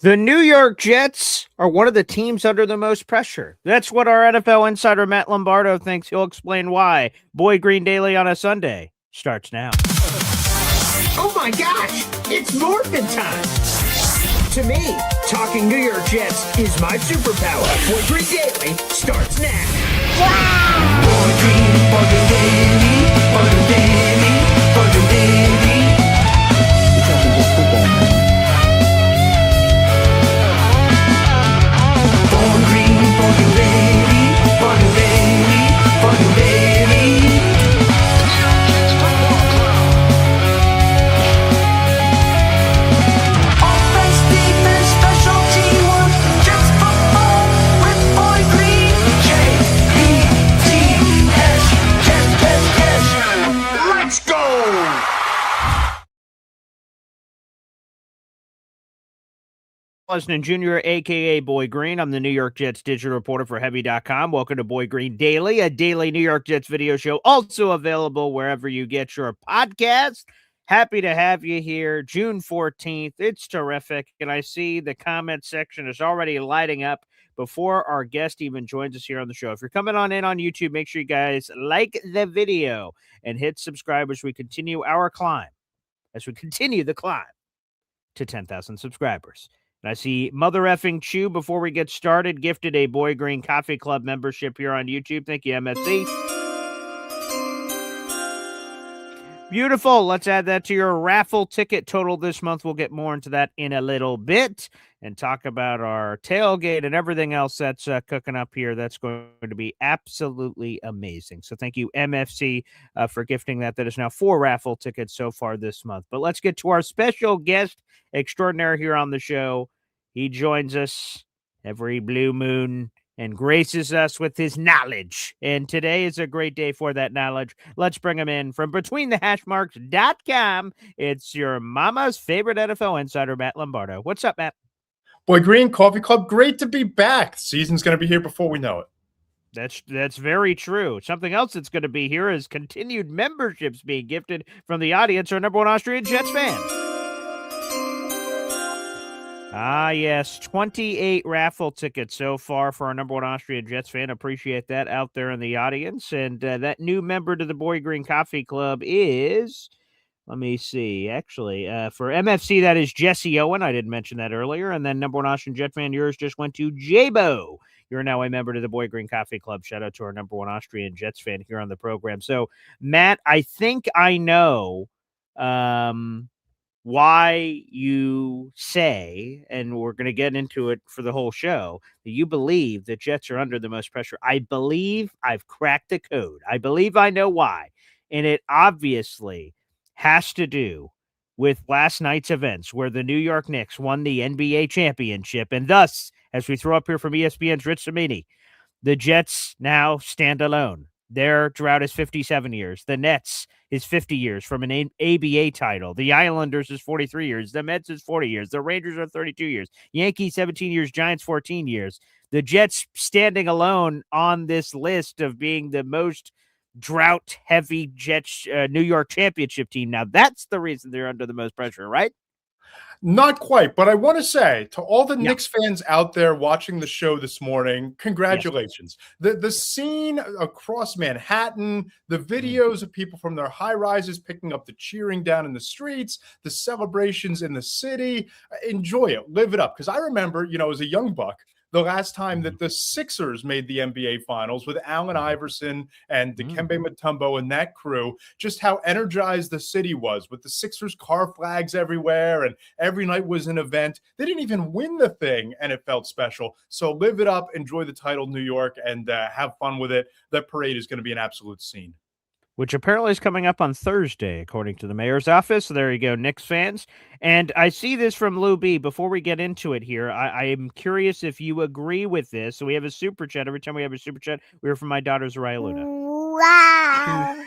The New York Jets are one of the teams under the most pressure. That's what our NFL Insider Matt Lombardo thinks. He'll explain why. Boy Green Daily on a Sunday starts now. Oh my gosh, it's morphin' time! To me, talking New York Jets is my superpower. Boy Green Daily starts now. Wow! Boy Green Daily, Boy Green Daily, Boy Green Daily. We're talking just football, man. Boy Green Daily, Boy Green Daily, Boy Green Daily. Offense, defense, special teamwork, Jets football with Boy Green. J-E-T-S, Jets. Let's go! Esden Jr., a.k.a. Boy Green. I'm the New York Jets digital reporter for Heavy.com. Welcome to Boy Green Daily, a daily New York Jets video show, also available wherever you get your podcast. Happy to have you here. June 14th. It's terrific. And I see the comment section is already lighting up before our guest even joins us here on the show. If you're coming on in on YouTube, make sure you guys like the video and hit subscribe as we continue our climb, as we continue the climb to 10,000 subscribers. And I see Mother Effing Chew, before we get started, gifted a Boy Green Coffee Club membership here on YouTube. Thank you, MFC. Beautiful. Let's add that to your raffle ticket total this month. We'll get more into that in a little bit and talk about our tailgate and everything else that's cooking up here. That's going to be absolutely amazing. So thank you, MFC, for gifting that. That is now 4 raffle tickets so far this month. But let's get to our special guest extraordinaire here on the show. He joins us every blue moon and graces us with his knowledge. And today is a great day for that knowledge. Let's bring him in from betweenthehashmarks.com. It's your mama's favorite NFL insider, Matt Lombardo. What's up, Matt? Boy Green Coffee Club, great to be back. The season's going to be here before we know it. That's very true. Something else that's going to be here is continued memberships being gifted from the audience, our number one Austrian Jets fan. Ah, yes, 28 raffle tickets so far for our number one Austrian Jets fan. Appreciate that out there in the audience. And that new member to the Boy Green Coffee Club is, let me see, actually, for MFC, that is Jesse Owen. I didn't mention that earlier. And then number one Austrian Jet fan, yours just went to J-Bo. You're now a member to the Boy Green Coffee Club. Shout out to our number one Austrian Jets fan here on the program. So, Matt, I think I know why you say, and we're going to get into it for the whole show, that you believe the Jets are under the most pressure. I believe I've cracked the code. I believe I know why. And it obviously has to do with last night's events where the New York Knicks won the NBA championship. And thus, as we throw up here from ESPN's Rich Cimini, the Jets now stand alone. Their drought is 57 years. The Nets is 50 years from an ABA title. The Islanders is 43 years. The Mets is 40 years. The Rangers are 32 years. Yankees 17 years. Giants 14 years. The Jets standing alone on this list of being the most drought-heavy Jets New York championship team. Now, that's the reason they're under the most pressure, right? Not quite, but I want to say to all the Knicks fans out there watching the show this morning, congratulations. The scene across Manhattan, the videos of people from their high rises picking up the cheering down in the streets, the celebrations in the city, enjoy it, live it up. Because I remember, as a young buck, the last time that the Sixers made the NBA Finals with Allen Iverson and Dikembe Mutombo and that crew, just how energized the city was with the Sixers car flags everywhere, and every night was an event. They didn't even win the thing, and it felt special. So live it up, enjoy the title, New York, and have fun with it. That parade is going to be an absolute scene. Which apparently is coming up on Thursday, according to the mayor's office. So there you go, Knicks fans. And I see this from Lou B. Before we get into it here, I am curious if you agree with this. So we have a super chat. Every time we have a super chat, we hear from my daughter, Zariah Luna. Wow.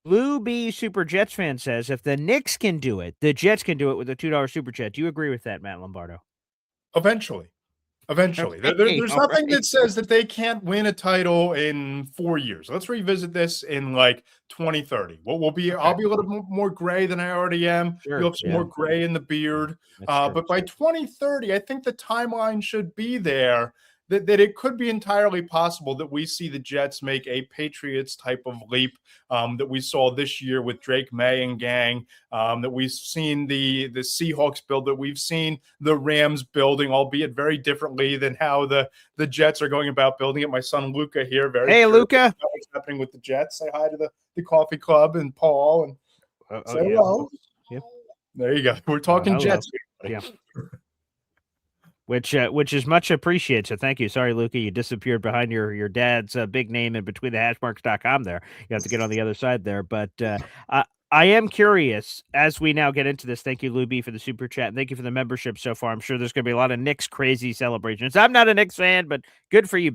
Lou B. Super Jets fan says, if the Knicks can do it, the Jets can do it with a $2 super chat. Do you agree with that, Matt Lombardo? Eventually. Eventually. Okay, There's all nothing right. that says that they can't win a title in 4 years. Let's revisit this in like 2030. I'll be a little more gray than I already am. Sure, You'll have some yeah. more gray in the beard. That's true. But by 2030, I think the timeline should be there that it could be entirely possible that we see the Jets make a Patriots type of leap that we saw this year with Drake May and gang, that we've seen the Seahawks build, that we've seen the Rams building, albeit very differently than how the Jets are going about building it. My son Luca here, very Hey, curious Luca. about what's happening with the Jets. Say hi to the coffee club and Paul and say hello. Yeah. There you go. We're talking Jets. Yeah. Which is much appreciated. So thank you. Sorry, Luca, you disappeared behind your dad's big name in between the hashmarks.com there. You have to get on the other side there. But I am curious as we now get into this. Thank you, Luby, for the super chat. And thank you for the membership so far. I'm sure there's going to be a lot of Knicks crazy celebrations. I'm not a Knicks fan, but good for you,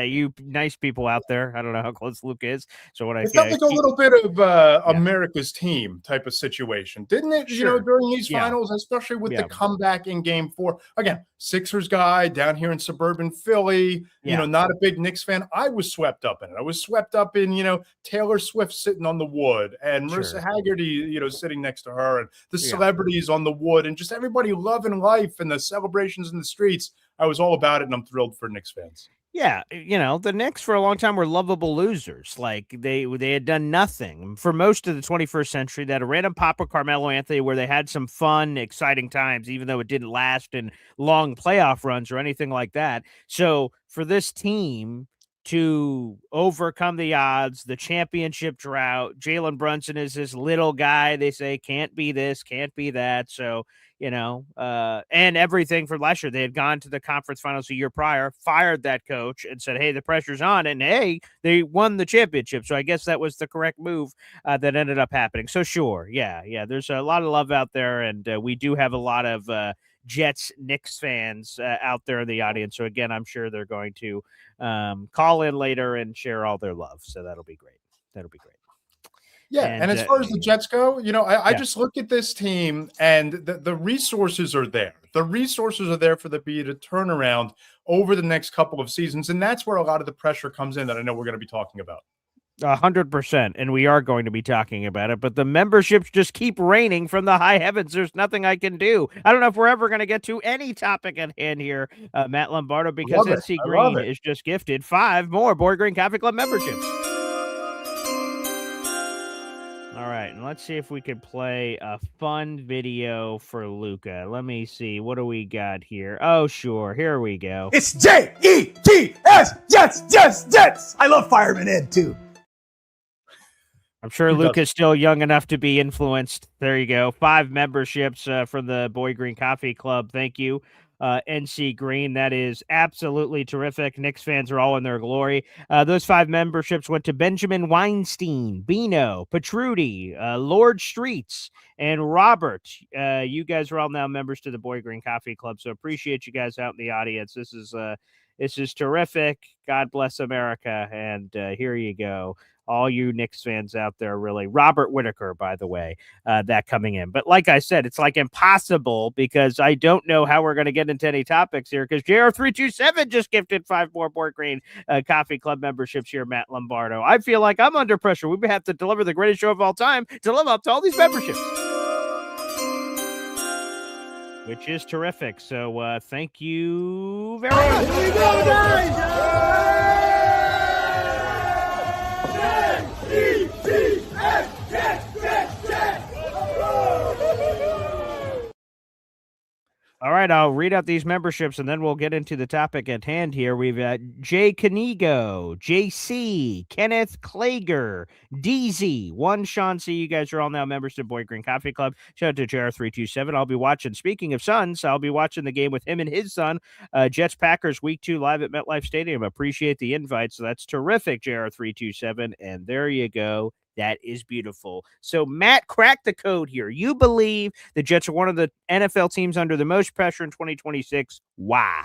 you nice people out there. I don't know how close Luke is. So what It felt like a little bit of America's team type of situation, didn't it? Sure. You know, during these finals, especially with the comeback in Game 4. Again, Sixers guy down here in suburban Philly, you know, not a big Knicks fan. I was swept up in it. I was swept up in, you know, Taylor Swift sitting on the wood and Marissa Haggerty, you know, sitting next to her, and the celebrities on the wood, and just everybody loving life and the celebrations in the streets. I was all about it, and I'm thrilled for Knicks fans. Yeah, you know, the Knicks for a long time were lovable losers. Like they had done nothing for most of the 21st century. That a random pop of Carmelo Anthony where they had some fun, exciting times, even though it didn't last in long playoff runs or anything like that. So for this team to overcome the odds, the championship drought, Jalen Brunson is this little guy. They say can't be this, can't be that. So you know, and everything for last year. They had gone to the conference finals a year prior, fired that coach, and said, hey, the pressure's on. And, hey, they won the championship. So I guess that was the correct move that ended up happening. So, sure, yeah, there's a lot of love out there, and we do have a lot of Jets Knicks fans out there in the audience. So, again, I'm sure they're going to call in later and share all their love. So that'll be great. Yeah, and as far as the Jets go, you know, I just look at this team and the resources are there. The resources are there for the B to turn around over the next couple of seasons, and that's where a lot of the pressure comes in that I know we're going to be talking about. 100%, and we are going to be talking about it, but the memberships just keep raining from the high heavens. There's nothing I can do. I don't know if we're ever going to get to any topic at hand here, Matt Lombardo, because NC Green is just gifted 5 more Board Green Coffee Club memberships. All right, and let's see if we can play a fun video for Luca. Let me see. What do we got here? Oh, sure. Here we go. It's Jets, Jets. I love Fireman Ed, too. I'm sure Luca's still young enough to be influenced. There you go. 5 memberships from the Boy Green Coffee Club. Thank you. NC Green. That is absolutely terrific. Knicks fans are all in their glory. Those 5 memberships went to Benjamin Weinstein, Bino, Petruti, Lord Streets, and Robert. You guys are all now members to the Boy Green Coffee Club, so appreciate you guys out in the audience. This is terrific. God bless America, and here you go. All you Knicks fans out there, really. Robert Whitaker, by the way, that coming in. But like I said, it's like impossible because I don't know how we're going to get into any topics here because JR327 just gifted 5 more Board Green Coffee Club memberships here, Matt Lombardo. I feel like I'm under pressure. We have to deliver the greatest show of all time to live up to all these memberships. Which is terrific. So thank you very much. Here we go, guys! All right, I'll read out these memberships and then we'll get into the topic at hand here. We've got Jay Canigo, JC, Kenneth Klager, DZ, One Sean C. You guys are all now members to Boy Green Coffee Club. Shout out to JR327. I'll be watching, speaking of sons, I'll be watching the game with him and his son, Jets Packers Week 2 live at MetLife Stadium. Appreciate the invite. So that's terrific, JR327. And there you go. That is beautiful. So, Matt, crack the code here. You believe the Jets are one of the NFL teams under the most pressure in 2026. Why?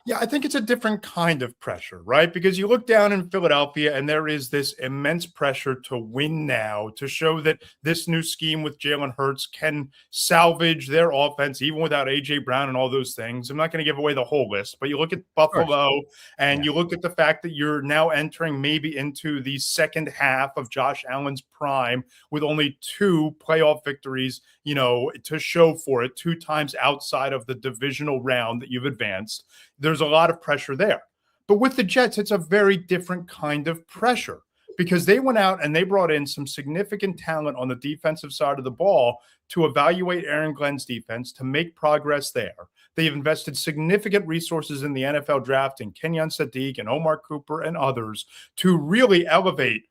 Yeah, I think it's a different kind of pressure, right? Because you look down in Philadelphia and there is this immense pressure to win now, to show that this new scheme with Jalen Hurts can salvage their offense, even without A.J. Brown and all those things. I'm not going to give away the whole list, but you look at Buffalo and you look at the fact that you're now entering maybe into the second half of Josh Allen's prime with only 2 playoff victories, to show for it, 2 times outside of the divisional round that you've advanced. There's a lot of pressure there. But with the Jets, it's a very different kind of pressure because they went out and they brought in some significant talent on the defensive side of the ball to evaluate Aaron Glenn's defense, to make progress there. They've invested significant resources in the NFL draft in Kenyon Sadiq and Omar Cooper and others to really elevate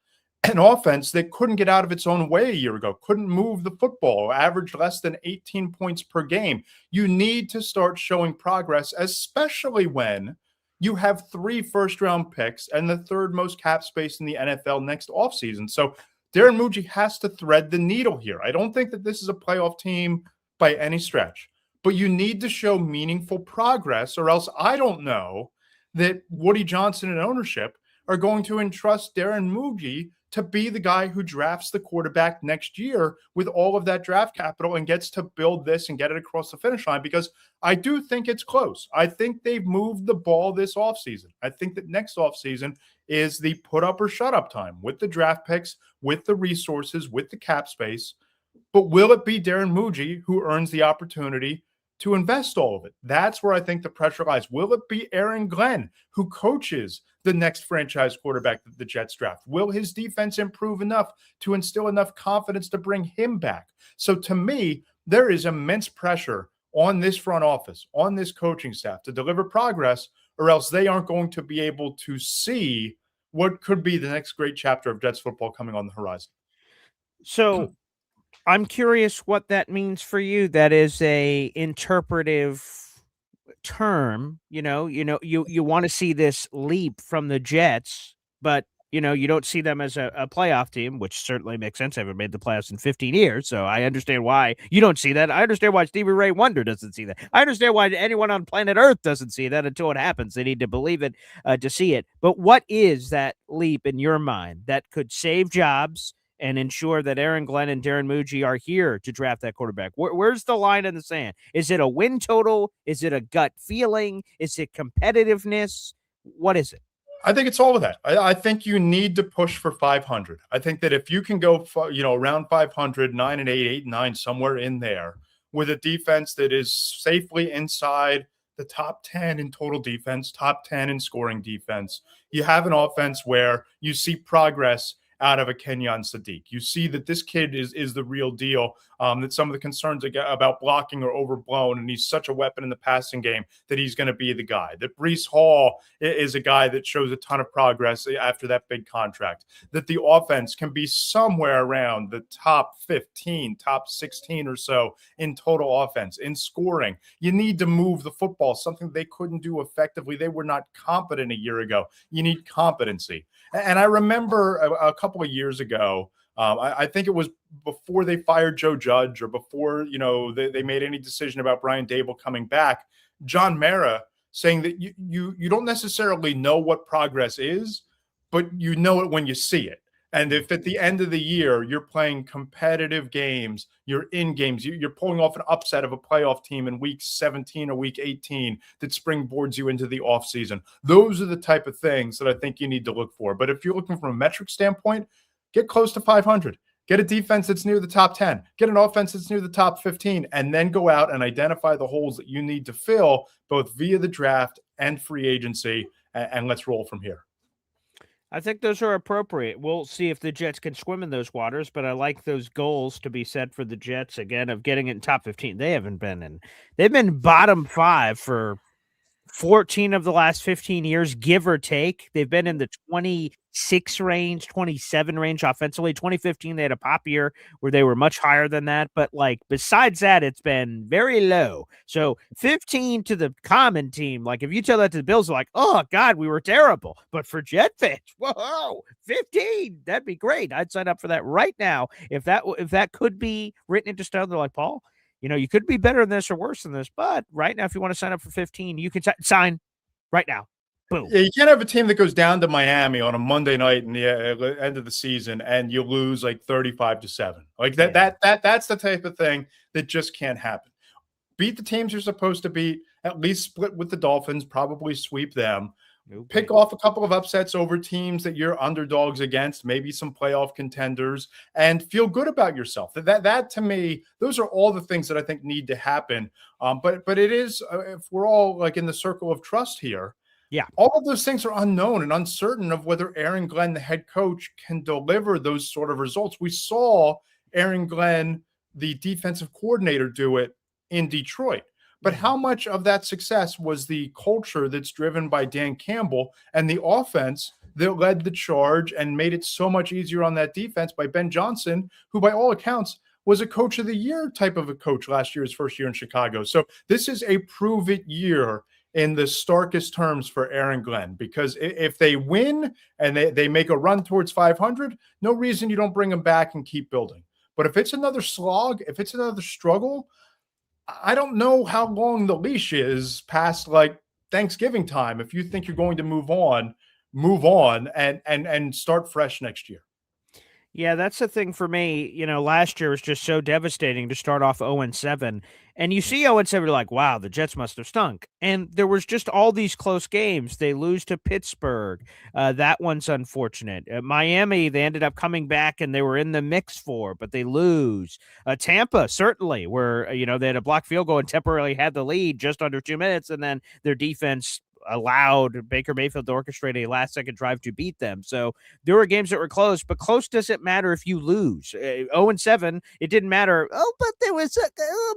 an offense that couldn't get out of its own way a year ago, couldn't move the football, averaged less than 18 points per game. You need to start showing progress, especially when you have 3 first-round picks and the 3rd most cap space in the NFL next offseason. So Darren Muji has to thread the needle here. I don't think that this is a playoff team by any stretch, but you need to show meaningful progress, or else I don't know that Woody Johnson and ownership are going to entrust Darren Muji to be the guy who drafts the quarterback next year with all of that draft capital and gets to build this and get it across the finish line, because I do think it's close. I think they've moved the ball this offseason. I think that next offseason is the put up or shut up time with the draft picks, with the resources, with the cap space. But will it be Darren Muji who earns the opportunity to invest all of it? That's where I think the pressure lies. Will it be Aaron Glenn who coaches the next franchise quarterback that the Jets draft? Will his defense improve enough to instill enough confidence to bring him back? So to me, there is immense pressure on this front office, on this coaching staff to deliver progress, or else they aren't going to be able to see what could be the next great chapter of Jets football coming on the horizon. So I'm curious what that means for you. That is a interpretive term. You want to see this leap from the Jets, but you don't see them as a playoff team, which certainly makes sense. They haven't made the playoffs in 15 years, so I understand why you don't see that. I understand why Stevie Ray Wonder doesn't see that. I understand why anyone on planet Earth doesn't see that until it happens. They need to believe it to see it. But what is that leap in your mind that could save jobs and ensure that Aaron Glenn and Darren Muji are here to draft that quarterback? Where's the line in the sand? Is it a win total? Is it a gut feeling? Is it competitiveness? What is it? I think it's all of that. I think you need to push for 500. I think that if you can go, around 500, 9-8, 8-9, somewhere in there, with a defense that is safely inside the top 10 in total defense, top 10 in scoring defense, you have an offense where you see progress out of a Kenyon Sadiq. You see that this kid is the real deal, that some of the concerns about blocking are overblown, and he's such a weapon in the passing game that he's going to be the guy. That Breece Hall is a guy that shows a ton of progress after that big contract. That the offense can be somewhere around the top 15, top 16 or so in total offense, in scoring. You need to move the football, something they couldn't do effectively. They were not competent a year ago. You need competency. And I remember a couple of years ago, I think it was before they fired Joe Judge or before, they made any decision about Brian Dable coming back, John Mara saying that you don't necessarily know what progress is, but you know it when you see it. And if at the end of the year you're playing competitive games, you're in games, you're pulling off an upset of a playoff team in week 17 or week 18 that springboards you into the offseason, those are the type of things that I think you need to look for. But if you're looking from a metric standpoint, get close to 500. Get a defense that's near the top 10. Get an offense that's near the top 15, and then go out and identify the holes that you need to fill both via the draft and free agency, and let's roll from here. I think those are appropriate. We'll see if the Jets can swim in those waters, but I like those goals to be set for the Jets, again, of getting it in top 15. They've been bottom 5 for 14 of the last 15 years, give or take. They've been in the 26 range, 27 range offensively. 2015, they had a pop year where they were much higher than that. But besides that, it's been very low. So 15 to the common team. If you tell that to the Bills, they're like, oh God, we were terrible. But for Jet fans, whoa, 15, that'd be great. I'd sign up for that right now. If that could be written into stone, they're like, Paul, you could be better than this or worse than this, but right now, if you want to sign up for 15, you can sign. right now. Boom. Yeah, you can't have a team that goes down to Miami on a Monday night in the end of the season and you lose like 35-7. Like that's the type of thing that just can't happen. Beat the teams you're supposed to beat, at least split with the Dolphins, probably sweep them. Okay. Pick off a couple of upsets over teams that you're underdogs against, maybe some playoff contenders, and feel good about yourself. That to me, those are all the things that I think need to happen. But it is, if we're all like in the circle of trust here, yeah, all of those things are unknown and uncertain of whether Aaron Glenn, the head coach, can deliver those sort of results. We saw Aaron Glenn, the defensive coordinator, do it in Detroit. But how much of that success was the culture that's driven by Dan Campbell and the offense that led the charge and made it so much easier on that defense by Ben Johnson, who by all accounts was a coach of the year type of a coach last year, his first year in Chicago. So this is a prove it year in the starkest terms for Aaron Glenn, because if they win and they make a run towards 500, no reason you don't bring them back and keep building. But if it's another slog, if it's another struggle, I don't know how long the leash is past like Thanksgiving time. If you think you're going to move on and start fresh next year. Yeah, that's the thing for me. Last year was just so devastating to start off 0-7. And you see 0-7, you're like, wow, the Jets must have stunk. And there was just all these close games. They lose to Pittsburgh. That one's unfortunate. Miami, they ended up coming back and they were in the mix for, but they lose. Tampa, certainly, where, they had a blocked field goal and temporarily had the lead just under 2 minutes. And then their defense allowed Baker Mayfield to orchestrate a last-second drive to beat them. So there were games that were close, but close doesn't matter if you lose. 0-7, it didn't matter. Oh, but there was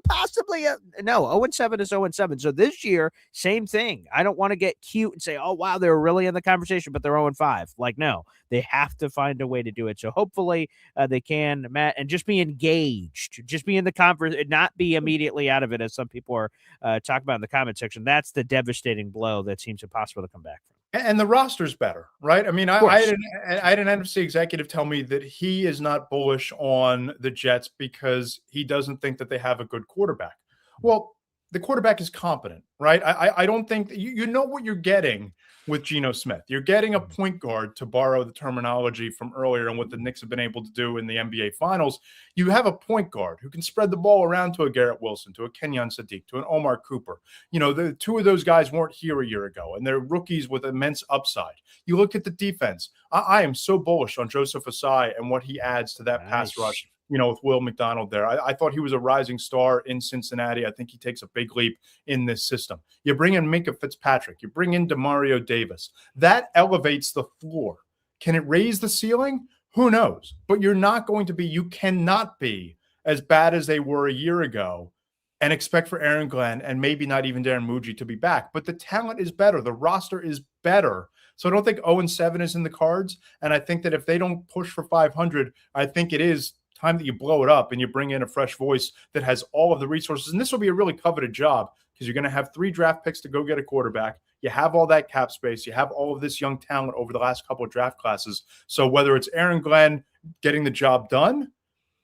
possibly a no. 0-7 is 0-7. So this year, same thing. I don't want to get cute and say, "Oh, wow, they were really in the conversation," but they're 0-5. Like, no, they have to find a way to do it. So hopefully they can, Matt, and just be engaged, just be in the conference, not be immediately out of it, as some people are talking about in the comment section. That's the devastating blow that seems impossible to come back from. And the roster's better, right? I mean, I had an NFC executive tell me that he is not bullish on the Jets because he doesn't think that they have a good quarterback. Well, the quarterback is competent, right? I don't think you know what you're getting with Geno Smith. You're getting a point guard, to borrow the terminology from earlier and what the Knicks have been able to do in the NBA Finals. You have a point guard who can spread the ball around to a Garrett Wilson, to a Kenyon Sadiq, to an Omar Cooper. The two of those guys weren't here a year ago, and they're rookies with immense upside. You look at the defense. I am so bullish on Joseph Asai and what he adds to that pass rush. With Will McDonald there. I thought he was a rising star in Cincinnati. I think he takes a big leap in this system. You bring in Minkah Fitzpatrick. You bring in DeMario Davis. That elevates the floor. Can it raise the ceiling? Who knows? But you cannot be as bad as they were a year ago and expect for Aaron Glenn and maybe not even Darren Muji to be back. But the talent is better. The roster is better. So I don't think 0-7 is in the cards. And I think that if they don't push for 500, I think it is time that you blow it up and you bring in a fresh voice that has all of the resources. And this will be a really coveted job because you're going to have 3 draft picks to go get a quarterback. You have all that cap space. You have all of this young talent over the last couple of draft classes. So whether it's Aaron Glenn getting the job done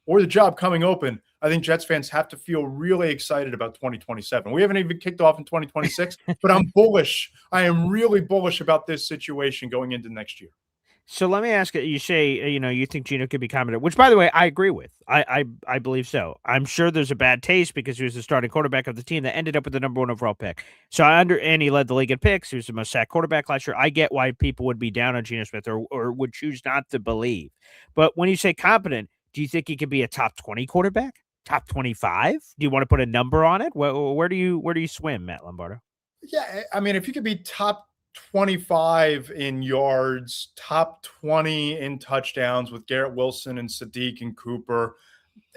or the job coming open, I think Jets fans have to feel really excited about 2027. We haven't even kicked off in 2026, but I'm bullish. I am really bullish about this situation going into next year. So let me ask you, you say, you think Geno could be competent, which, by the way, I agree with. I believe so. I'm sure there's a bad taste because he was the starting quarterback of the team that ended up with the number 1 overall pick. So and he led the league in picks. He was the most sacked quarterback last year. I get why people would be down on Geno Smith or would choose not to believe. But when you say competent, do you think he could be a top 20 quarterback? Top 25? Do you want to put a number on it? Where do you swim, Matt Lombardo? Yeah, I mean, if you could be top 25 in yards, top 20 in touchdowns with Garrett Wilson and Sadiq and Cooper,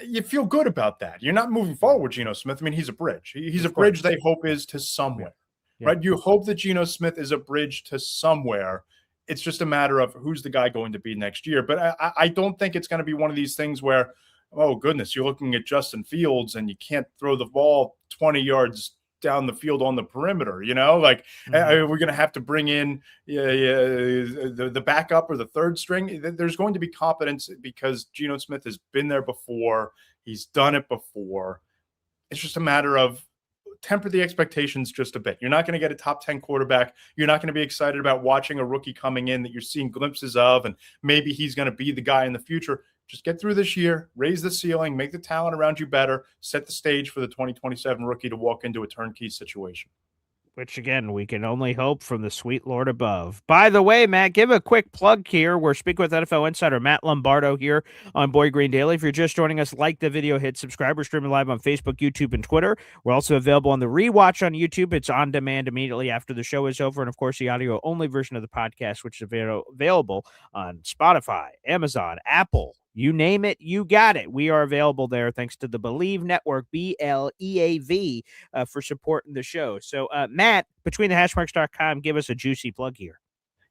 you feel good about that. You're not moving forward with Geno Smith. I mean, he's a bridge. He's a bridge they hope is to somewhere, right? You hope that Geno Smith is a bridge to somewhere. It's just a matter of who's the guy going to be next year. But I don't think it's going to be one of these things where, oh, goodness, you're looking at Justin Fields and you can't throw the ball 20 yards down the field on the perimeter, we're going to have to bring in the backup or the third string. There's going to be competence because Geno Smith has been there before. He's done it before. It's just a matter of temper the expectations just a bit. You're not going to get a top 10 quarterback. You're not going to be excited about watching a rookie coming in that you're seeing glimpses of, and maybe he's going to be the guy in the future. Just get through this year, raise the ceiling, make the talent around you better, set the stage for the 2027 rookie to walk into a turnkey situation. Which, again, we can only hope from the sweet Lord above. By the way, Matt, give a quick plug here. We're speaking with NFL Insider Matt Lombardo here on Boy Green Daily. If you're just joining us, like the video, hit subscribe. We're streaming live on Facebook, YouTube, and Twitter. We're also available on the rewatch on YouTube. It's on demand immediately after the show is over. And, of course, the audio-only version of the podcast, which is available on Spotify, Amazon, Apple. You name it, you got it. We are available there thanks to the Believe Network, BLEAV, for supporting the show. So, Matt, betweenthehashmarks.com, give us a juicy plug here.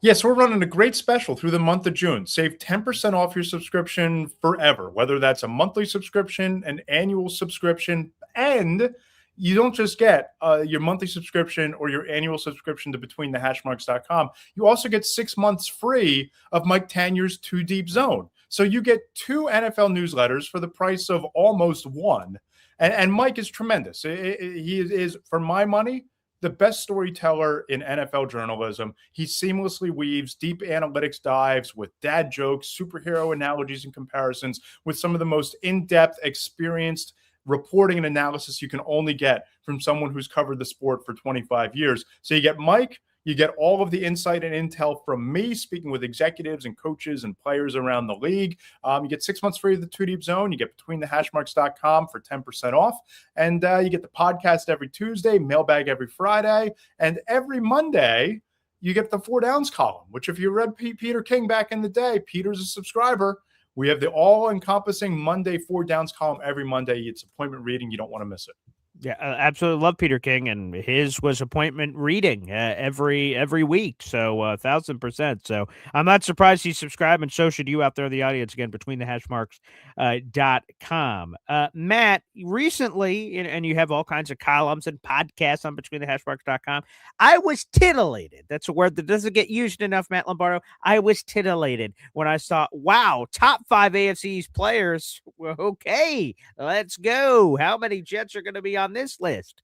Yes, we're running a great special through the month of June. Save 10% off your subscription forever, whether that's a monthly subscription, an annual subscription, and you don't just get your monthly subscription or your annual subscription to betweenthehashmarks.com. You also get 6 months free of Mike Tanier's Too Deep Zone. So you get 2 NFL newsletters for the price of almost one. And Mike is tremendous. He is, for my money, the best storyteller in NFL journalism. He seamlessly weaves deep analytics dives with dad jokes, superhero analogies and comparisons with some of the most in-depth, experienced reporting and analysis you can only get from someone who's covered the sport for 25 years. So you get Mike, you get all of the insight and intel from me speaking with executives and coaches and players around the league. You get 6 months free of the Too Deep Zone. You get betweenthehashmarks.com for 10% off. And you get the podcast every Tuesday, mailbag every Friday. And every Monday, you get the 4 Downs column, which if you read Peter King back in the day, Peter's a subscriber. We have the all-encompassing Monday 4 Downs column every Monday. It's appointment reading. You don't want to miss it. Yeah, absolutely love Peter King, and his was appointment reading every week, so 1,000%. So I'm not surprised he's subscribed, and so should you out there in the audience. Again, betweenthehashmarks.com. Matt, recently, and you have all kinds of columns and podcasts on betweenthehashmarks.com. I was titillated. That's a word that doesn't get used enough, Matt Lombardo. I was titillated when I saw, wow, top 5 AFC East players. Well, okay, let's go. How many Jets are going to be on this list?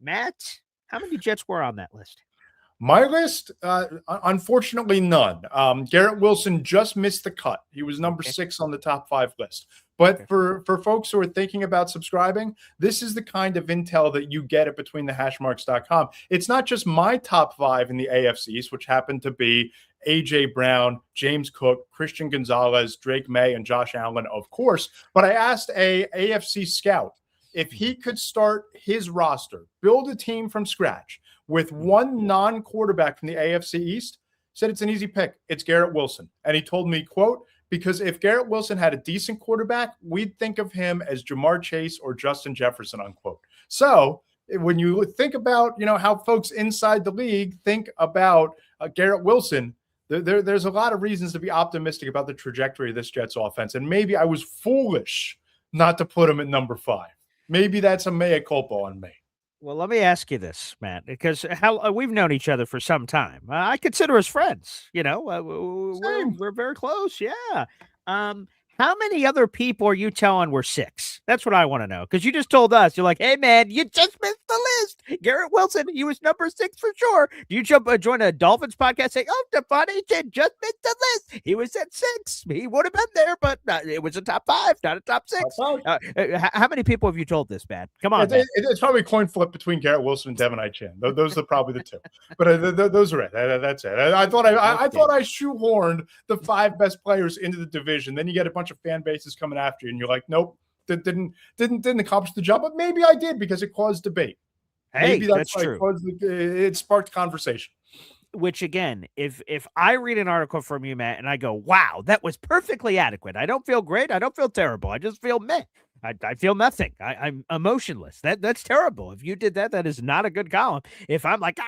Matt, how many Jets were on that list? My list, unfortunately, none. Garrett Wilson just missed the cut. He was number 6 on the top 5 list. But for folks who are thinking about subscribing, this is the kind of intel that you get at betweenthehashmarks.com. It's not just my top 5 in the AFCs, which happen to be A.J. Brown, James Cook, Christian Gonzalez, Drake May, and Josh Allen, of course. But I asked a AFC scout if he could start his roster, build a team from scratch with one non-quarterback from the AFC East, said it's an easy pick. It's Garrett Wilson. And he told me, quote, because if Garrett Wilson had a decent quarterback, we'd think of him as Jamar Chase or Justin Jefferson, unquote. So when you think about, how folks inside the league think about Garrett Wilson, there's a lot of reasons to be optimistic about the trajectory of this Jets offense. And maybe I was foolish not to put him at number 5. Maybe that's a mea culpa on me. Well, let me ask you this, Matt, because we've known each other for some time. I consider us friends. We're very close. Yeah. How many other people are you telling were 6? That's what I want to know. Because you just told us, you're like, hey, man, you just missed the list. Garrett Wilson, he was number 6 for sure. Do you join a Dolphins podcast saying, oh, Stephani just missed the list? He was at 6. He would have been there, but it was a top 5, not a top 6. How many people have you told this, Matt? Come on, it's probably a coin flip between Garrett Wilson and Devin Ichan. Those are probably the 2. But those are it. That's it. I thought I shoehorned the 5 best players into the division. Then you get a bunch of fan bases coming after you, and you're like, nope, that didn't accomplish the job. But maybe I did because it caused debate. Hey, that's true. It sparked conversation. Which again, if I read an article from you, Matt, and I go, wow, that was perfectly adequate. I don't feel great. I don't feel terrible. I just feel meh. I feel nothing. I'm emotionless. That's terrible. If you did that, that is not a good column. If I'm like,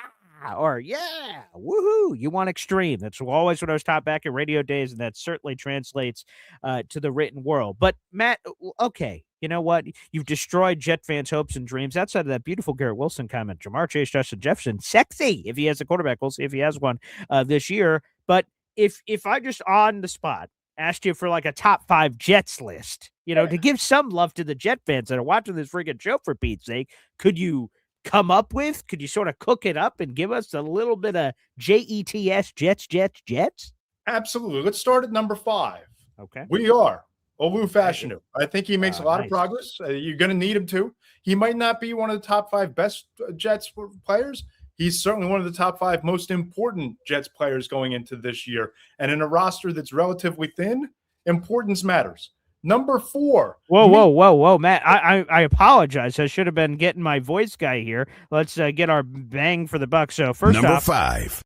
or yeah, woohoo, you want extreme. That's always what I was taught back in radio days, and that certainly translates to the written world. But Matt, okay, you know what? You've destroyed Jet fans' hopes and dreams. Outside of that beautiful Garrett Wilson comment, Jamar Chase, Justin Jefferson, sexy if he has a quarterback. We'll see if he has one this year. But if I just on the spot asked you for like a top 5 Jets list, to give some love to the Jet fans that are watching this freaking show, for Pete's sake, could you come up with? Could you sort of cook it up and give us a little bit of JETS, Jets? Absolutely. Let's start at number 5. Okay. We are Olu Fashanu. I think he makes a lot of Nice. progress. You're going to need him to. He might not be one of the top 5 best Jets players. He's certainly one of the top 5 most important Jets players going into this year. And in a roster that's relatively thin, importance matters. Number 4. Whoa, Matt. I apologize. I should have been getting my voice guy here. Let's get our bang for the buck. So first number off, 5.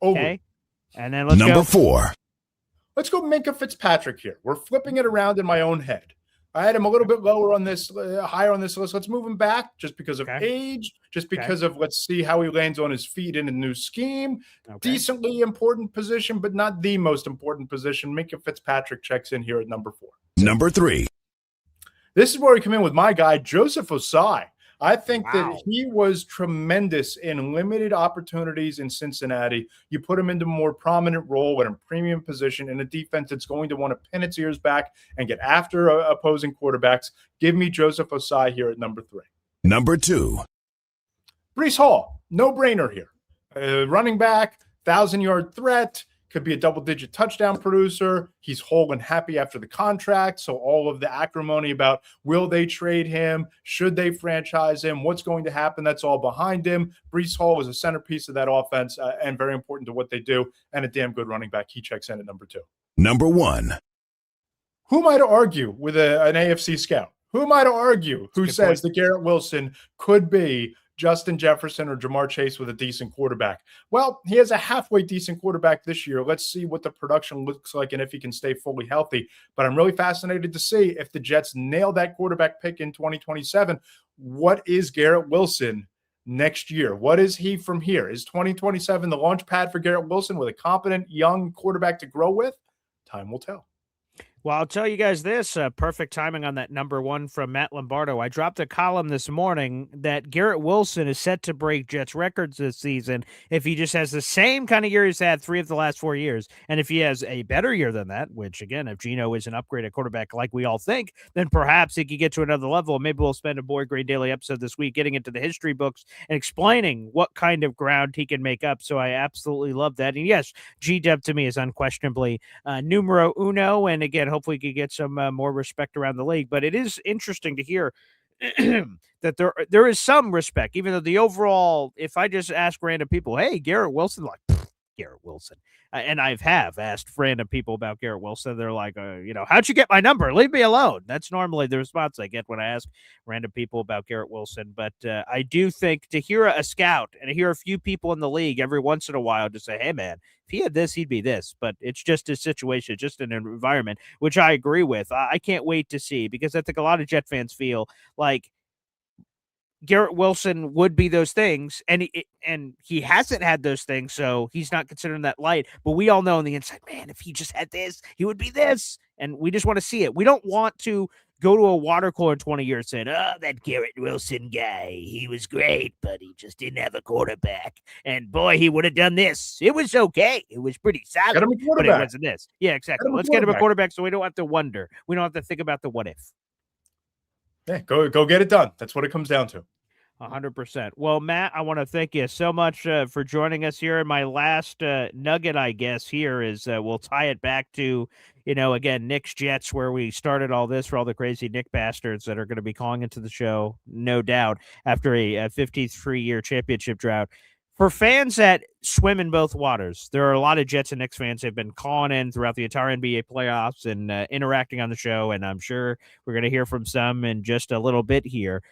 Okay. And then let's number go. 4. Let's go Minkah Fitzpatrick here. We're flipping it around in my own head. I had him a little bit lower on this, higher on this list. Let's move him back just because of age, just because of let's see how he lands on his feet in a new scheme. Decently important position, but not the most important position. Minkah Fitzpatrick checks in here at number 4. Number 3. This is where we come in with my guy, Joseph Osai. I think that he was tremendous in limited opportunities in Cincinnati. You put him into a more prominent role in a premium position in a defense that's going to want to pin its ears back and get after opposing quarterbacks. Give me Joseph Osai here at number 3. Number 2. Breece Hall, no-brainer here. Running back, 1,000-yard threat. Could be a double-digit touchdown producer. He's whole and happy after the contract. So all of the acrimony about will they trade him? Should they franchise him? What's going to happen? That's all behind him. Breece Hall is a centerpiece of that offense and very important to what they do and a damn good running back. He checks in at number 2. Number 1. Who am I to argue with an AFC scout? Who am I to argue who says that Garrett Wilson could be Justin Jefferson or Jamar Chase with a decent quarterback? Well, he has a halfway decent quarterback this year. Let's see what the production looks like and if he can stay fully healthy. But I'm really fascinated to see if the Jets nail that quarterback pick in 2027. What is Garrett Wilson next year? What is he from here? Is 2027 the launch pad for Garrett Wilson with a competent young quarterback to grow with? Time will tell. Well, I'll tell you guys this, perfect timing on that number 1 from Matt Lombardo. I dropped a column this morning that Garrett Wilson is set to break Jets records this season if he just has the same kind of year he's had 3 of the last 4 years. And if he has a better year than that, which, again, if Geno is an upgraded quarterback like we all think, then perhaps he could get to another level. Maybe we'll spend a Boy Grade Daily episode this week getting into the history books and explaining what kind of ground he can make up. So I absolutely love that. And yes, G-Dub to me is unquestionably numero uno. And again, hopefully we could get some more respect around the league. But it is interesting to hear that there is some respect, even though the overall, if I just ask random people, hey, Garrett Wilson, like, Garrett Wilson. And I have asked random people about Garrett Wilson. They're like, how'd you get my number? Leave me alone. That's normally the response I get when I ask random people about Garrett Wilson. But I do think to hear a scout and to hear a few people in the league every once in a while to say, hey, man, if he had this, he'd be this. But it's just a situation, just an environment, which I agree with. I can't wait to see, because I think a lot of Jet fans feel like Garrett Wilson would be those things, and he hasn't had those things, so he's not considered that light. But we all know on the inside, man, if he just had this, he would be this, and we just want to see it. We don't want to go to a water cooler in 20 years saying, oh, that Garrett Wilson guy, he was great, but he just didn't have a quarterback. And boy, he would have done this. It was okay. It was pretty solid, Get him a but it quarterback. wasn't this. Yeah, exactly. Let's get him a quarterback so we don't have to wonder. We don't have to think about the what if. Yeah, go get it done. That's what it comes down to. 100%. Well, Matt, I want to thank you so much for joining us here. And my last nugget, I guess, here is we'll tie it back to, again, Nick's Jets, where we started all this for all the crazy Nick bastards that are going to be calling into the show, no doubt, after a 53-year championship drought. For fans that swim in both waters, there are a lot of Jets and Knicks fans who have been calling in throughout the entire NBA playoffs and interacting on the show, and I'm sure we're going to hear from some in just a little bit here.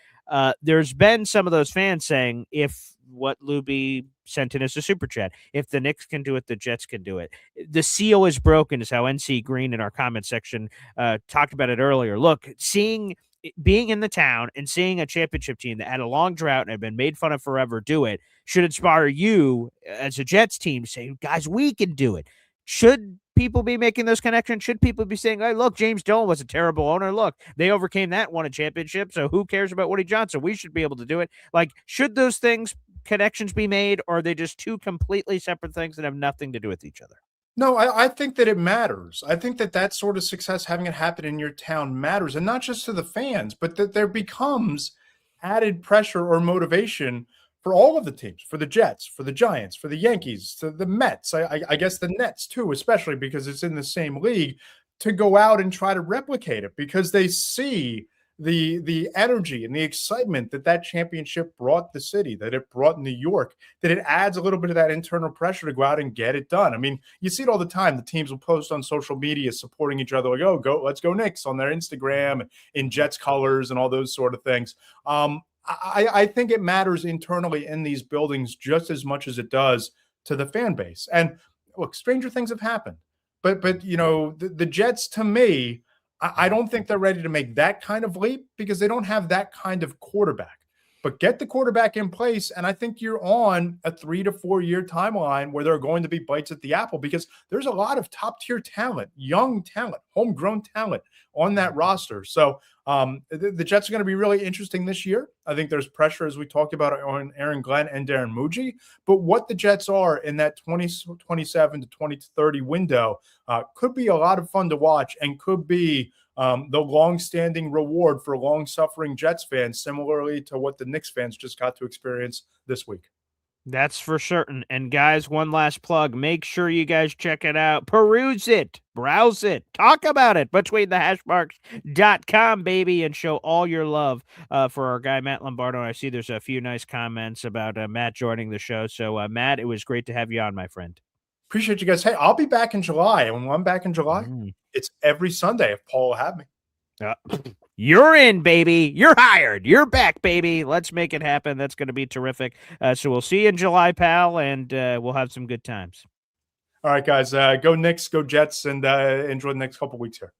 There's been some of those fans saying, if what Luby sent in is a super chat, if the Knicks can do it, the Jets can do it. The seal is broken, is how NC Green in our comment section talked about it earlier. Look, being in the town and seeing a championship team that had a long drought and had been made fun of forever do it should inspire you as a Jets team to say, guys, we can do it. Should people be making those connections? Should people be saying, hey, look, James Dolan was a terrible owner. Look, they overcame that, won a championship. So who cares about Woody Johnson? We should be able to do it. Like, should those connections be made, or are they just two completely separate things that have nothing to do with each other? No, I think that it matters. I think that sort of success, having it happen in your town, matters. And not just to the fans, but that there becomes added pressure or motivation for all of the teams, for the Jets, for the Giants, for the Yankees, to the Mets. I guess the Nets too, especially because it's in the same league, to go out and try to replicate it because they see the energy and the excitement that championship brought the city, that it brought New York, that it adds a little bit of that internal pressure to go out and get it done. I mean, you see it all the time. The teams will post on social media supporting each other, like, oh, let's go Knicks on their Instagram in Jets colors and all those sort of things. I think it matters internally in these buildings just as much as it does to the fan base. And look, stranger things have happened. But the Jets, to me, I don't think they're ready to make that kind of leap because they don't have that kind of quarterback. But get the quarterback in place, and I think you're on a 3 to 4 year timeline where there are going to be bites at the apple because there's a lot of top-tier talent, young talent, homegrown talent on that roster. So the Jets are going to be really interesting this year. I think there's pressure, as we talked about, on Aaron Glenn and Darren Muji. But what the Jets are in that 2027 to 2030 window could be a lot of fun to watch and could be the long-standing reward for long-suffering Jets fans, similarly to what the Knicks fans just got to experience this week. That's for certain. And guys, one last plug. Make sure you guys check it out. Peruse it. Browse it. Talk about it between the hashmarks.com, baby, and show all your love for our guy, Matt Lombardo. I see there's a few nice comments about Matt joining the show. So, Matt, it was great to have you on, my friend. Appreciate you guys. Hey, I'll be back in July. And when I'm back in July, it's every Sunday if Paul will have me. You're in, baby. You're hired. You're back, baby. Let's make it happen. That's going to be terrific. So we'll see you in July, pal, and we'll have some good times. All right, guys. Go Knicks, go Jets, and enjoy the next couple weeks here.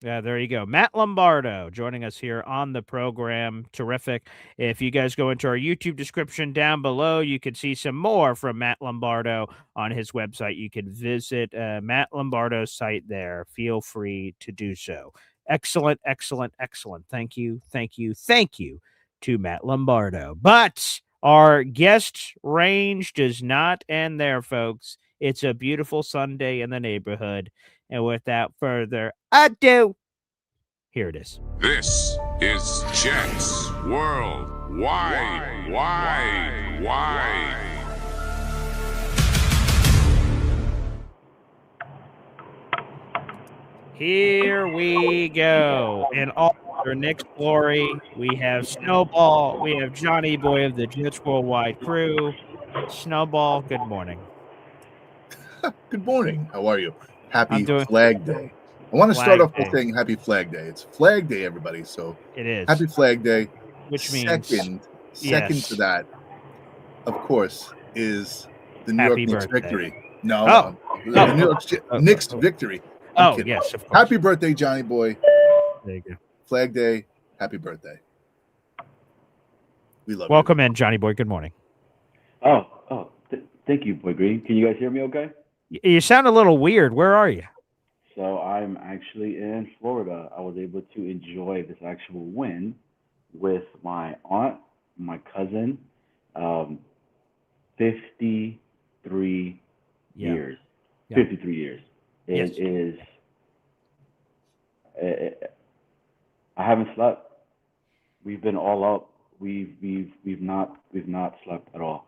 Yeah, there you go. Matt Lombardo joining us here on the program. Terrific. If you guys go into our YouTube description down below, you can see some more from Matt Lombardo on his website. You can visit Matt Lombardo's site there. Feel free to do so. Excellent, excellent, excellent. Thank you, thank you, thank you to Matt Lombardo. But our guest range does not end there, folks. It's a beautiful Sunday in the neighborhood. And without further ado, here it is. This is Jets Worldwide. Wide. Here we go. In all their Knicks glory, we have Snowball. We have Johnny Boy of the Jets Worldwide crew. Snowball, good morning. Good morning. How are you? Happy Flag Day. I want to start off by saying Happy Flag Day. It's Flag Day, everybody. So it is. Happy Flag Day. Which second means to that, of course, is the New Happy York Knicks birthday. victory. No, the New York Knicks victory. I'm kidding. Yes, of course. Happy birthday, Johnny Boy. There you go. Flag Day. Happy birthday. We love Welcome in, Johnny Boy. Good morning. Thank you, Boy Green. Can you guys hear me okay? You sound a little weird. Where are you? So I'm actually in Florida. I was able to enjoy this actual win with my aunt, my cousin, 53 years. Yeah. 53 years. It is. I haven't slept. We've been all up. We've not slept at all.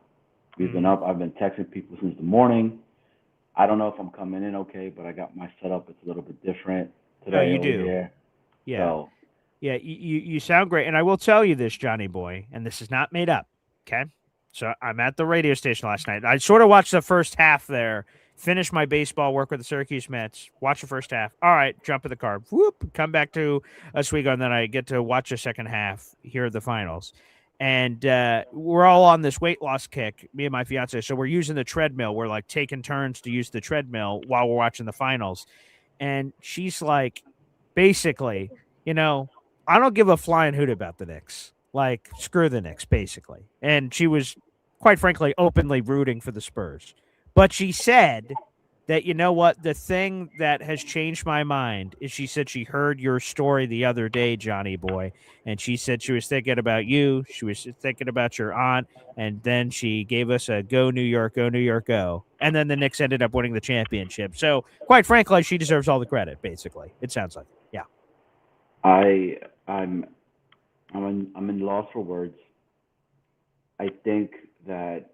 We've been up. I've been texting people since the morning. I don't know if I'm coming in okay, but I got my setup. It's a little bit different today. You do. Here. Yeah. So, yeah, you sound great. And I will tell you this, Johnny Boy, and this is not made up, okay? So I'm at the radio station last night. I sort of watched the first half there, finished my baseball work with the Syracuse Mets, watch the first half. All right, jump in the car, whoop, come back to Oswego, and then I get to watch the second half, hear the finals. And we're all on this weight loss kick, me and my fiance. So we're using the treadmill. We're like taking turns to use the treadmill while we're watching the finals. And she's like, basically, I don't give a flying hoot about the Knicks. Like, screw the Knicks, basically. And she was, quite frankly, openly rooting for the Spurs. But she said that, you know what, the thing that has changed my mind is she said she heard your story the other day, Johnny Boy, and she said she was thinking about you, she was thinking about your aunt, and then she gave us a go New York, go. And then the Knicks ended up winning the championship. So, quite frankly, she deserves all the credit, basically. It sounds like. Yeah. I'm in loss for words. I think that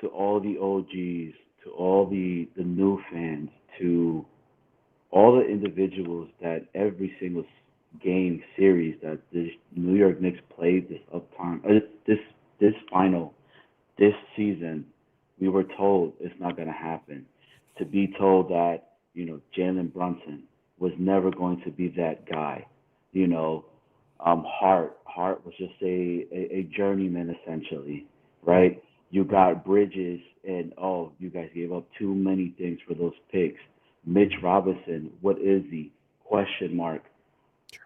to all the OGs, to all the new fans, to all the individuals that every single game series that the New York Knicks played this final, this season, we were told it's not going to happen. To be told that, Jalen Brunson was never going to be that guy. Hart was just a journeyman essentially, right? You got Bridges, and you guys gave up too many things for those picks. Mitch Robinson, what is he? Question mark. Sure.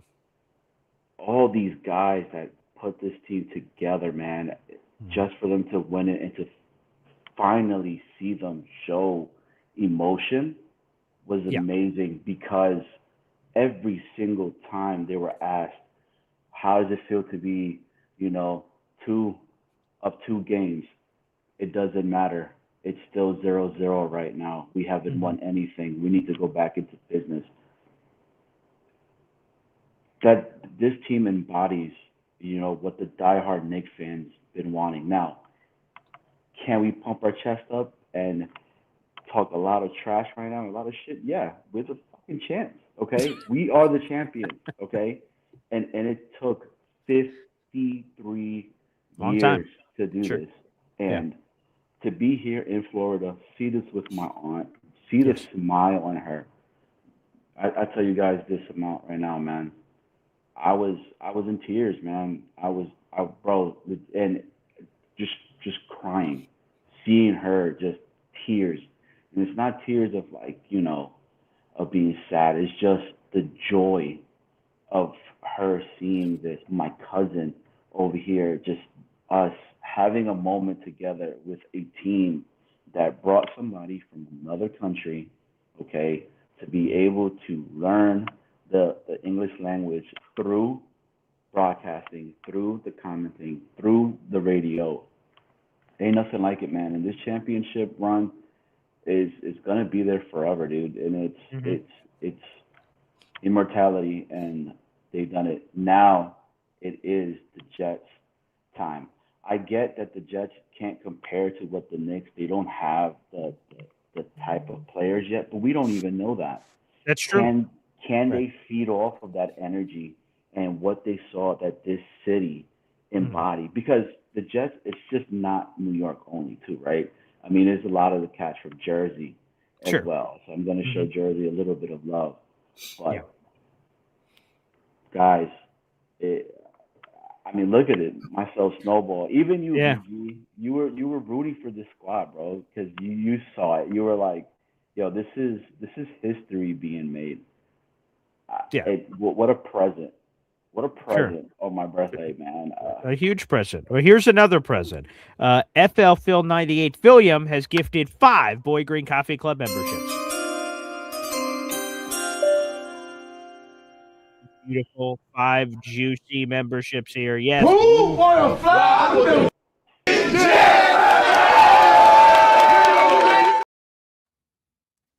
All these guys that put this team together, man, just for them to win it and to finally see them show emotion was amazing, because every single time they were asked, how does it feel to be, 2 of 2 games? It doesn't matter. It's still 0-0 right now. We haven't won anything. We need to go back into business. That this team embodies, what the diehard Knicks fans been wanting. Now, can we pump our chest up and talk a lot of trash right now, a lot of shit? Yeah, with a fucking chance, okay? We are the champions, okay? And it took 53 Long years time to do this. And to be here in Florida, see this with my aunt, see the smile on her. I tell you guys this amount right now, man. I was in tears, man. Bro, and just crying, seeing her, just tears. And it's not tears of of being sad. It's just the joy of her seeing this. My cousin over here, just us having a moment together with a team that brought somebody from another country, okay, to be able to learn the English language through broadcasting, through the commenting, through the radio. Ain't nothing like it, man. And this championship run is gonna be there forever, dude. And it's immortality, and they've done it. Now it is the Jets' time. I get that the Jets can't compare to what the Knicks. They don't have the type of players yet, but we don't even know that. That's true. Can they feed off of that energy and what they saw that this city embodied? Because the Jets, it's just not New York only, too, right? I mean, there's a lot of the cats from Jersey as well. So I'm going to show Jersey a little bit of love. But, guys, look at it. Myself, Snowball, even you, BG, you were rooting for this squad, bro, because you saw it. You were like, yo, this is history being made. What a present. What a present on my birthday, man. A huge present. Well, here's another present. FL Phil 98 Philium has gifted 5 Boy Green Coffee Club memberships. Beautiful 5 juicy memberships here. Yes. Who wanna fly with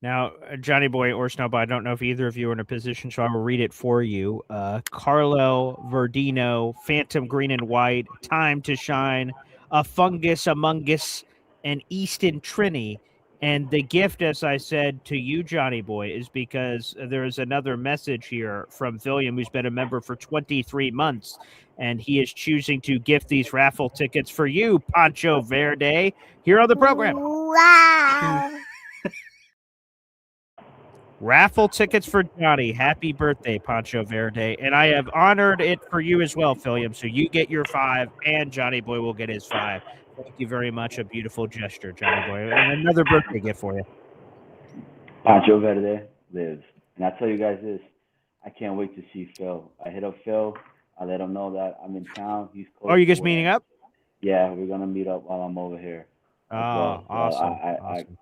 Now, Johnny Boy or Snowball, I don't know if either of you are in a position, so I will read it for you. Carlo Verdino, Phantom Green and White, Time to Shine, A Fungus Among Us, and Easton Trini. And the gift, as I said to you, Johnny Boy, is because there is another message here from William, who's been a member for 23 months, and he is choosing to gift these raffle tickets for you, Pancho Verde, here on the program. Wow. Raffle tickets for Johnny. Happy birthday, Pancho Verde. And I have honored it for you as well, William. So you get your 5, and Johnny Boy will get his 5. Thank you very much. A beautiful gesture, Johnny Boy. And another birthday gift for you. Pancho Verde lives. And I tell you guys this, I can't wait to see Phil. I hit up Phil. I let him know that I'm in town. He's close. Oh, are you guys meeting up? Yeah, we're going to meet up while I'm over here. Oh, awesome.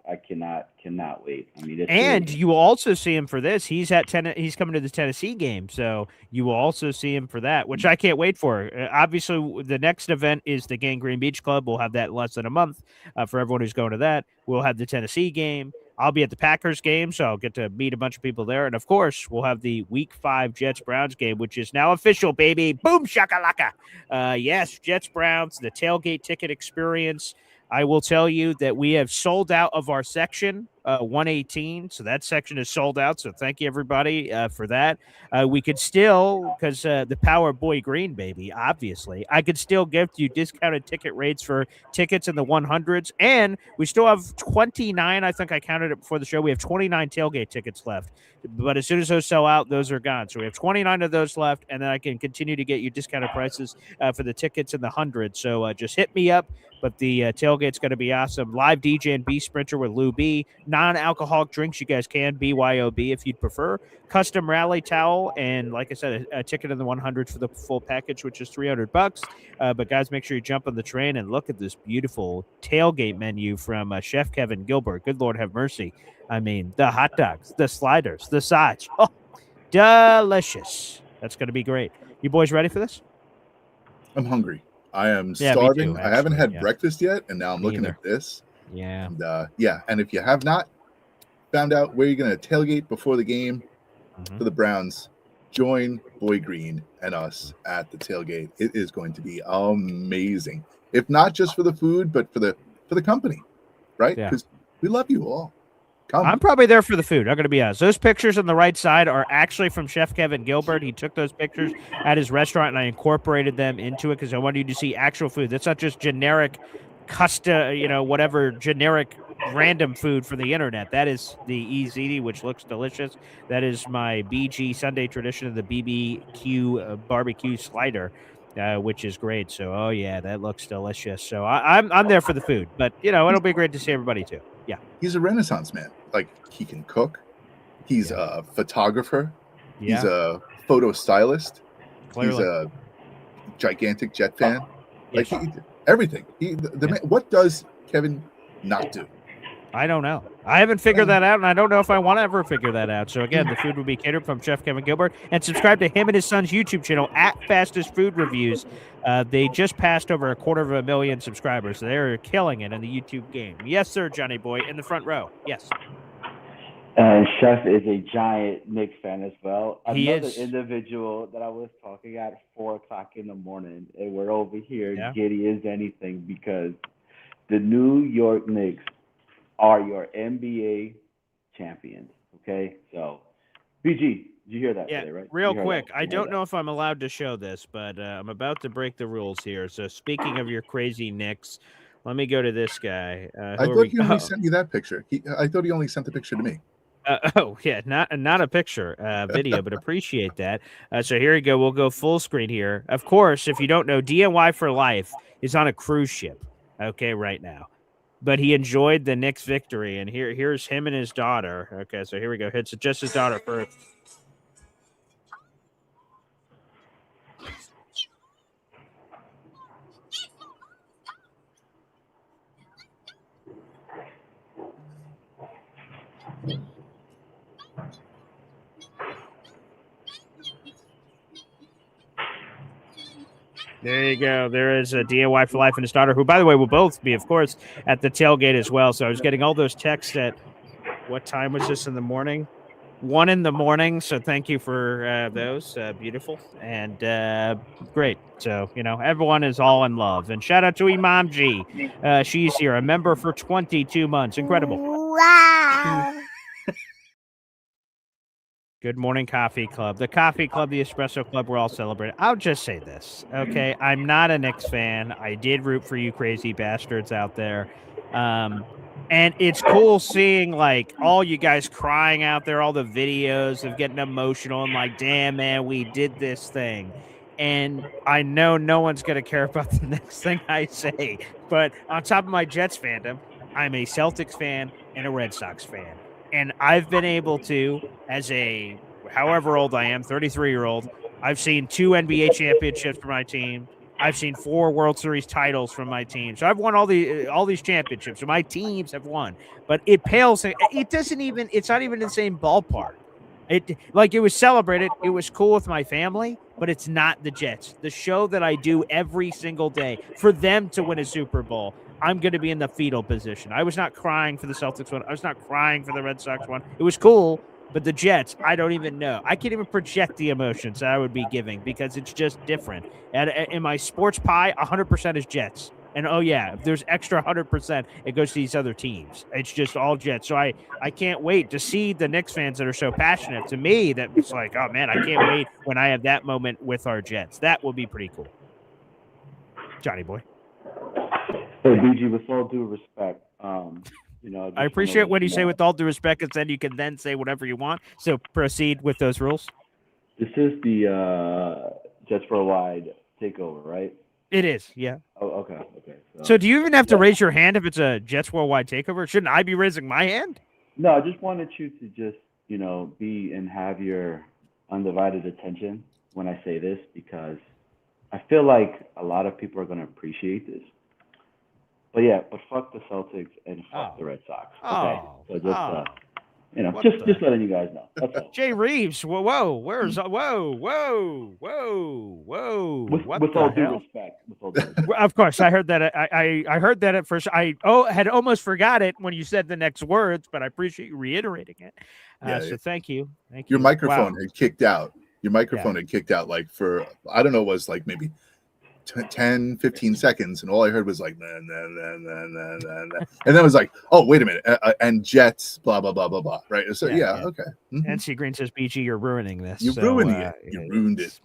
I cannot wait. I mean, and you will also see him for this. He's coming to the Tennessee game, so you will also see him for that, which I can't wait for. Obviously, the next event is the Gangrene Beach Club. We'll have that in less than a month for everyone who's going to that. We'll have the Tennessee game. I'll be at the Packers game, so I'll get to meet a bunch of people there. And, of course, we'll have the Week 5 Jets-Browns game, which is now official, baby. Boom, shakalaka. Yes, Jets-Browns, the tailgate ticket experience. I will tell you that we have sold out of our section, 118. So that section is sold out. So thank you, everybody, for that. We could still, because the power of Boy Green, baby, obviously, I could still give you discounted ticket rates for tickets in the 100s. And we still have 29. I think I counted it before the show. We have 29 tailgate tickets left. But as soon as those sell out, those are gone. So we have 29 of those left. And then I can continue to get you discounted prices for the tickets in the 100s. So just hit me up. But the tailgate's going to be awesome. Live DJ and B Sprinter with Lou B. Non-alcoholic drinks, you guys can. BYOB if you'd prefer. Custom rally towel. And like I said, a ticket in the 100s for the full package, which is $300. But guys, make sure you jump on the train and look at this beautiful tailgate menu from Chef Kevin Gilbert. Good Lord have mercy. I mean, the hot dogs, the sliders, the sides. Oh, delicious. That's going to be great. You boys ready for this? I'm hungry. I am starving. Too, I haven't had breakfast yet, and now I'm looking at this. Yeah. And, and if you have not found out where you're going to tailgate before the game for the Browns, join Boy Green and us at the tailgate. It is going to be amazing. If not just for the food, but for the company, right? Because we love you all. Come. I'm probably there for the food. I'm going to be honest. Those pictures on the right side are actually from Chef Kevin Gilbert. He took those pictures at his restaurant, and I incorporated them into it because I wanted you to see actual food. That's not just generic, whatever generic random food for the internet. That is the EZD, which looks delicious. That is my BG Sunday tradition of the BBQ barbecue slider, which is great. So, oh yeah, that looks delicious. So I'm there for the food, but it'll be great to see everybody too. Yeah, he's a Renaissance man. Like, he can cook. He's a photographer. Yeah. He's a photo stylist. Clearly. He's a gigantic Jet fan. Yes. Like, everything. Man, what does Kevin not do? I don't know. I haven't figured that out, and I don't know if I want to ever figure that out. So, again, the food will be catered from Chef Kevin Gilbert. And subscribe to him and his son's YouTube channel, at Fastest Food Reviews. They just passed over 250,000 subscribers. So they're killing it in the YouTube game. Yes, sir, Johnny Boy, in the front row. Yes. And Chef is a giant Knicks fan as well. He Another is. individual that I was talking at 4 o'clock in the morning, and we're over here giddy as anything because the New York Knicks are your NBA champions. Okay, so BG, did you hear that today, right? Real quick, I don't know if I'm allowed to show this, but I'm about to break the rules here. So speaking of your crazy Knicks, let me go to this guy. I thought he only sent you that picture. I thought he only sent the picture to me. Not a picture, video, but appreciate that. So here we go. We'll go full screen here. Of course, if you don't know, DNY for Life is on a cruise ship, okay, right now. But he enjoyed the Knicks victory, and here's him and his daughter. Okay, so here we go. It's just his daughter first. There you go. There is a DIY for Life and his daughter, who, by the way, will both be, of course, at the tailgate as well. So I was getting all those texts at, what time was this in the morning? 1 a.m. So thank you for those. Beautiful and great. So, everyone is all in love. And shout out to Imam G. She's here, a member for 22 months. Incredible. Wow. Good morning, Coffee Club. The Coffee Club, the Espresso Club, we're all celebrating. I'll just say this, okay? I'm not a Knicks fan. I did root for you crazy bastards out there. And it's cool seeing, like, all you guys crying out there, all the videos of getting emotional and like, damn, man, we did this thing. And I know no one's going to care about the next thing I say. But on top of my Jets fandom, I'm a Celtics fan and a Red Sox fan. And I've been able to, as a, however old I am, 33-year-old, I've seen 2 NBA championships for my team. I've seen 4 World Series titles from my team. So I've won all these championships. So my teams have won. But it pales. It's not even in the same ballpark. It was celebrated. It was cool with my family, but it's not the Jets. The show that I do every single day for them to win a Super Bowl. I'm going to be in the fetal position. I was not crying for the Celtics one. I was not crying for the Red Sox one. It was cool, but the Jets, I don't even know. I can't even project the emotions that I would be giving because it's just different. And in my sports pie, 100% is Jets. And oh yeah, if there's extra 100%, it goes to these other teams. It's just all Jets. So I can't wait to see the Knicks fans that are so passionate. To me, that it's like, oh man, I can't wait when I have that moment with our Jets. That will be pretty cool. Johnny boy. Hey, BG, with all due respect, I appreciate when you say with all due respect, and then you can then say whatever you want. So proceed with those rules. This is the Jets Worldwide takeover, right? It is, yeah. Oh, okay. So do you even have to raise your hand if it's a Jets Worldwide takeover? Shouldn't I be raising my hand? No, I just wanted you to just, be and have your undivided attention when I say this, because I feel like a lot of people are going to appreciate this. But fuck the Celtics and fuck the Red Sox. Okay. So just letting you guys know. That's all. Jay Reeves, whoa, what with the all due hell? respect. Of course, I heard that. I heard that at first. I had almost forgot it when you said the next words, but I appreciate you reiterating it. So thank you. Your microphone had kicked out. Your microphone had kicked out like for, I don't know, it was like maybe 10, 15 seconds, and all I heard was like, nah. And then it was like, oh, wait a minute, and Jets, blah, blah, blah, blah, blah, right? So, okay. Mm-hmm. NC Green says, BG, you're ruining this. You're ruining it. You ruined it.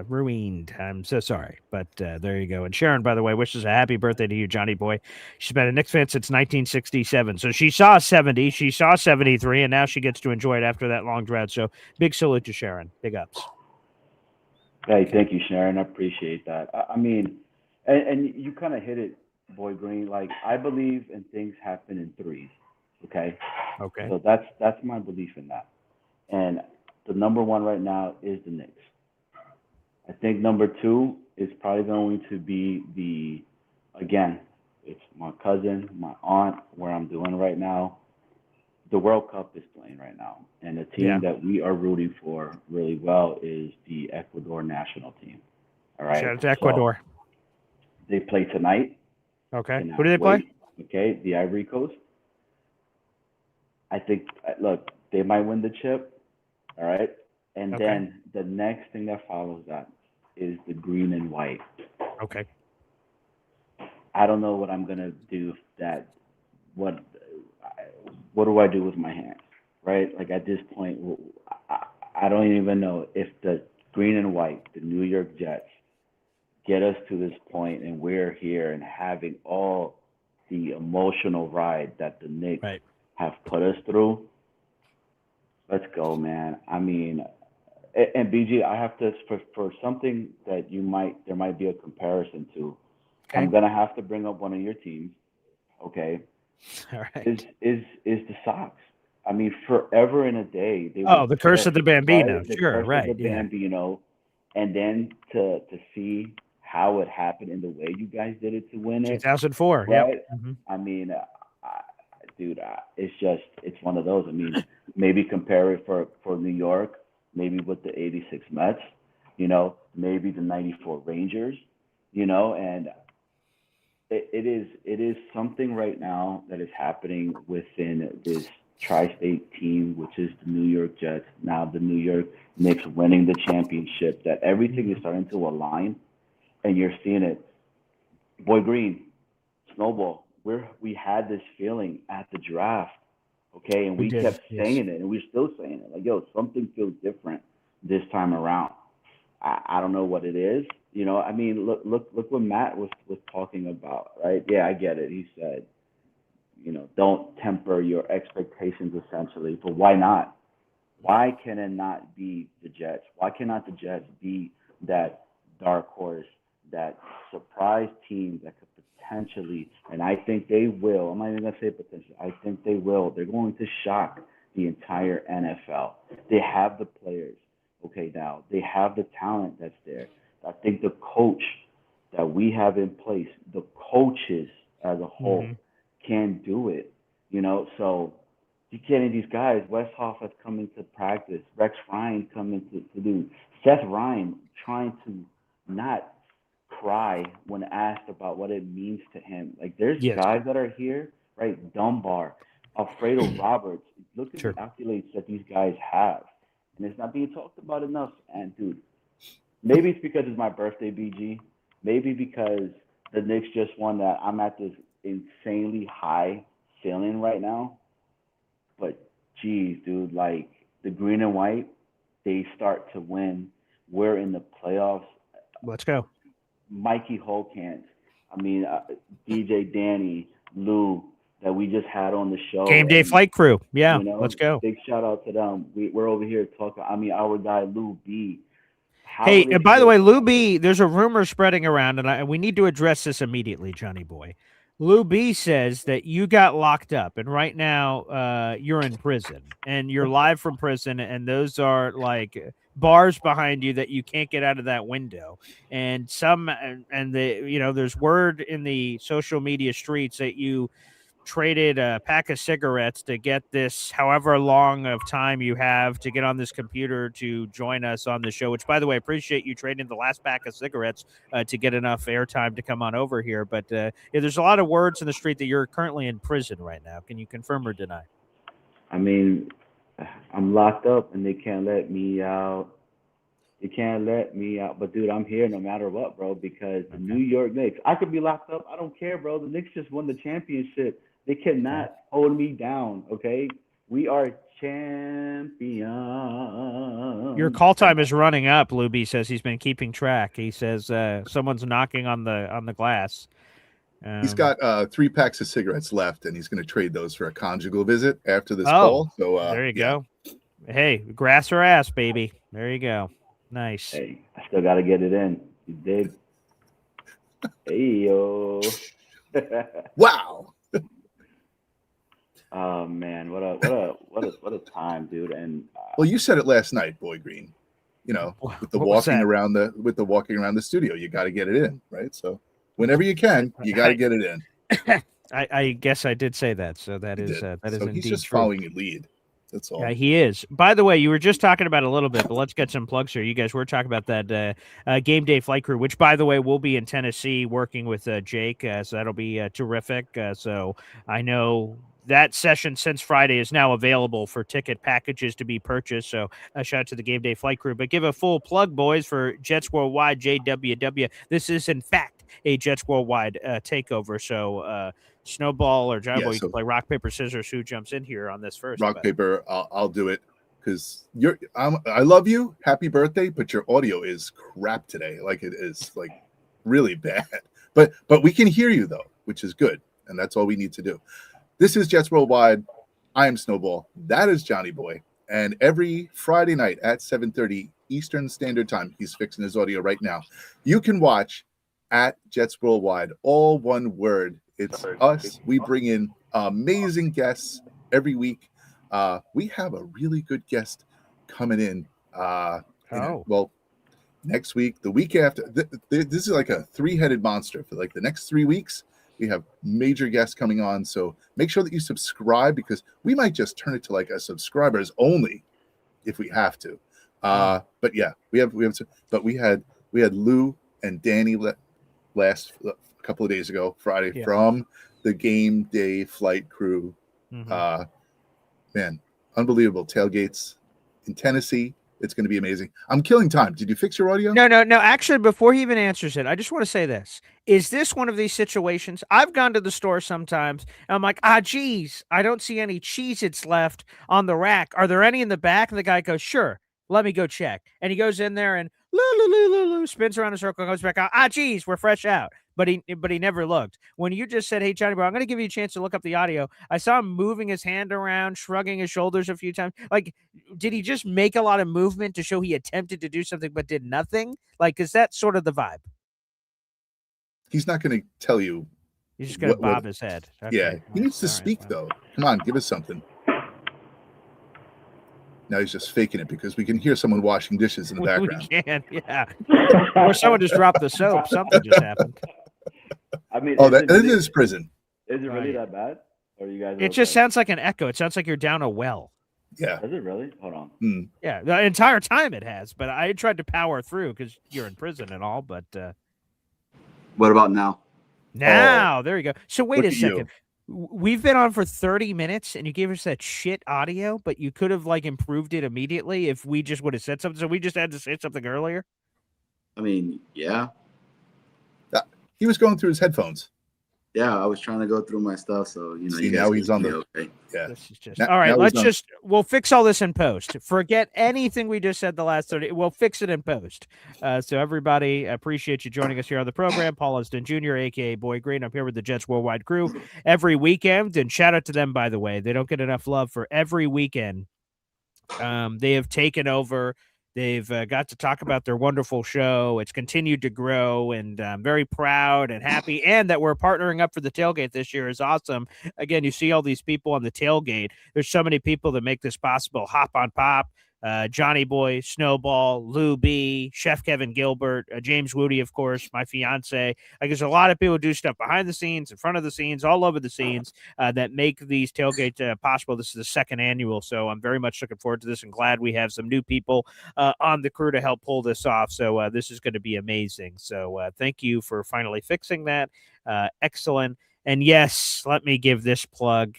Ruined. I'm so sorry, but there you go. And Sharon, by the way, wishes a happy birthday to you, Johnny boy. She's been a Knicks fan since 1967, so she saw 70, she saw 73, and now she gets to enjoy it after that long drought. So big salute to Sharon. Big ups. Hey, thank you, Sharon. I appreciate that. I mean, and you kind of hit it, Boy Green. Like, I believe in things happen in threes. Okay. So that's my belief in that. And the number one right now is the Knicks. I think number two is probably going to be it's my cousin, my aunt, where I'm doing right now. The World Cup is playing right now, and the team that we are rooting for really well is the Ecuador national team. All right. Shout out to Ecuador. So they play tonight. Okay. Who do they play? Okay, the Ivory Coast. I think, look, they might win the chip. All right. And then the next thing that follows that is the green and white. Okay. I don't know what I'm going to do if that. What do I do with my hands, right? Like, at this point, I don't even know if the green and white, the New York Jets, get us to this point and we're here and having all the emotional ride that the Knicks have put us through. Let's go, man. I mean, and BG, I have to, for something that there might be a comparison to, I'm going to have to bring up one of your teams, okay? All right. Is the Sox. I mean, forever and a day. The curse of the Bambino. Right? The Sure, curse right. of the Bambino. And then to see how it happened and the way you guys did it to win it. 2004, right? Yep. Mm-hmm. I mean, it's one of those. I mean, maybe compare it for New York, maybe with the 86 Mets, maybe the 94 Rangers, and it is something right now that is happening within this tri-state team, which is the New York Jets, now the New York Knicks winning the championship, that everything is starting to align, and you're seeing it. Boy Green, Snowball, we had this feeling at the draft, okay, and we kept saying it, and we're still saying it, like, yo, something feels different this time around. I don't know what it is. I mean, look what Matt was talking about, right? Yeah, I get it. He said, don't temper your expectations, essentially. But why not? Why can it not be the Jets? Why cannot the Jets be that dark horse, that surprise team that could potentially, and I think they will, I'm not even going to say potentially, I think they will. They're going to shock the entire NFL. They have the players. Okay, now they have the talent that's there. I think the coach that we have in place, the coaches as a whole, can do it. So you getting these guys. Westhoff has come into practice. Rex Ryan coming to do. Seth Ryan trying to not cry when asked about what it means to him. Like, there's Yes. guys that are here, right? Dunbar, Alfredo Roberts. Look at Sure. the accolades that these guys have, and it's not being talked about enough. And dude, maybe it's because it's my birthday, BG. Maybe because the Knicks just won that I'm at this insanely high feeling right now. But geez, dude, like the green and white, they start to win. We're in the playoffs. Let's go. Mikey Holkant, I mean, DJ Danny, Lou, that we just had on the show. Game day flight crew. Yeah, You know, let's go. Big shout out to them. We're over here talking. I mean, our guy Lou B. Hey, and by the way, Lou B, there's a rumor spreading around, and we need to address this immediately, Johnny boy. Lou B says that you got locked up, and right now you're in prison, and you're live from prison, and those are like bars behind you that you can't get out of that window. And there's word in the social media streets that you traded a pack of cigarettes to get this however long of time you have to get on this computer to join us on the show, which, by the way, I appreciate you trading the last pack of cigarettes to get enough airtime to come on over here. But there's a lot of words in the street that you're currently in prison right now. Can you confirm or deny? I mean, I'm locked up and they can't let me out. They can't let me out. But, dude, I'm here no matter what, bro, because the New York Knicks, I could be locked up. I don't care, bro. The Knicks just won the championship. They cannot hold me down, okay? We are champions. Your call time is running up, Luby says. He's been keeping track. He says someone's knocking on the glass. He's got 3 packs of cigarettes left, and he's going to trade those for a conjugal visit after this call. So there you go. Hey, grass or ass, baby. There you go. Nice. Hey, I still got to get it in. You dig? Hey, yo. Wow. Oh man, what a time, dude! And well, you said it last night, Boy Green. You know, with the walking around the studio, you got to get it in, right? So whenever you can, you got to get it in. I guess I did say that, so that is indeed he's just true. following your lead. That's all. Yeah, he is. By the way, you were just talking about it a little bit, but let's get some plugs here. You guys were talking about that game day flight crew, which, by the way, will be in Tennessee working with Jake, so that'll be terrific. So I know that session since Friday is now available for ticket packages to be purchased. So shout out to the game day flight crew. But give a full plug, boys, for Jets Worldwide, JWW. This is, in fact, a Jets Worldwide takeover. So Snowball or John Boy, you can play rock, paper, scissors. Who jumps in here on this first? Rock, paper, I'll do it because I love you. Happy birthday, but your audio is crap today. Like it is like really bad. But we can hear you though, which is good, and that's all we need to do. This is Jets Worldwide. I am Snowball. That is Johnny Boy. And every Friday night at 7:30 Eastern Standard Time, he's fixing his audio right now. You can watch at Jets Worldwide, all one word. It's us. We bring in amazing guests every week. We have a really good guest coming in. Well, next week, the week after. This is like a 3-headed monster for like the next 3 weeks. We have major guests coming on, so make sure that you subscribe because we might just turn it to like a subscribers only if we have to. But yeah, we had Lou and Danny last couple of days ago, Friday, from the game day flight crew. Man, unbelievable tailgates in Tennessee. It's going to be amazing. I'm killing time. Did you fix your audio? No. Actually, before he even answers it, I just want to say this. Is this one of these situations? I've gone to the store sometimes, and I'm like, geez, I don't see any Cheez-Its left on the rack. Are there any in the back? And the guy goes, sure, let me go check. And he goes in there and spins around in a circle and goes back out. Geez, we're fresh out. But he never looked. When you just said, hey, Johnny, bro, I'm going to give you a chance to look up the audio. I saw him moving his hand around, shrugging his shoulders a few times. Like, did he just make a lot of movement to show he attempted to do something but did nothing? Like, is that sort of the vibe? He's not going to tell you. He's just going to bob his head. Okay. Yeah, he needs to speak, though. Come on, give us something. Now he's just faking it because we can hear someone washing dishes in the background. We can, yeah. Or someone just dropped the soap. Something just happened. I mean, that is prison. Is it really that bad? Or you guys? It just sounds like an echo. It sounds like you're down a well. Yeah. Does it really? Hold on. Yeah, the entire time it has. But I tried to power through because you're in prison and all. But What about now? Now, there you go. So wait Look a at second. you. We've been on for 30 minutes and you gave us that shit audio, but you could have like improved it immediately if we just would have said something. So we just had to say something earlier. I mean, yeah. He was going through his headphones. Yeah, I was trying to go through my stuff, so See, you guys now he's on can the. okay. Yeah. This is just Now- all right. now Let's he's on- we'll fix all this in post. Forget anything we just said the last 30. We'll fix it in post. So everybody, appreciate you joining us here on the program. Paul Esden Jr., aka Boy Green. I'm here with the Jets Worldwide crew every weekend, and shout out to them, by the way. They don't get enough love for every weekend. They have taken over. They've got to talk about their wonderful show. It's continued to grow, and I'm very proud and happy. And that we're partnering up for the tailgate this year is awesome. Again, you see all these people on the tailgate. There's so many people that make this possible. Hop on Pop, Johnny Boy, Snowball, Lou B, Chef Kevin Gilbert, James Woody, of course, my fiance. Like, there's a lot of people who do stuff behind the scenes, in front of the scenes, all over the scenes that make these tailgates possible. This is the second annual, so I'm very much looking forward to this and glad we have some new people on the crew to help pull this off. So this is going to be amazing. So thank you for finally fixing that. Excellent. And yes, let me give this plug.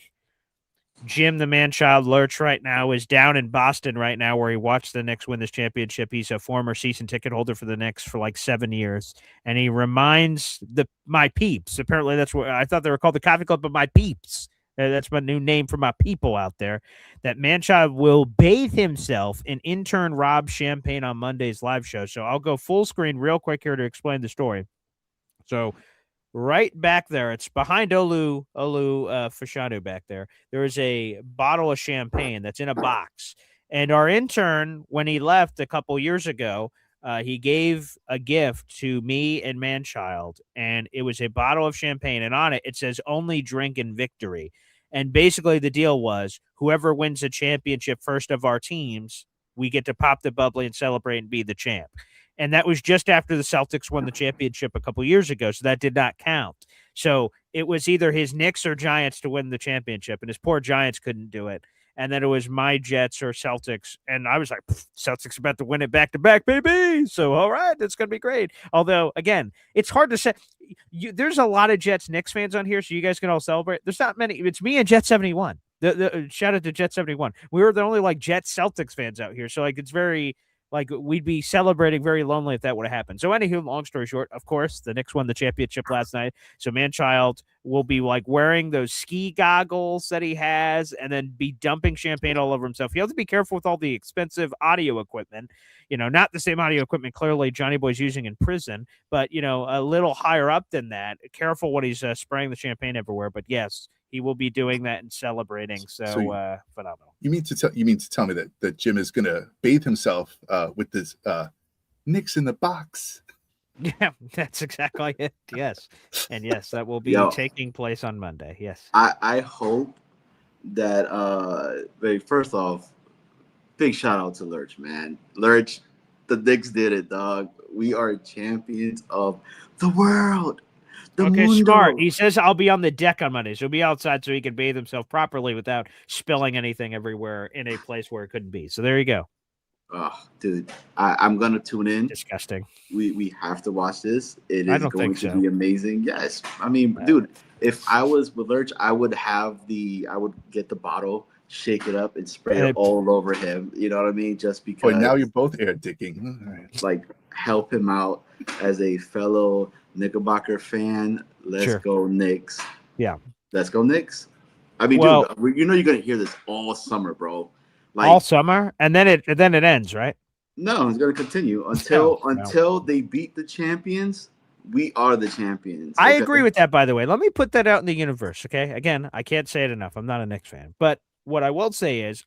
Jim, the man-child Lurch right now is down in Boston right now where he watched the Knicks win this championship. He's a former season ticket holder for the Knicks for like 7 years. And he reminds my peeps, apparently that's what I thought they were called, the Coffee Club, but my peeps. That's my new name for my people out there. That man-child will bathe himself in intern Rob Champagne on Monday's live show. So I'll go full screen real quick here to explain the story. So right back there, it's behind Olu Fashanu back there. There is a bottle of champagne that's in a box. And our intern, when he left a couple years ago, he gave a gift to me and Manchild, and it was a bottle of champagne. And on it says, "Only drink in victory." And basically the deal was whoever wins the championship first of our teams, we get to pop the bubbly and celebrate and be the champ. And that was just after the Celtics won the championship a couple years ago, so that did not count. So it was either his Knicks or Giants to win the championship, and his poor Giants couldn't do it. And then it was my Jets or Celtics, and I was like, Celtics about to win it back-to-back, baby! So, all right, that's going to be great. Although, again, it's hard to say. There's a lot of Jets-Knicks fans on here, so you guys can all celebrate. There's not many. It's me and Jet 71. The shout out to Jet 71. We were the only, like, Jets-Celtics fans out here, so, like, it's very... Like, we'd be celebrating very lonely if that would have happened. So, anywho, long story short, of course, the Knicks won the championship last night. So, Manchild will be, like, wearing those ski goggles that he has and then be dumping champagne all over himself. You have to be careful with all the expensive audio equipment. You know, not the same audio equipment clearly Johnny Boy's using in prison, but, you know, a little higher up than that. Careful what he's spraying the champagne everywhere. But, yes, he will be doing that and celebrating. So phenomenal. You mean to tell me that Jim is going to bathe himself with this Knicks in the box? Yeah, that's exactly it. Yes. And yes, that will be taking place on Monday. Yes. I hope that first off, big shout out to Lurch, man. Lurch, the Knicks did it, dog. We are champions of the world. Okay, smart. He says I'll be on the deck on Monday, so he'll be outside so he can bathe himself properly without spilling anything everywhere in a place where it couldn't be. So there you go. Oh, dude, I'm gonna tune in. Disgusting. We have to watch this. It is going to be amazing. Yes, I mean, dude, if I was with Lurch, I would get the bottle, shake it up, and spray it all over him. You know what I mean? Just because. But now you're both air dicking. Right. Like, help him out as a fellow Knickerbocker fan. Let's go Knicks. Yeah. Let's go Knicks. I mean, dude, you know you're gonna hear this all summer, bro. Like, all summer, and then it ends, right? No, it's gonna continue until they beat the champions. We are the champions. I agree with that, by the way. Let me put that out in the universe, okay? Again, I can't say it enough. I'm not a Knicks fan. But what I will say is,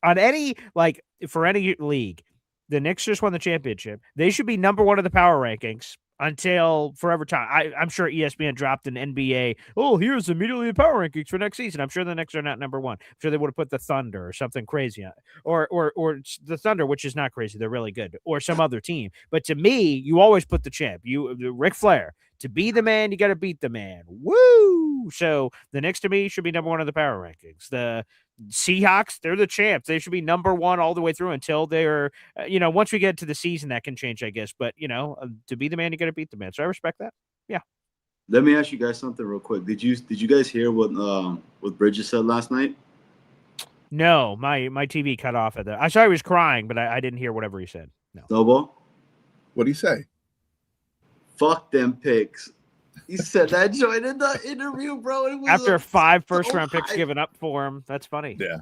for any league, the Knicks just won the championship. They should be number one of the power rankings until forever time. I'm sure ESPN dropped an NBA. Oh, here's immediately the power rankings for next season. I'm sure the Knicks are not number one. I'm sure they would have put the Thunder or something crazy on it. Or the Thunder, which is not crazy. They're really good. Or some other team. But to me, you always put the champ. Ric Flair. To be the man, you got to beat the man. Woo! So the Knicks, to me, should be number one of the power rankings. The Seahawks, they're the champs. They should be number one all the way through until they're, once we get to the season, that can change, I guess. But, to be the man, you got to beat the man. So I respect that. Yeah. Let me ask you guys something real quick. Did you guys hear what Bridges said last night? No, my TV cut off at that. I saw he was crying, but I didn't hear whatever he said. No. Snowball? What do you say? Fuck them picks. He said that joint in the interview, bro. It was After 5 so first-round picks high. given up for him. That's funny. Yeah.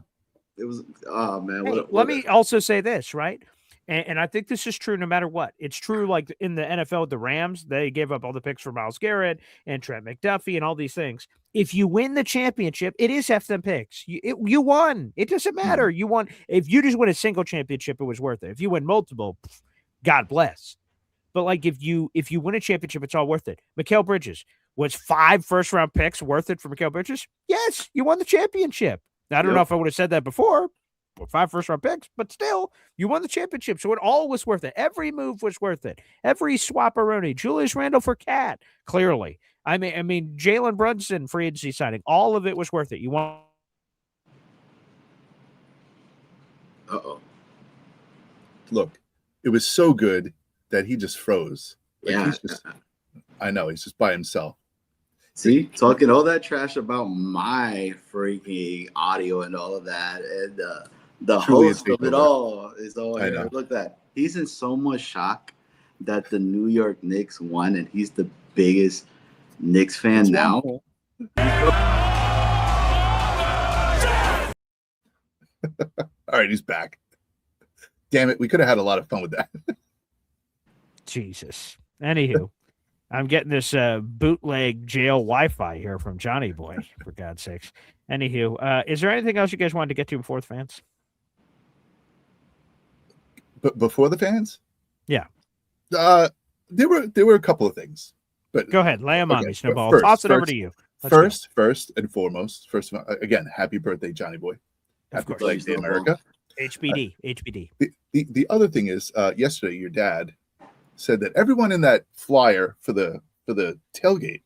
It was, oh, man. Hey, let me also say this, right? And I think this is true no matter what. It's true, like in the NFL, the Rams, they gave up all the picks for Myles Garrett and Trent McDuffie and all these things. If you win the championship, it is F them picks. You won. It doesn't matter. You won. If you just win a single championship, it was worth it. If you win multiple, God bless. But like if you win a championship, it's all worth it. Mikal Bridges, was 5 first-round picks worth it for Mikal Bridges? Yes, you won the championship. Now, I don't know if I would have said that before. 5 first-round picks, but still, you won the championship, so it all was worth it. Every move was worth it. Every swap-a-roni. Julius Randle for Cat, clearly. I mean, Jalen Brunson free agency signing, all of it was worth it. You want? Look, it was so good that he just froze. Yeah, I know he's just by himself. See, talking all that trash about my freaking audio and all of that, and the host of it all is all here. Look at that. He's in so much shock that the New York Knicks won, and he's the biggest Knicks fan now. All right, he's back. Damn it, we could have had a lot of fun with that. Jesus. Anywho, I'm getting this bootleg jail Wi-Fi here from Johnny Boy, for God's sakes. Anywho, is there anything else you guys wanted to get to before the fans? But before the fans? Yeah. There were a couple of things. But go ahead, lay them on me, Snowball. Toss it over to you. First and foremost, again, happy birthday, Johnny Boy. Happy birthday, America. HBD. The other thing is, yesterday your dad said that everyone in that flyer for the tailgate.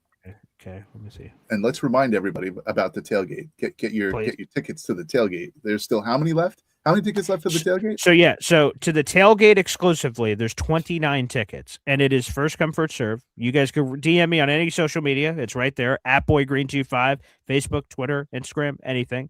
Okay, let me see. And let's remind everybody about the tailgate. Get your tickets to the tailgate. There's still how many left? How many tickets left for the tailgate? So to the tailgate exclusively, there's 29 tickets, and it is first come, first serve. You guys can DM me on any social media. It's right there, @BoyGreen25, Facebook, Twitter, Instagram, anything.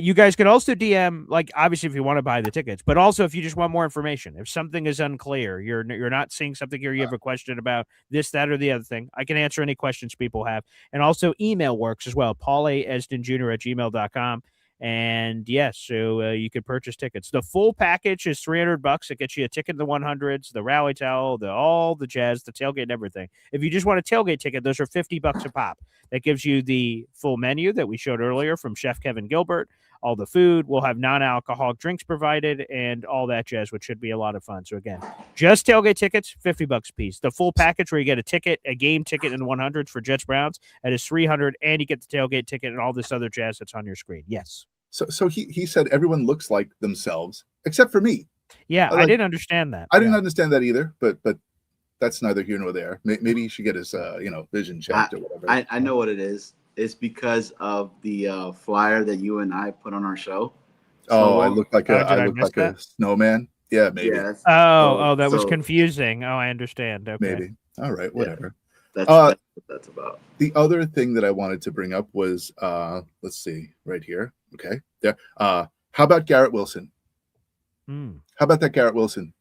You guys can also DM, like, obviously, if you want to buy the tickets, but also if you just want more information. If something is unclear, you're not seeing something here, you have a question about this, that, or the other thing, I can answer any questions people have. And also email works as well, paulasdenjr@gmail.com. And yes, so you could purchase tickets. The full package is $300. It gets you a ticket in the 100s, the rally towel, all the jazz, the tailgate, and everything. If you just want a tailgate ticket, those are $50 a pop. That gives you the full menu that we showed earlier from Chef Kevin Gilbert. All the food. We'll have non-alcoholic drinks provided and all that jazz, which should be a lot of fun. So again, just tailgate tickets, $50 a piece. The full package where you get a ticket, a game ticket in the 100s for Jets Browns, that is $300, and you get the tailgate ticket and all this other jazz that's on your screen. Yes. So he said everyone looks like themselves except for me. Yeah, I didn't understand that. I didn't understand that either, but that's neither here nor there. Maybe he should get his vision checked or whatever. I know what it is. It's because of the flyer that you and I put on our show. I look like a snowman. Yeah, maybe. Yes. That was confusing. Oh, I understand. Okay. Maybe. All right, whatever. That's what that's about. The other thing that I wanted to bring up was let's see, right here. Okay. There. How about Garrett Wilson? How about that Garrett Wilson?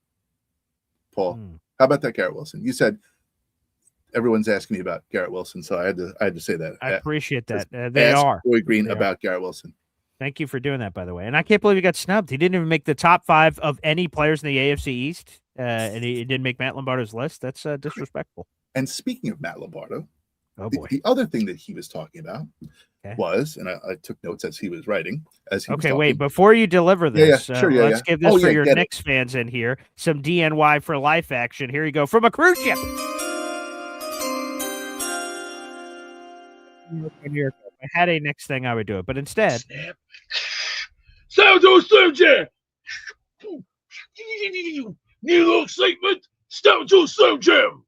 Paul. How about that Garrett Wilson? You said everyone's asking me about Garrett Wilson, so I had to say that. I appreciate that. They are. Boy Green about Garrett Wilson. Thank you for doing that, by the way. And I can't believe he got snubbed. He didn't even make the top 5 of any players in the AFC East, and he didn't make Matt Lombardo's list. That's disrespectful. And speaking of Matt Lombardo, boy. The other thing that he was talking about was, and I took notes as he was writing. Wait, before you deliver this, let's give this for your Knicks fans in here some DNY for life action. Here you go from a cruise ship. If I had a Knicks thing, I would do it, but instead, Sound to Slim Jam. Need a little excitement? Step to Slim Jam.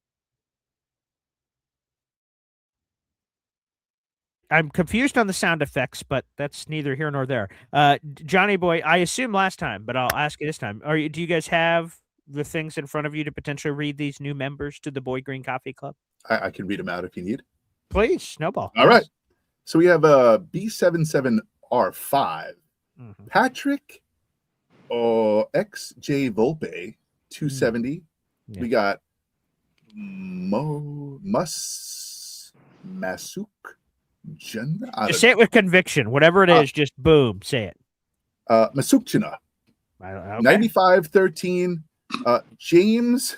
I'm confused on the sound effects, but that's neither here nor there. Johnny Boy, I assume last time, but I'll ask you this time. Do you guys have the things in front of you to potentially read these new members to the Boy Green Coffee Club? I can read them out if you need. Please, Snowball. All right. So we have a B77R5. Patrick XJ Volpe, 270. We got Masuk Jana. Just say it with conviction. Whatever it is, just boom, say it. Masukchina. Okay. 9513. James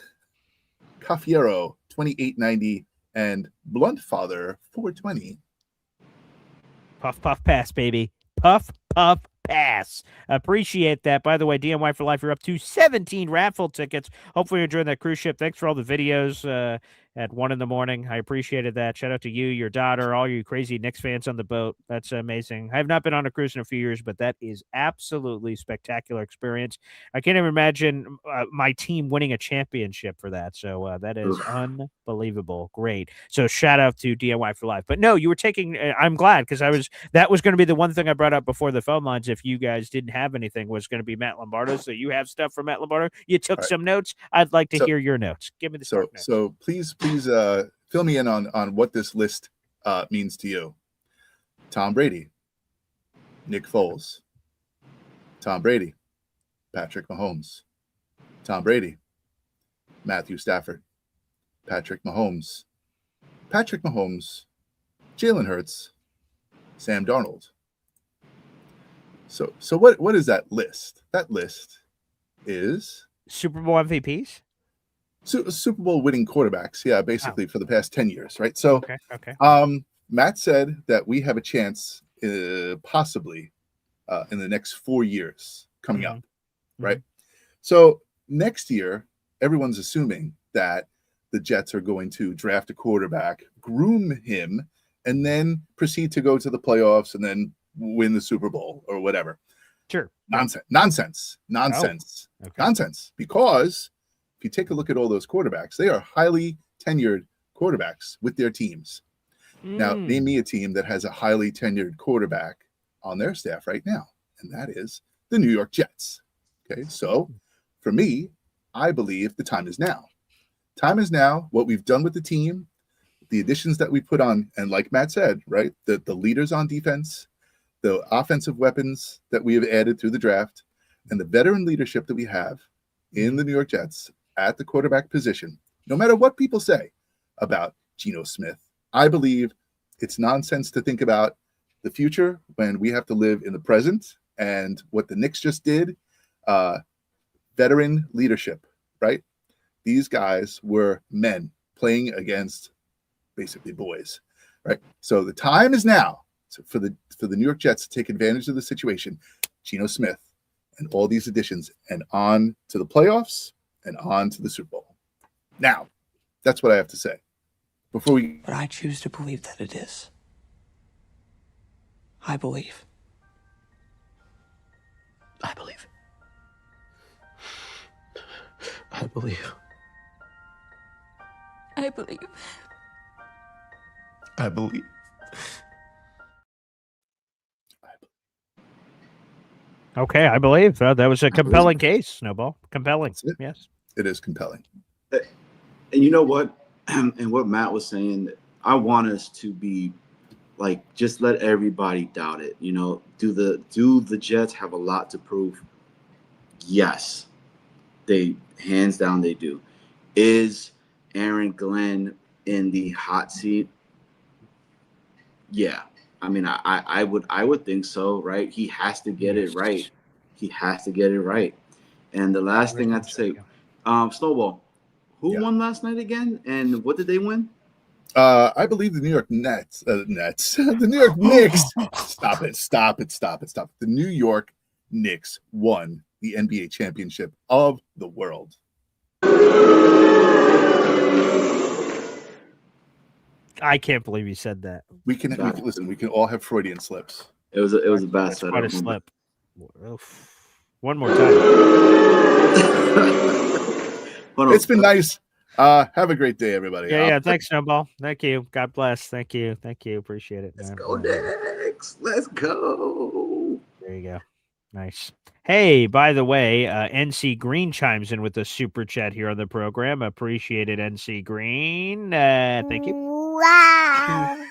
Cafiero, 2890. And Bluntfather, 420. Puff, puff, pass, baby. Puff, puff, pass. Appreciate that. By the way, DMY for Life, you're up to 17 raffle tickets. Hopefully you're enjoying that cruise ship. Thanks for all the videos at 1 a.m. I appreciated that. Shout out to you, your daughter, all you crazy Knicks fans on the boat. That's amazing. I have not been on a cruise in a few years, but that is absolutely spectacular experience. I can't even imagine my team winning a championship for that. So that is unbelievable. Great. So shout out to DIY for Life. But no, you were taking, I'm glad, because that was going to be the one thing I brought up before the phone lines. If you guys didn't have anything, was going to be Matt Lombardo. So you have stuff from Matt Lombardo. You took some notes. I'd like to hear your notes. Give me the notes. So please fill me in on what this list means to you. Tom Brady, Nick Foles, Tom Brady, Patrick Mahomes, Tom Brady, Matthew Stafford, Patrick Mahomes, Jalen Hurts, Sam Darnold. So what is that list? That list is Super Bowl MVPs? Super Bowl winning quarterbacks, basically for the past 10 years, right? So, okay. Matt said that we have a chance, possibly, in the next 4 years coming up, right? So next year, everyone's assuming that the Jets are going to draft a quarterback, groom him, and then proceed to go to the playoffs and then win the Super Bowl or whatever. Sure. Nonsense. Okay. Nonsense. Because if you take a look at all those quarterbacks, they are highly tenured quarterbacks with their teams. Now, name me a team that has a highly tenured quarterback on their staff right now, and that is the New York Jets. Okay, so for me, I believe the time is now. Time is now. What we've done with the team, the additions that we put on, and like Matt said, right, the leaders on defense, the offensive weapons that we have added through the draft, and the veteran leadership that we have in the New York Jets at the quarterback position, no matter what people say about Geno Smith, I believe it's nonsense to think about the future when we have to live in the present. And what the Knicks just did, veteran leadership, right? These guys were men playing against basically boys, right? So the time is now for the New York Jets to take advantage of the situation. Geno Smith and all these additions, and on to the playoffs and on to the Super Bowl. Now, that's what I have to say. But I choose to believe that it is. I believe. I believe. I believe. I believe. I believe. Okay, I believe that was a compelling case, Snowball. Compelling. Yes. It is compelling. And you know what? And what Matt was saying, I want us to be like, just let everybody doubt it. You know, do the Jets have a lot to prove? Yes. They, hands down, they do. Is Aaron Glenn in the hot seat? Yeah. I mean, I would think so, right? He has to get it right. He has to get it right. And the last thing I have to say, Snowball, who won last night again? And what did they win? I believe the New York Nets. The New York Knicks. Stop it. The New York Knicks won the NBA championship of the world. I can't believe you said that. We can listen. We can all have Freudian slips. It was a bad setup. Quite a slip. One more time. It's been nice. Have a great day, everybody. Yeah. Thanks, Snowball. Thank you. God bless. Thank you. Appreciate it. Let's go, Knicks. Let's go. There you go. Nice. Hey, by the way, NC Green chimes in with a super chat here on the program. Appreciate it, NC Green. Thank you. Wow.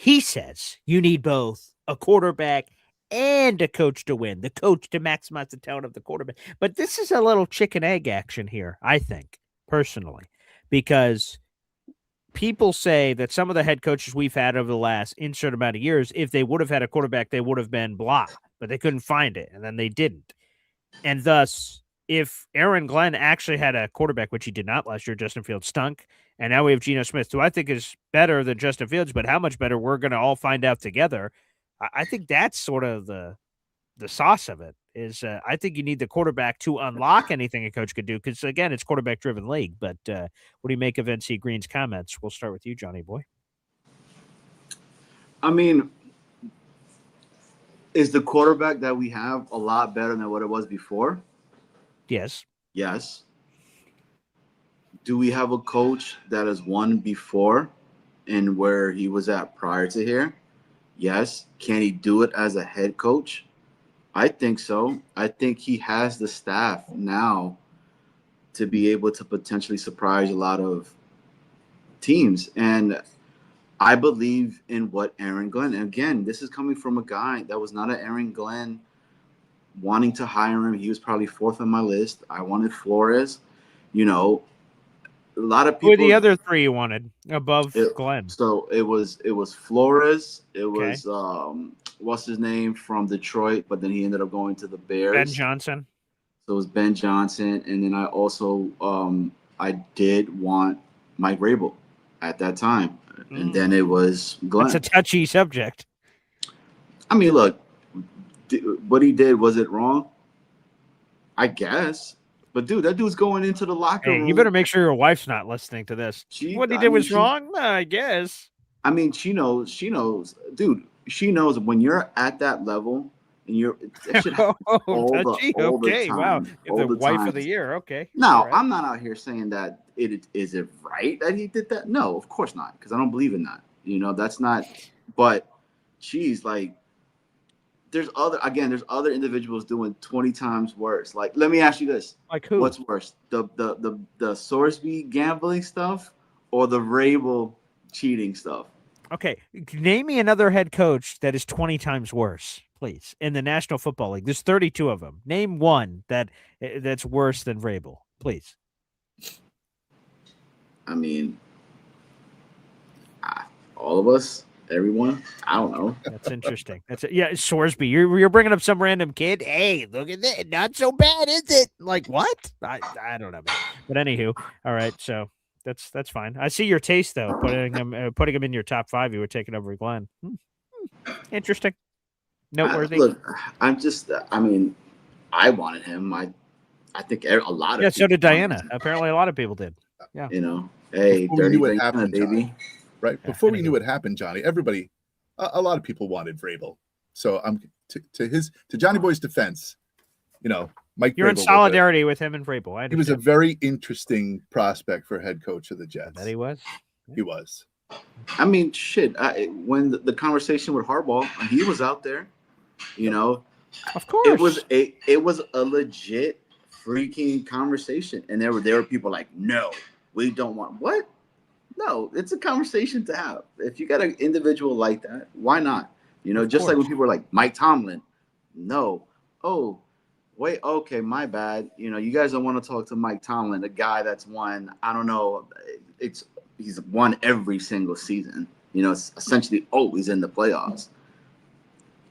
He says you need both a quarterback and a coach to win, the coach to maximize the talent of the quarterback. But this is a little chicken egg action here, I think, personally, because people say that some of the head coaches we've had over the last insert amount of years, if they would have had a quarterback, they would have been blah, but they couldn't find it, and then they didn't. And thus, if Aaron Glenn actually had a quarterback, which he did not last year, Justin Fields stunk, and now we have Geno Smith, who I think is better than Justin Fields, but how much better we're going to all find out together. I think that's sort of the sauce of it is I think you need the quarterback to unlock anything a coach could do because, again, it's quarterback-driven league. But what do you make of NC Green's comments? We'll start with you, Johnny Boy. I mean, is the quarterback that we have a lot better than what it was before? Yes. Yes. Do we have a coach that has won before and where he was at prior to here? Yes. Can he do it as a head coach? I think so. I think he has the staff now to be able to potentially surprise a lot of teams. And I believe in what Aaron Glenn, and again, this is coming from a guy that was not an Aaron Glenn wanting to hire him. He was probably fourth on my list. I wanted Flores. You know, a lot of people. Who are the other three you wanted above Glenn? So it was Flores. It was what's his name from Detroit, but then he ended up going to the Bears. Ben Johnson. So it was Ben Johnson, and then I also I did want Mike Vrabel at that time, and then it was Glenn. It's a touchy subject. I mean, look, what he did, was it wrong? I guess. But, dude, that dude's going into the locker room. You better make sure your wife's not listening to this. What he did was wrong? I guess. I mean, she knows. Dude, she knows when you're at that level and you're that shit happens all the time. Wow. All the wife time. of the year. Okay. Now, right. I'm not out here saying that is it right that he did that? No, of course not, because I don't believe in that. You know, that's not. But, geez, like, there's other individuals doing 20 times worse. Like, let me ask you this. Like who? What's worse? The Sorsby gambling stuff or the Vrabel cheating stuff? Okay. Name me another head coach that is 20 times worse, please, in the National Football League. There's 32 of them. Name one that's worse than Vrabel, please. I mean, all of us. Everyone, I don't know. That's interesting. Sorsby. You're bringing up some random kid. Hey, look at that. Not so bad, is it? Like what? I don't know. But anywho, all right. So that's fine. I see your taste though. Putting him in your top 5. You were taking over Glenn. Interesting. Noteworthy. Look, I mean, I wanted him. I think a lot of. Yeah. So did Diana. Apparently, a lot of people did. Yeah. You know, hey, dirty what happened, baby. Right. Before we knew what happened, Johnny, everybody, a lot of people wanted Vrabel. So I'm to Johnny Boy's defense, you know, Mike. You're Vrabel in solidarity with him and Vrabel. He was a very interesting prospect for head coach of the Jets. That he was. He was. I mean, shit. When the conversation with Harbaugh, he was out there. You know, of course, it was a legit freaking conversation, and there were people like, no, we don't want what. No, it's a conversation to have. If you got an individual like that, why not? You know, just like when people are like Mike Tomlin, no. Oh, wait, okay, my bad. You know, you guys don't want to talk to Mike Tomlin, a guy that's won, I don't know, he's won every single season. You know, it's essentially always in the playoffs.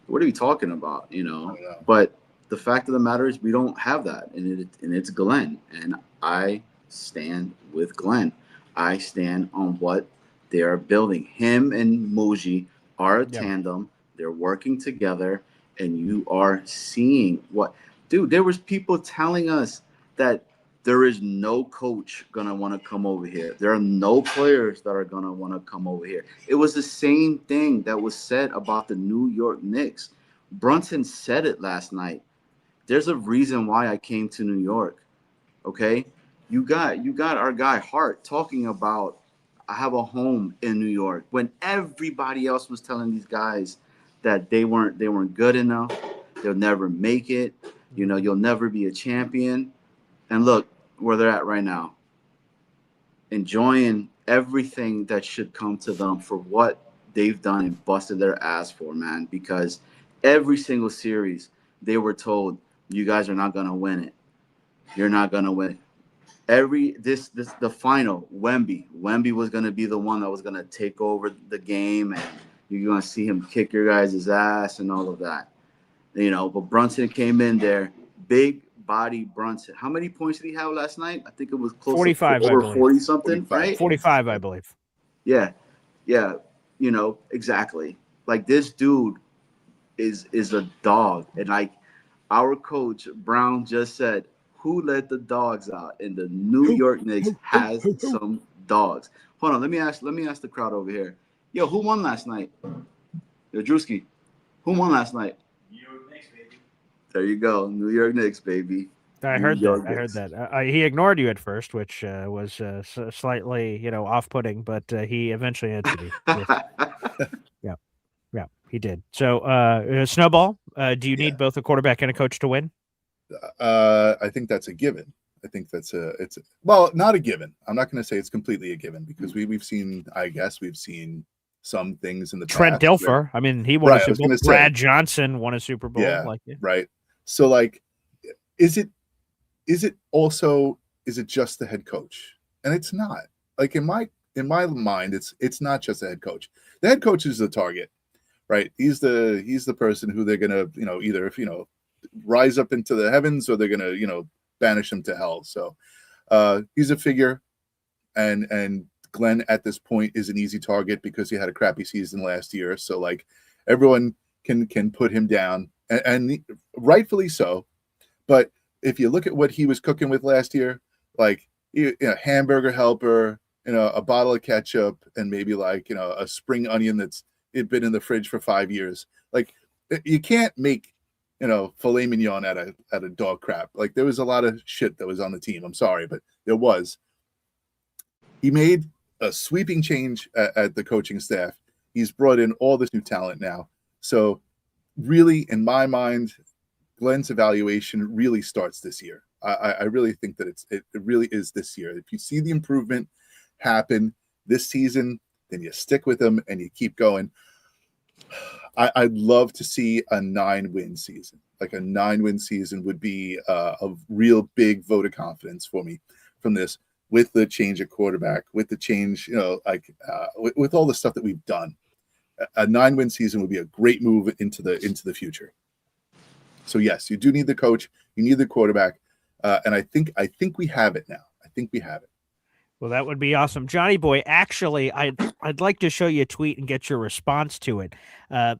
What are you talking about? You know, but the fact of the matter is we don't have that, and it's Glenn, and I stand with Glenn. I stand on what they are building. Him and Muji are a tandem. They're working together, and you are seeing what, dude. There was people telling us that there is no coach gonna want to come over here. There are no players that are gonna want to come over here. It was the same thing that was said about the New York Knicks. Brunson said it last night. There's a reason why I came to New York. Okay. You got our guy Hart talking about I have a home in New York when everybody else was telling these guys that they weren't good enough. They'll never make it. You know, you'll never be a champion. And look where they're at right now. Enjoying everything that should come to them for what they've done and busted their ass for, man, because every single series they were told, you guys are not going to win it. You're not going to win it. The final, Wemby was going to be the one that was going to take over the game, and you're going to see him kick your guys' ass and all of that. But Brunson came in there, big body Brunson. How many points did he have last night? I think it was close 45, to over 40 something, 45, right? 45, I believe. Yeah. Exactly. Like, this dude is a dog, and like our coach Brown just said, who let the dogs out? And the New York Knicks has some dogs. Hold on, let me ask the crowd over here. Yo, who won last night? Yo, Drewski, who won last night? New York Knicks, baby. There you go, New York Knicks, baby. I heard that. He ignored you at first, which was slightly, off-putting, but he eventually answered you. Yeah, he did. So, Snowball, do you need both a quarterback and a coach to win? I think that's a given. I think well, not a given. I'm not going to say it's completely a given, because we've seen some things in the Trent past. Dilfer. I mean, he won a Super Bowl. Brad Johnson won a Super Bowl. Yeah, right. So, like, is it just the head coach? And it's not. Like, in my mind, it's not just the head coach. The head coach is the target, right? He's the person who they're gonna, either rise up into the heavens, or they're gonna, banish him to hell. So he's a figure, and Glenn at this point is an easy target because he had a crappy season last year. So, like, everyone can put him down, and rightfully so. But if you look at what he was cooking with last year, like, hamburger helper, a bottle of ketchup, and maybe like, a spring onion that's been in the fridge for 5 years. Like, you can't make, filet mignon out of dog crap. Like, there was a lot of shit that was on the team. I'm sorry, but there was. He made a sweeping change at the coaching staff. He's brought in all this new talent now. So really, in my mind, Glenn's evaluation really starts this year. I really think that it really is this year. If you see the improvement happen this season, then you stick with them and you keep going. I'd love to see a 9-win season. Like, a 9-win season would be a real big vote of confidence for me from this, with the change at quarterback, with the change, with all the stuff that we've done. A 9-win season would be a great move into the future. So yes, you do need the coach, you need the quarterback, and I think we have it now. I think we have it. Well, that would be awesome. Johnny Boy, actually, I'd like to show you a tweet and get your response to it.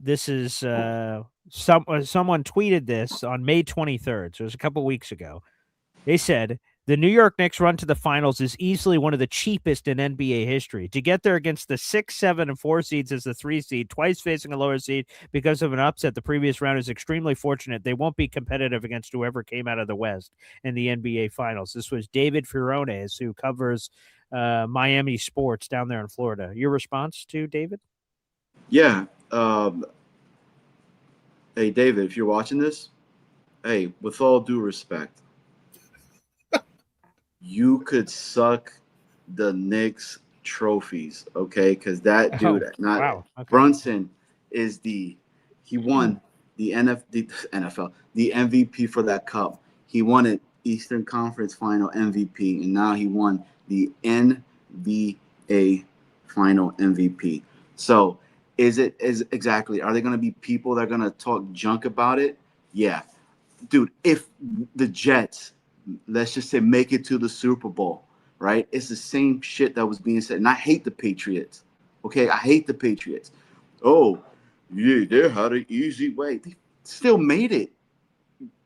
This is someone tweeted this on May 23rd, so it was a couple weeks ago. They said, the New York Knicks run to the finals is easily one of the cheapest in NBA history. To get there against the 6, 7, and 4 seeds as the 3 seed, twice facing a lower seed because of an upset the previous round, is extremely fortunate. They won't be competitive against whoever came out of the West in the NBA Finals. This was David Furones, who covers Miami sports down there in Florida. Your response to David? Yeah. Hey, David, if you're watching this, hey, with all due respect, you could suck the Knicks trophies, okay? Because that dude, Brunson, he won the NFL, the MVP for that cup. He won it Eastern Conference Final MVP, and now he won the NBA Final MVP. So are they going to be people that are going to talk junk about it? Yeah. Dude, if the Jets, let's just say, make it to the Super Bowl, right? It's the same shit that was being said. And I hate the Patriots. Okay, I hate the Patriots. Oh, yeah, they had an easy way. They still made it.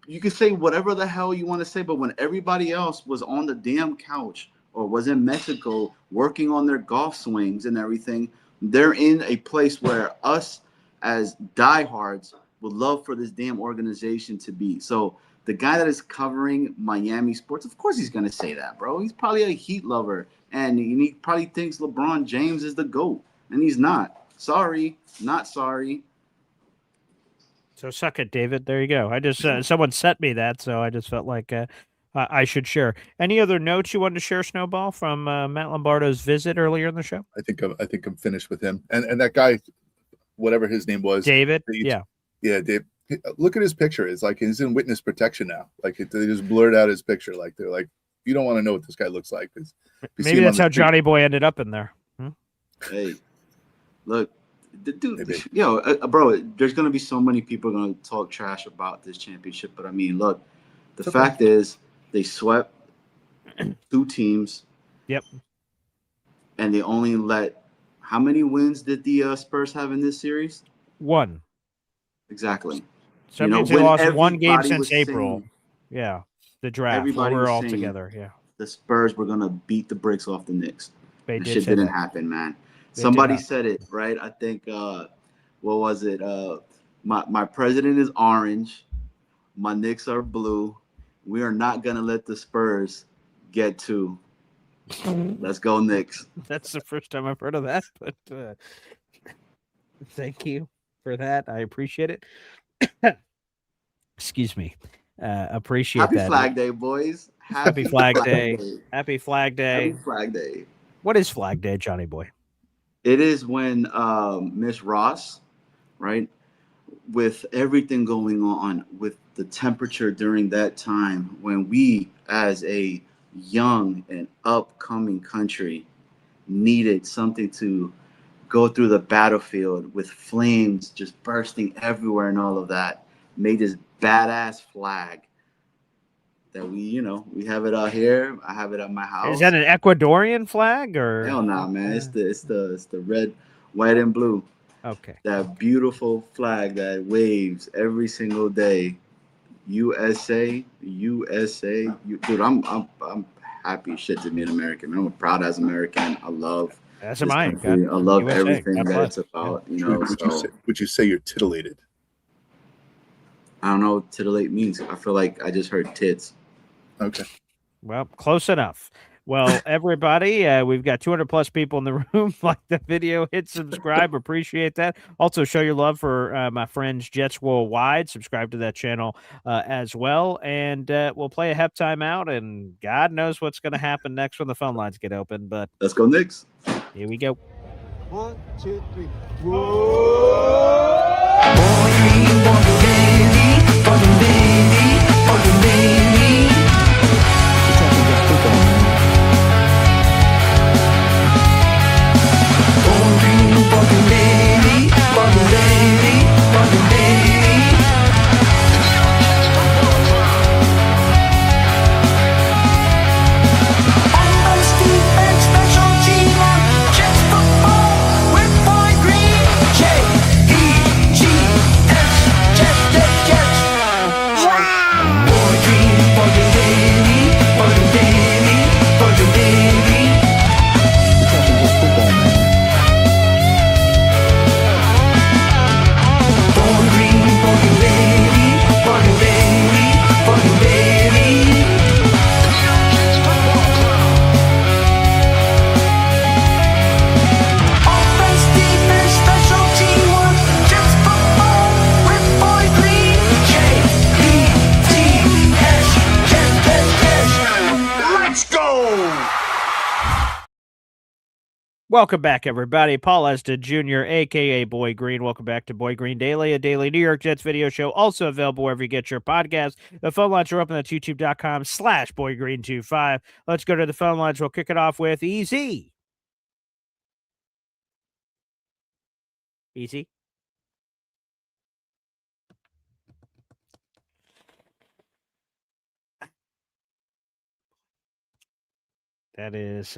You can say whatever the hell you want to say, but when everybody else was on the damn couch or was in Mexico working on their golf swings and everything, they're in a place where us as diehards would love for this damn organization to be. So the guy that is covering Miami sports, of course he's going to say that, bro. He's probably a Heat lover, and he probably thinks LeBron James is the GOAT, and he's not. Sorry, not sorry. So suck it, David. There you go. I just someone sent me that, so I just felt like I should share. Any other notes you wanted to share, Snowball, from Matt Lombardo's visit earlier in the show? I think I'm finished with him. And that guy, whatever his name was, David. Yeah, Dave. Look at his picture. It's like he's in witness protection now. Like they just blurred out his picture. Like they're like, you don't want to know what this guy looks like. Maybe that's how Johnny Boy ended up in there. Hey, look, the dude, bro. There's gonna be so many people gonna talk trash about this championship, but I mean, look, the fact is they swept 2 teams. Yep. And they only let how many wins did the Spurs have in this series? 1. Exactly. So that means they lost 1 game since April. Yeah, the draft. Everybody we're was all saying together. Yeah, the Spurs were gonna beat the bricks off the Knicks. That shit didn't happen, man. Somebody said it right. I think what was it? My president is orange. My Knicks are blue. We are not gonna let the Spurs get 2. Let's go Knicks. That's the first time I've heard of that, but thank you for that. I appreciate it. Excuse me. Appreciate Happy that. Happy Flag Day, boys. Happy Flag Day. Happy Flag Day. Happy Flag Day. What is Flag Day, Johnny Boy? It is when Miss Ross, right, with everything going on, with the temperature during that time, when we as a young and upcoming country needed something to go through the battlefield with flames just bursting everywhere and all of that, made this badass flag that we have it out here. I have it at my house. Is that an Ecuadorian flag or? Hell nah, man. It's the red, white, and blue. Okay. That beautiful flag that waves every single day. USA. Dude, I'm happy as shit to be an American. I'm a proud as American. I love that's this mine. country. I love USA. everything that it's about. Would you say you're titillated? I don't know what titillate means. I feel like I just heard tits. Okay. Well, close enough. Well, everybody, we've got 200 plus people in the room. Like the video, hit subscribe. Appreciate that. Also, show your love for my friends Jets Worldwide. Subscribe to that channel as well. And we'll play a halftime out. And God knows what's going to happen next when the phone lines get open. But let's go Knicks. Here we go. 1, 2, 3. Welcome back, everybody. Paul Esden Jr., a.k.a. Boy Green. Welcome back to Boy Green Daily, a daily New York Jets video show, also available wherever you get your podcast. The phone lines are open at youtube.com/BoyGreen25. Let's go to the phone lines. We'll kick it off with Easy. Easy. That is,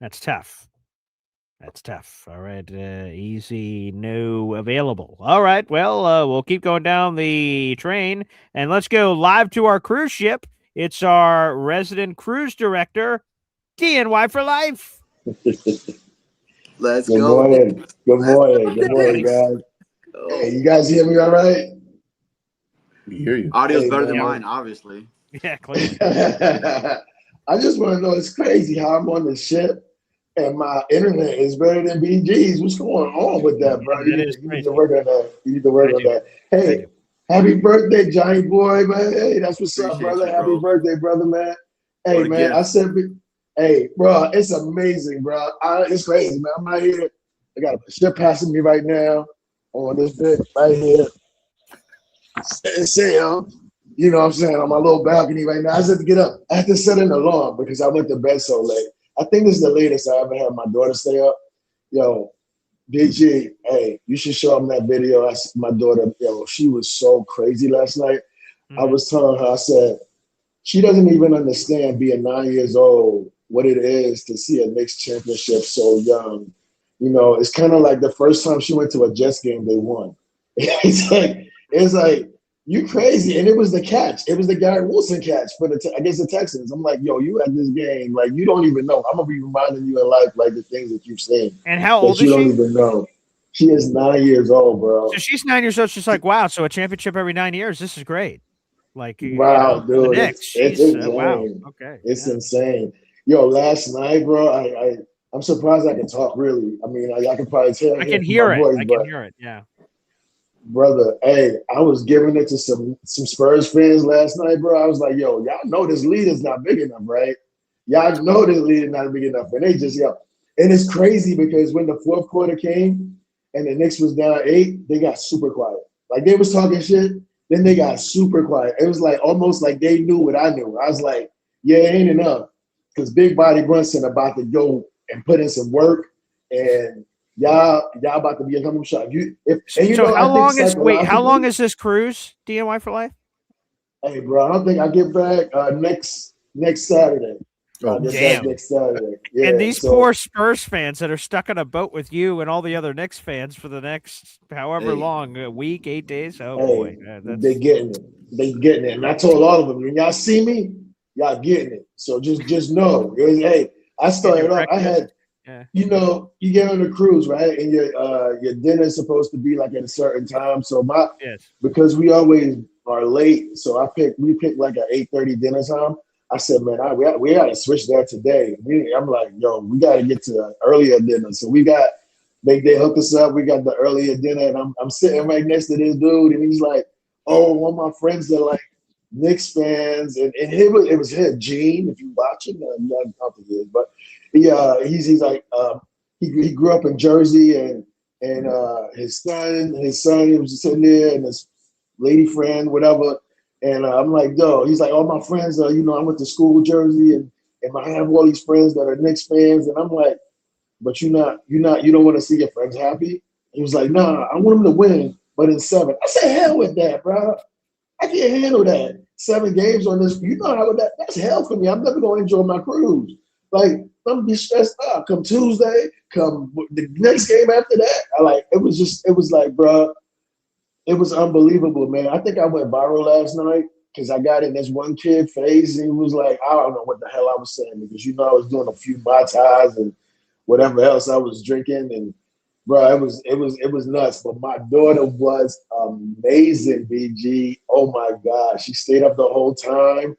that's tough. That's tough. All right. Easy, no available. All right. Well, we'll keep going down the train and let's go live to our cruise ship. It's our resident cruise director, DNY for life. Let's go. Good morning. Good morning, guys. Hey, you guys hear me all right? We hear you. Audio's better than mine, obviously. Yeah, clearly. I just want to know, it's crazy how I'm on the ship and my internet is better than BG's. What's going on with that, bro? You need to work on that. You need to work on that. Hey, happy birthday, Johnny Boy, man. Hey, that's what's up, brother. Happy birthday, brother, man. Hey, man, I said, hey, bro, it's amazing, bro. It's crazy, man. I'm out here I got a shit passing me right now on this bit right here. Sam, you know what I'm saying, on my little balcony right now. I just have to get up. I have to set an alarm because I went to bed so late. I think this is the latest I ever had my daughter stay up. Yo, DG, hey, you should show them that video. My daughter, yo, she was so crazy last night. I was telling her, I said, she doesn't even understand being 9 years old, what it is to see a Knicks championship so young. You know, it's kind of like the first time she went to a Jets game, they won. It's like, you crazy. And it was the catch. It was the Garrett Wilson catch for against the Texans. I'm like, yo, you at this game, like, you don't even know. I'm going to be reminding you in life, like, the things that you've seen. And how old is she? You don't even know. She is 9 years old, bro. So she's 9 years old. She's like, wow, so a championship every 9 years. This is great. Like, wow, you know, dude. It's insane. wow. Okay. It's insane. Yo, last night, bro, I'm surprised I can talk, really. I mean, I can probably tell. I can hear it. I can hear it, yeah. Brother, hey, I was giving it to some Spurs fans last night, bro. I was like, yo, y'all know this lead is not big enough, right? Y'all know this lead is not big enough. And they just, and it's crazy because when the fourth quarter came and the Knicks was down 8, they got super quiet. Like, they was talking shit, then they got super quiet. It was like almost like they knew what I knew. I was like, yeah, it ain't enough. Because Big Body Brunson about to go and put in some work, and y'all about to be a humble shot. How long is this cruise, DNY for Life? Hey, bro, I don't think I get back next Saturday. Oh, damn. Next Saturday. Yeah, and these poor Spurs fans that are stuck on a boat with you and all the other Knicks fans for the next however long, a week, 8 days. Oh, boy. They getting it. They getting it. And I told all of them, when y'all see me, y'all getting it. So just know. Hey, I started off, I had, you know, you get on the cruise, right? And your dinner is supposed to be like at a certain time. So because we always are late, so we picked like an 8:30 dinner time. I said, man, we got to switch that today. I'm like, yo, we got to get to an earlier dinner. So they hooked us up. We got the earlier dinner, and I'm sitting right next to this dude, and he's like, oh, one of my friends are like Knicks fans, and it was him, Gene, if you watching, I don't think he is, but he's like, he grew up in Jersey, and his son was sitting there, and his lady friend, whatever. And I'm like, yo, he's like, all my friends are, you know, I went to school in Jersey, and I have all these friends that are Knicks fans. And I'm like, but you don't want to see your friends happy? He was like, nah, I want them to win, but in 7. I said, hell with that, bro. I can't handle that. 7 games on this, you know how that's hell for me. I'm never going to enjoy my cruise. Like, I'm going to be stressed out. Come Tuesday, come the next game after that. It was like, bro, it was unbelievable, man. I think I went viral last night because I got in this one kid face, and he was like, I don't know what the hell I was saying because, you know, I was doing a few Mai Tais and whatever else I was drinking. And, bro, it was nuts. But my daughter was amazing, BG. Oh, my God. She stayed up the whole time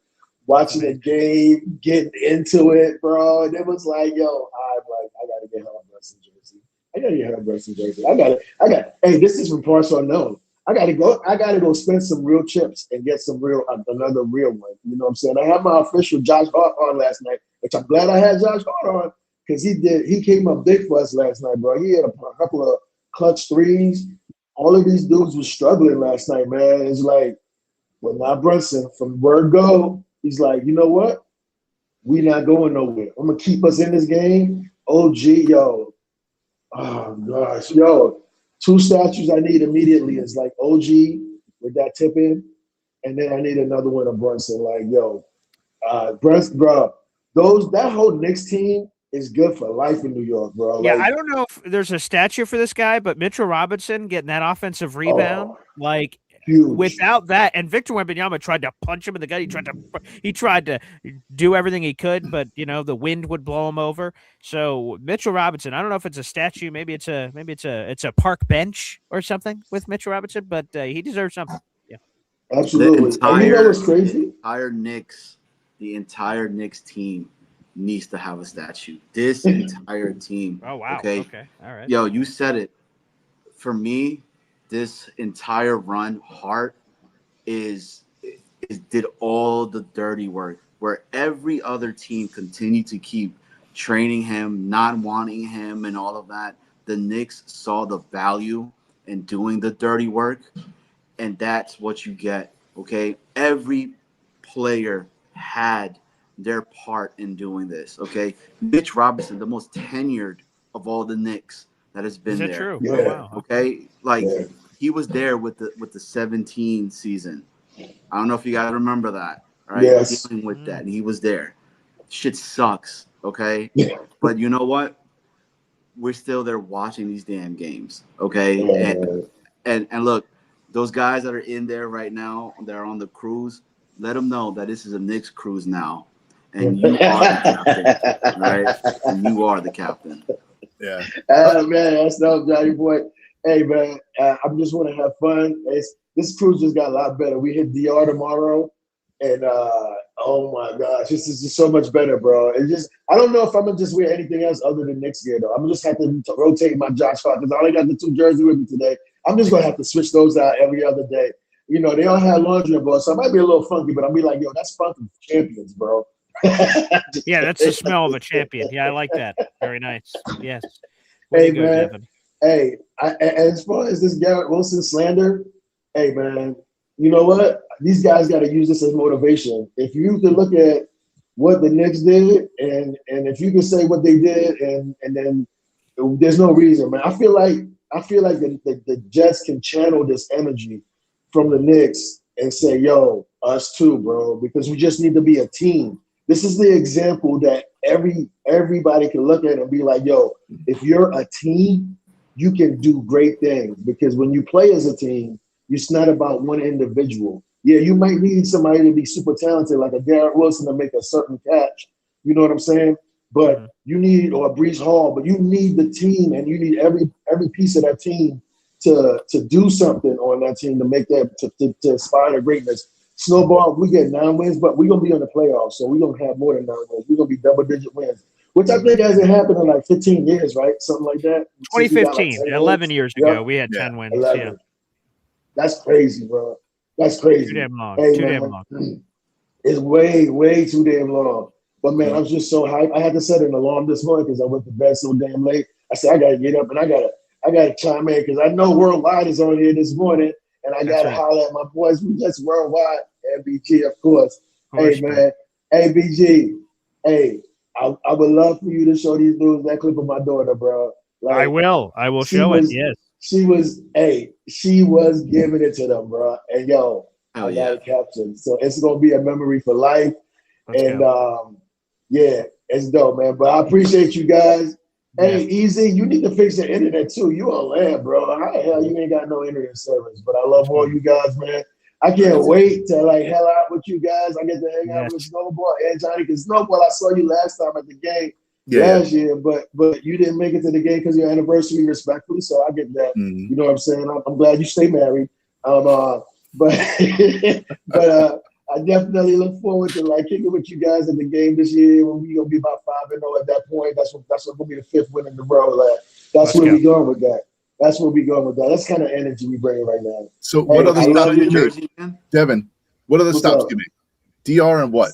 watching the game, getting into it, bro. And it was like, yo, I got to get her a wrestling jersey. Hey, this is from Parts Unknown. I gotta go spend some real chips and get another real one. You know what I'm saying? I had my official Josh Hart on last night, which I'm glad I had Josh Hart on because he came up big for us last night, bro. He had a couple of clutch threes. All of these dudes was struggling last night, man. It's like, well, now Brunson, from word go, he's like, you know what? We not going nowhere. I'm gonna keep us in this game. OG, yo. Oh gosh, yo. 2 statues I need immediately is like OG with that tip in, and then I need another one of Brunson. Like, yo, Brunson, bro, that whole Knicks team is good for life in New York, bro. Yeah, I don't know if there's a statue for this guy, but Mitchell Robinson getting that offensive rebound, huge. Without that, and Victor Wembanyama tried to punch him in the gut. He tried to do everything he could, but you know the wind would blow him over. So Mitchell Robinson, I don't know if it's a statue, maybe it's a park bench or something with Mitchell Robinson, but he deserves something. Yeah, absolutely. You know what's crazy? The entire Knicks team needs to have a statue. This entire team. Oh wow. Okay. All right. Yo, you said it. For me, this entire run, Hart did all the dirty work where every other team continued to keep training him, not wanting him and all of that. the Knicks saw the value in doing the dirty work, and that's what you get. Okay, every player had their part in doing this. Okay, Mitch Robinson, the most tenured of all the Knicks that has been there. Is that true? Yeah. Oh, wow. Okay, like he was there with the 17 season. I don't know if you guys remember that, right? Yes. Dealing with that, and he was there. Shit sucks, okay? Yeah. But you know what? We're still there watching these damn games, okay? And look, those guys that are in there right now, that are on the cruise, let them know that this is a Knicks cruise now, and you are the captain, right? And you are the captain. Yeah. Man, that's no Johnny boy. Hey, man, I just want to have fun. This cruise just got a lot better. We hit DR tomorrow, and oh my gosh, this is just so much better, bro. It just, I don't know if I'm gonna just wear anything else other than Knicks gear though. I'm gonna just have to rotate my Josh Hart because I only got the 2 jerseys with me today. I'm just gonna have to switch those out every other day. You know, they don't have laundry involved, so I might be a little funky, but I'll be like, yo, that's funky champions, bro. Yeah, that's the smell of a champion. Yeah, I like that. Very nice. Yes. Hey, man. Devin. Hey, as far as this Garrett Wilson slander, hey, man, you know what? These guys got to use this as motivation. If you can look at what the Knicks did, and if you can say what they did, and then there's no reason, man. I feel like the Jets can channel this energy from the Knicks and say, yo, us too, bro, because we just need to be a team. This is the example that everybody can look at and be like, yo, if you're a team, you can do great things, because when you play as a team, it's not about one individual. Yeah, you might need somebody to be super talented, like a Garrett Wilson, to make a certain catch. You know what I'm saying? But you need, or a Breece Hall, but you need the team, and you need every piece of that team to do something on that team to make that, to aspire to greatness. Snowball, we get 9 wins, but we're going to be on the playoffs, so we're going to have more than 9 wins. We're going to be double-digit wins, which I think hasn't happened in like 15 years, right? Something like that. 2015, like 11 years ago, we had 10 wins. 11. Yeah. That's crazy, bro. That's crazy. Too damn long. Hey, too man, damn long. It's way, way too damn long. But, man, I was just so hyped. I had to set an alarm this morning because I went to bed so damn late. I said, I got to get up, and I got to chime in because I know Worldwide is on here this morning. And I got to holler at my boys. We just Worldwide, MBG, of course. Hey, man. Hey, BG. Hey, I would love for you to show these dudes that clip of my daughter, bro. Like, I will show it, yes. She was giving it to them, bro. And, yo, I got it captured. So it's going to be a memory for life. Yeah, it's dope, man. But I appreciate you guys. Hey, Easy, you need to fix the internet too. You on land, bro. How the hell you ain't got no internet service? But I love all you guys, man. I can't wait to like hell out with you guys. I get to hang out with Snowball and Johnny, because Snowball, I saw you last time at the game last year, but you didn't make it to the game because of your anniversary, respectfully. So I get that. You know what I'm saying? I'm glad you stay married. But I definitely look forward to like kicking with you guys at the game this year when we're gonna be about 5-0 at that point. That's gonna be the 5th win in the row. That's where we going with that. That's where we going with that. That's kind of energy we bring right now. So what other stops you make? Devin, what other stops you make? DR and what?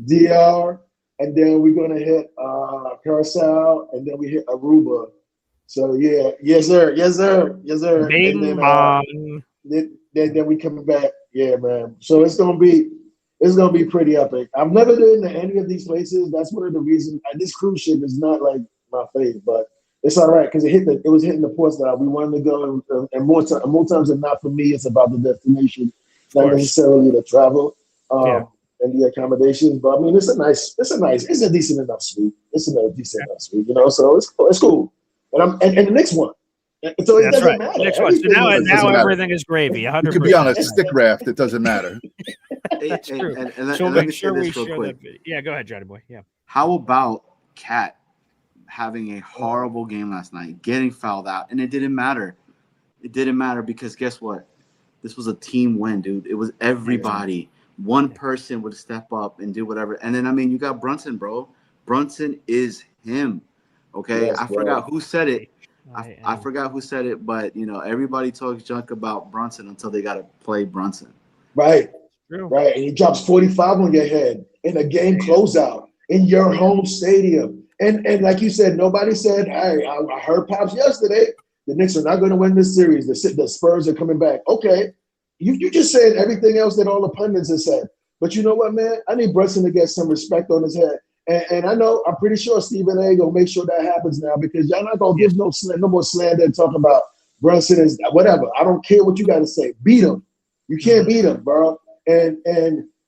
DR, and then we're gonna hit Curacao, and then we hit Aruba. So yeah, yes sir. Bing and then, bong. Then we come back. Yeah, man. So it's gonna be pretty epic. I've never been to any of these places. That's one of the reasons. This cruise ship is not like my favorite, but it's all right because it was hitting the ports that we wanted to go, and more times than not for me, it's about the destination, not necessarily the travel and the accommodations. But I mean, it's a decent enough suite. You know. So it's cool. And the next one. So it doesn't matter. Next one. So now everything is gravy. 100%. You could be on a stick raft. It doesn't matter. That's true. And so let make sure we show that. Yeah, go ahead, Johnny Boy. Yeah. How about Cat having a horrible game last night, getting fouled out, and it didn't matter. It didn't matter because guess what? This was a team win, dude. It was everybody. One person would step up and do whatever. And then, I mean, you got Brunson, bro. Brunson is him. Okay? Yes, I forgot who said it. I forgot who said it, but, you know, everybody talks junk about Brunson until they got to play Brunson. Right. True. Right. And he drops 45 on your head in a game closeout in your home stadium. And like you said, nobody said, hey, I heard Pops yesterday, the Knicks are not going to win this series. The Spurs are coming back. Okay. You just said everything else that all the pundits have said. But you know what, man? I need Brunson to get some respect on his head. And I know, I'm pretty sure Stephen A. going to make sure that happens now because y'all not going to give no more slander and talk about Brunson is whatever. I don't care what you got to say. Beat him. You can't beat him, bro. And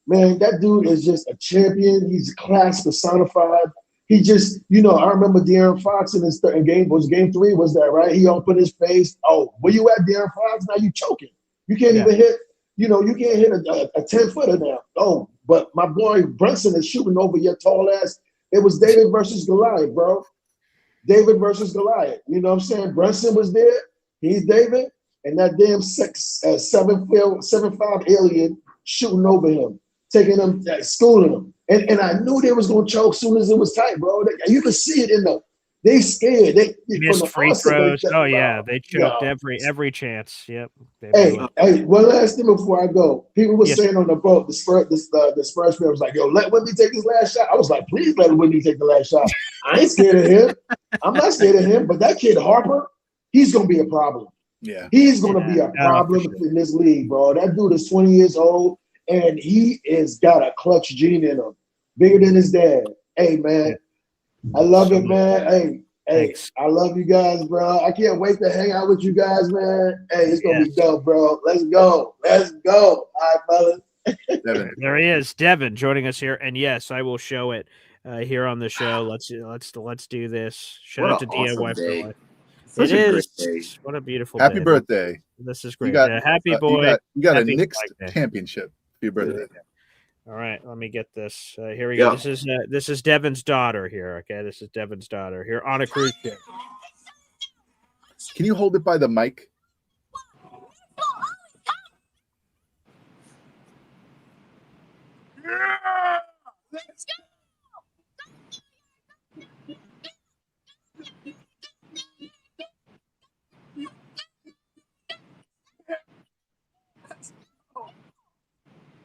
man, that dude is just a champion. He's class personified. He just, I remember De'Aaron Fox in game 3, was that right? He opened his face. Oh, where you at, De'Aaron Fox? Now you choking. You can't even hit, you can't hit a 10-footer now. Oh, but my boy Brunson is shooting over your tall ass. It was David versus Goliath, bro. David versus Goliath. You know what I'm saying? Brunson was there. He's David. And that damn 7'5" alien shooting over him, taking him, schooling him. And I knew they was going to choke as soon as it was tight, bro. You could see it in them. They scared. They missed free throws. They choked every chance. Yep. Hey, one last thing before I go. People were saying on the boat, the Spurs player was like, yo, let Wemby take his last shot. I was like, please let Wemby take the last shot. I ain't scared of him. I'm not scared of him. But that kid Harper, he's going to be a problem. Yeah. He's going to be a problem in this league, bro. That dude is 20 years old, and he is got a clutch gene in him. Bigger than his dad. Hey, man. I love it, man. Hey, I love you guys, bro. I can't wait to hang out with you guys, man. Hey, it's going to be dope, bro. Let's go. All right, fellas. There he is, Devin, joining us here. And yes, I will show it here on the show. Let's do this. Shout out to DIY for Life. Such a great day. What a beautiful Happy day. birthday. This is great. Happy boy. You got happy a Knicks championship for your birthday. All right, let me get this. Here we go. This is Devin's daughter here. Okay, this is Devin's daughter here on a cruise ship. Can you hold it by the mic? Let's go.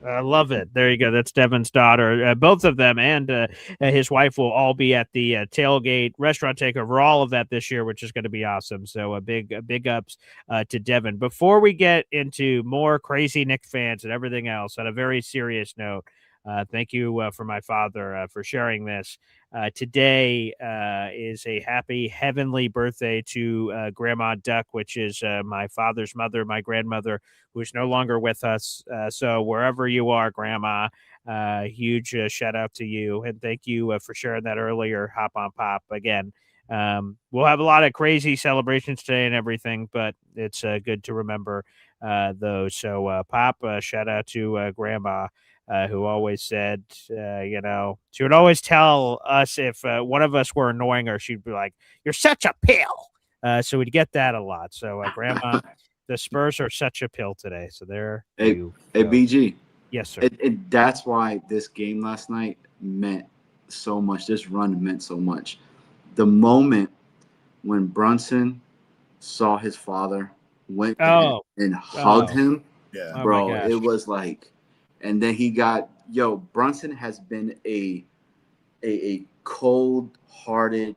I love it. There you go. That's Devin's daughter. Both of them and his wife will all be at the tailgate restaurant takeover. All of that this year, which is going to be awesome. So a big ups to Devin. Before we get into more crazy Knicks fans and everything else, on a very serious note, thank you for my father for sharing this. Today is a happy heavenly birthday to Grandma Duck, which is my father's mother, my grandmother, who is no longer with us. So wherever you are, Grandma, huge shout out to you. And thank you for sharing that earlier, Hop on Pop. Again, we'll have a lot of crazy celebrations today and everything, but it's good to remember those. So Pop, shout out to Grandma. Who always said, she would always tell us if one of us were annoying her, she'd be like, "You're such a pill." So we'd get that a lot. So, Grandma, the Spurs are such a pill today. So there. Hey, BG. Yes, sir. That's why this game last night meant so much. This run meant so much. The moment when Brunson saw his father, went and hugged him, bro, it was like. And then he got Brunson has been a cold-hearted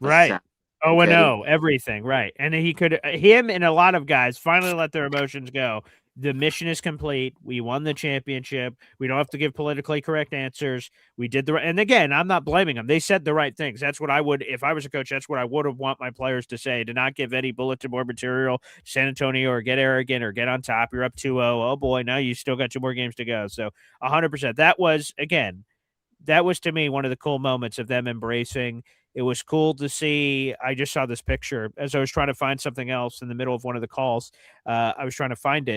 right. Everything right. And him and a lot of guys finally let their emotions go. The mission is complete. We won the championship. We don't have to give politically correct answers. We did and again, I'm not blaming them. They said the right things. That's what I would, if I was a coach, that's what I would have want my players to say, to not give any bulletin board material, San Antonio, or get arrogant or get on top. You're up 2-0. Oh boy, now you still got 2 more games to go. So 100%. That was to me one of the cool moments of them embracing. It was cool to see. I just saw this picture as I was trying to find something else in the middle of one of the calls. I was trying to find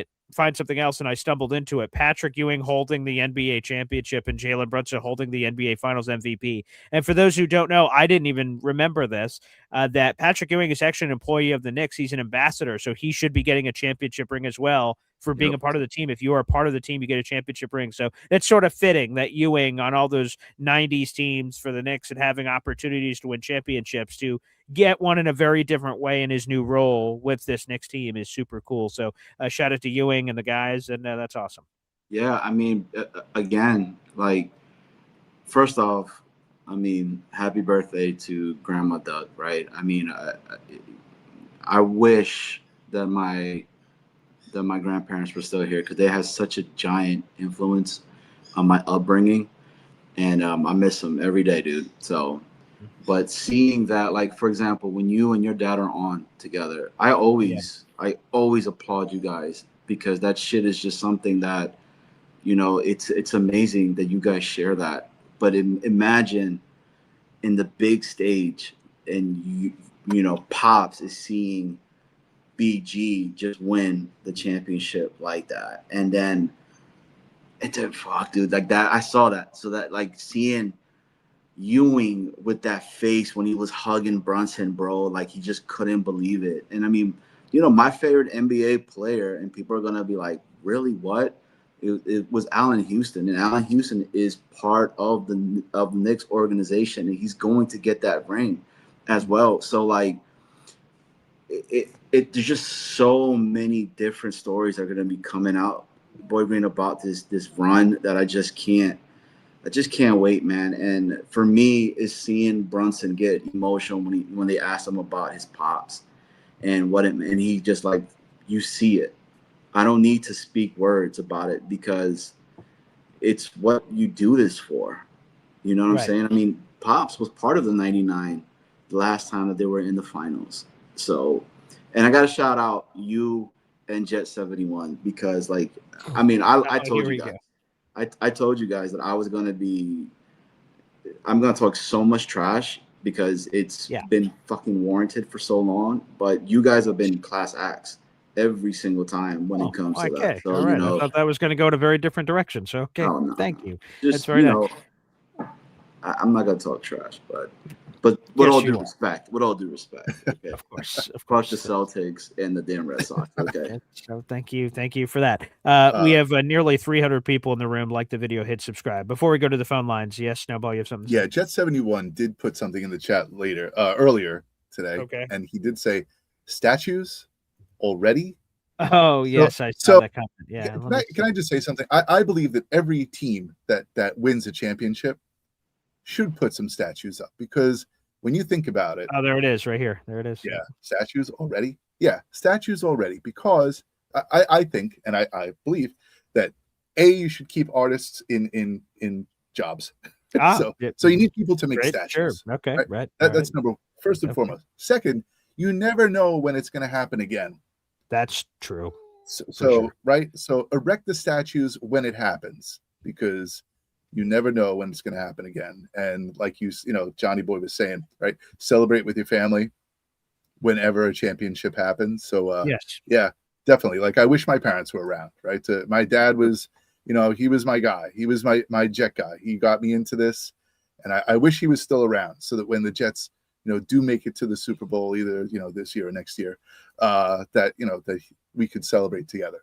something else, and I stumbled into it. Patrick Ewing holding the NBA championship and Jalen Brunson holding the NBA Finals MVP. And for those who don't know, I didn't even remember this, that Patrick Ewing is actually an employee of the Knicks. He's an ambassador, so he should be getting a championship ring as well for being a part of the team. If you are a part of the team, you get a championship ring. So it's sort of fitting that Ewing on all those 90s teams for the Knicks and having opportunities to win championships, to get one in a very different way in his new role with this Knicks team is super cool. So shout out to Ewing and the guys, and that's awesome. Yeah, I mean, again, like, first off, I mean, happy birthday to Grandma Doug, right? I mean, I wish that my grandparents were still here because they had such a giant influence on my upbringing, and I miss them every day, dude. So, but seeing that, like for example, when you and your dad are on together, I always applaud you guys because that shit is just something that, you know, it's amazing that you guys share that. But imagine in the big stage, and you know, Pops is seeing BG just win the championship like that, and then fuck, dude, like that. I saw that, so that like seeing Ewing with that face when he was hugging Brunson, bro, like he just couldn't believe it. And I mean, you know, my favorite NBA player, and people are gonna be like, really, what? It was Allen Houston, and Allen Houston is part of the Knicks organization, and he's going to get that ring as well. So like, there's just so many different stories that are gonna be coming out, Boy Green, about this run that I just can't wait, man. And for me, is seeing Brunson get emotional when they asked him about his pops and and he just like, you see it. I don't need to speak words about it because it's what you do this for. You know what I'm saying? I mean, Pops was part of the 99 the last time that they were in the finals. So, and I got to shout out you and Jet 71 because, like, I mean, I told you guys. I told you guys that I was going to be – I'm going to talk so much trash because it's been fucking warranted for so long. But you guys have been class acts every single time when it comes to that. So, all right. you know, I thought that was going to go in a very different direction. So, okay, thank you. Just, that's very nice. I'm not going to talk trash, but with all due respect, okay? Of course. Fuck the Celtics and the damn Red Sox, okay? So thank you for that. We have nearly 300 people in the room. Like the video, hit subscribe. Before we go to the phone lines, yes, Snowball, you have something to say? Yeah, Jet 71 did put something in the chat earlier today, and he did say statues already. Oh, yes, I saw that comment. Yeah. Can I just say something? I believe that every team that wins a championship should put some statues up because when you think about it. Oh, there it is right here. There it is. Yeah. Statues already. Yeah. Statues already because I think, and I believe that you should keep artists in jobs. So you need people to make statues. Sure. Okay. Right. That's number first and foremost. Second, you never know when it's going to happen again. That's true. So erect the statues when it happens because you never know when it's going to happen again. And like you know, Johnny Boy was saying, right? Celebrate with your family whenever a championship happens. So yeah, definitely. Like I wish my parents were around, right? My dad was, you know, he was my guy. He was my Jet guy. He got me into this, and I wish he was still around so that when the Jets, you know, do make it to the Super Bowl, either, you know, this year or next year, that, you know, that we could celebrate together.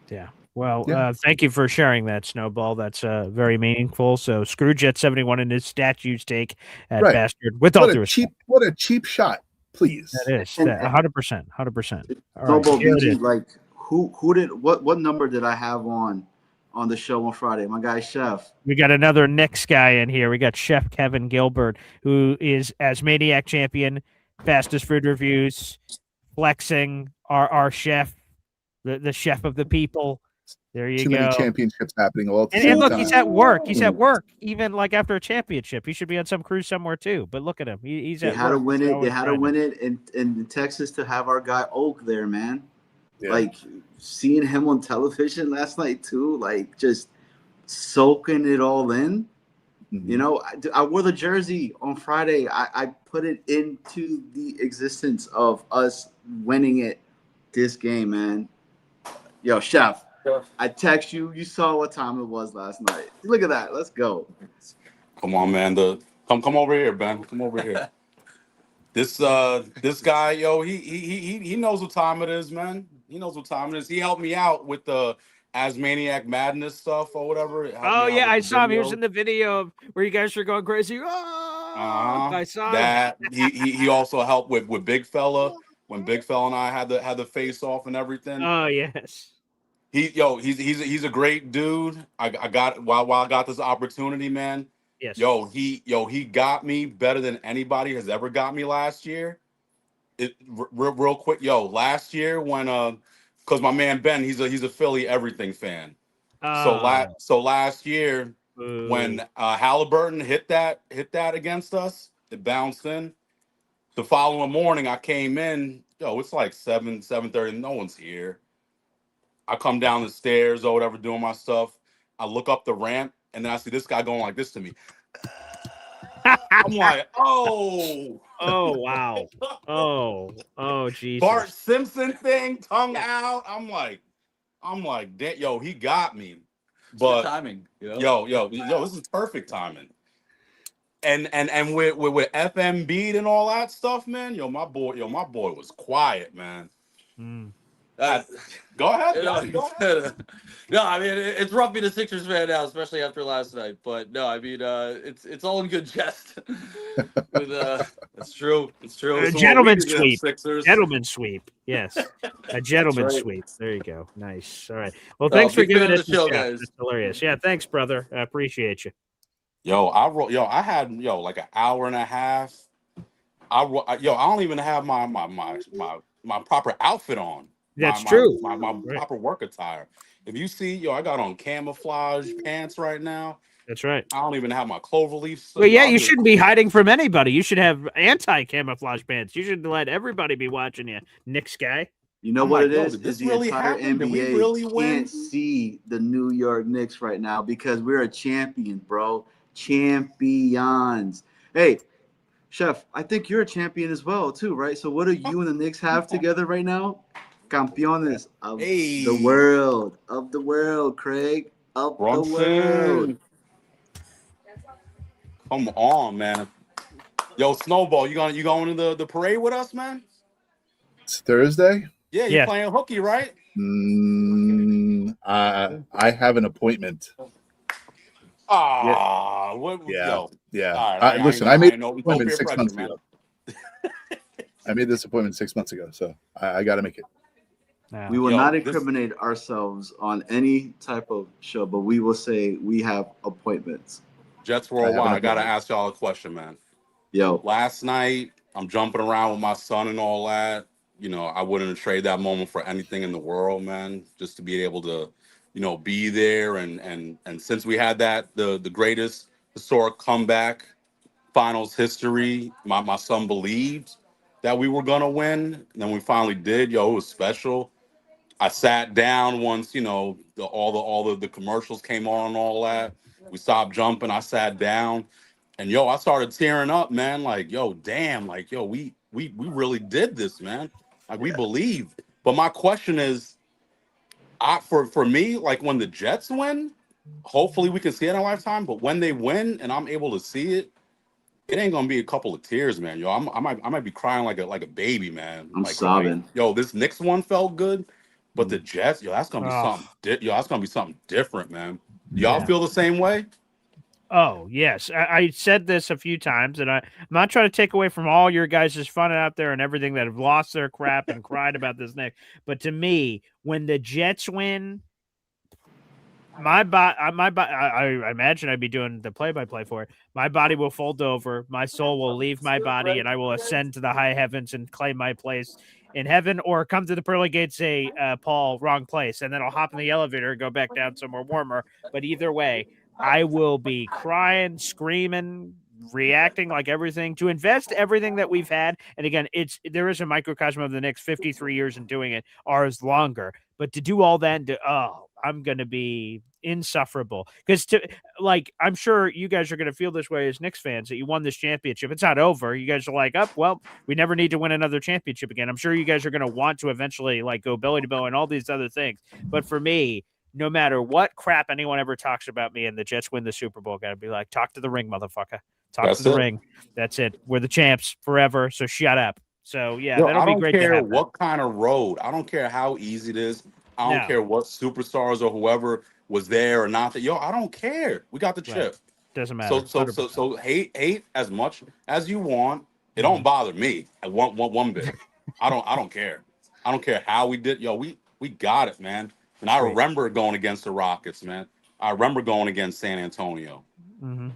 Yeah. Well, thank you for sharing that, Snowball. That's very meaningful. So screw Jet 71 and his statues take at Bastard. With all due respect. What a cheap shot, please. That is 100%. 100%. Snowball, BG, like who did what number did I have on the show on Friday? My guy Chef. We got another Knicks guy in here. We got Chef Kevin Gilbert, who is as Maniac champion, fastest food reviews, flexing our chef, the chef of the people. There you go. Too many championships happening all at the same and look, time. he's at work. He's at work. Even like after a championship, he should be on some cruise somewhere too. But look at him. He's at work. They had to win it. They had to win it in Texas to have our guy Oak there, man. Yeah. Like seeing him on television last night too, like just soaking it all in. Mm-hmm. You know, I wore the jersey on Friday. I put it into the existence of us winning it this game, man. Yo, Chef, I text you. You saw what time it was last night. Look at that. Let's go. Come on, man. Come over here, Ben. Come over here. This guy, yo, he knows what time it is, man. He knows what time it is. He helped me out with the Asmaniac Madness stuff or whatever. Oh yeah, I saw him. He was in the video where you guys were going crazy. Oh, I saw that. He also helped with Big Fella when Big Fella and I had the face off and everything. Oh yes. He's a great dude. While I got this opportunity, man. Yes. Yo, he got me better than anybody has ever got me last year. Real quick, yo, last year when because my man Ben, he's a Philly everything fan. So last year when Halliburton hit that against us, it bounced in. The following morning, I came in. Yo, it's like 7:30. No one's here. I come down the stairs or whatever, doing my stuff. I look up the ramp, and then I see this guy going like this to me. I'm like, oh, wow. Oh, Jesus. Bart Simpson thing, tongue out. I'm like, yo, he got me. But timing, you know? Yo, this is perfect timing. And with FM beat and all that stuff, man. My boy was quiet, man. Go ahead. No, I mean it's rough being a Sixers fan now, especially after last night. But no, I mean it's all in good jest. It's true. It's true. A gentleman's sweep. Gentleman's sweep. Yes. A gentleman's sweep. There you go. Nice. All right. Well, thanks for giving us the show, guys. That's hilarious. Yeah, thanks, brother. I appreciate you. I had like an hour and a half. I don't even have my proper outfit on. That's true. My proper work attire. If you see, I got on camouflage pants right now. That's right. I don't even have my clover leaves. Well, yeah, you shouldn't be hiding from anybody. You should have anti-camouflage pants. You should let everybody be watching you, Knicks guy. You know what it is? The entire NBA can't see the New York Knicks right now because we're a champion, bro. Champions. Hey, Chef, I think you're a champion as well, too, right? So what do you and the Knicks have together right now? Campeones of the world, Craig. Of the world. Come on, man. Yo, Snowball, you going to the parade with us, man? It's Thursday? Yeah, you're playing hooky, right? I have an appointment. Yeah. Listen, I made an appointment 6 months ago. I made this appointment 6 months ago, so I got to make it. We will not incriminate ourselves on any type of show, but we will say we have appointments. Jets Worldwide, I got to ask y'all a question, man. Yo. Last night, I'm jumping around with my son and all that. I wouldn't trade that moment for anything in the world, man, just to be able to, be there. And since we had the greatest historic comeback finals history, my son believed that we were going to win. And then we finally did. It was special. I sat down once, all the commercials came on and all that. We stopped jumping. I sat down and I started tearing up, man. Like, damn, like, we really did this, man. Like, we believed. But my question is, for me, like when the Jets win, hopefully we can see it in our lifetime. But when they win and I'm able to see it, it ain't gonna be a couple of tears, man. I might be crying like a baby, man. I'm sobbing. This Knicks one felt good, but the Jets, that's gonna be something. That's gonna be something different, man. Y'all feel the same way? Oh, yes. I said this a few times, and I'm not trying to take away from all your guys' fun out there and everything that have lost their crap and cried about this next. But to me, when the Jets win, I imagine I'd be doing the play-by-play for it. My body will fold over, my soul will leave my body, and I will ascend to the high heavens and claim my place in heaven, or come to the pearly gates, say, Paul, wrong place, and then I'll hop in the elevator and go back down somewhere warmer. But either way, I will be crying, screaming, reacting like everything to invest everything that we've had. And again, there is a microcosm of the next 53 years in doing it, ours longer. But to do all that, I'm going to be insufferable because I'm sure you guys are going to feel this way as Knicks fans that you won this championship. It's not over. You guys are like, we never need to win another championship again. I'm sure you guys are going to want to eventually go belly to belly and all these other things. But for me, no matter what crap anyone ever talks about me and the Jets win the Super Bowl, got to be like, talk to the ring, motherfucker. Talk to the ring. That's it. We're the champs forever. So shut up. So yeah, that'll be great. I don't care what kind of road. I don't care how easy it is. I don't care what superstars or whoever was there or not. I don't care. We got the chip. Doesn't matter. So hate as much as you want. It don't bother me. I want one bit. I don't care. I don't care how we did. We got it, man. And I remember going against the Rockets, man. I remember going against San Antonio. Mm-hmm.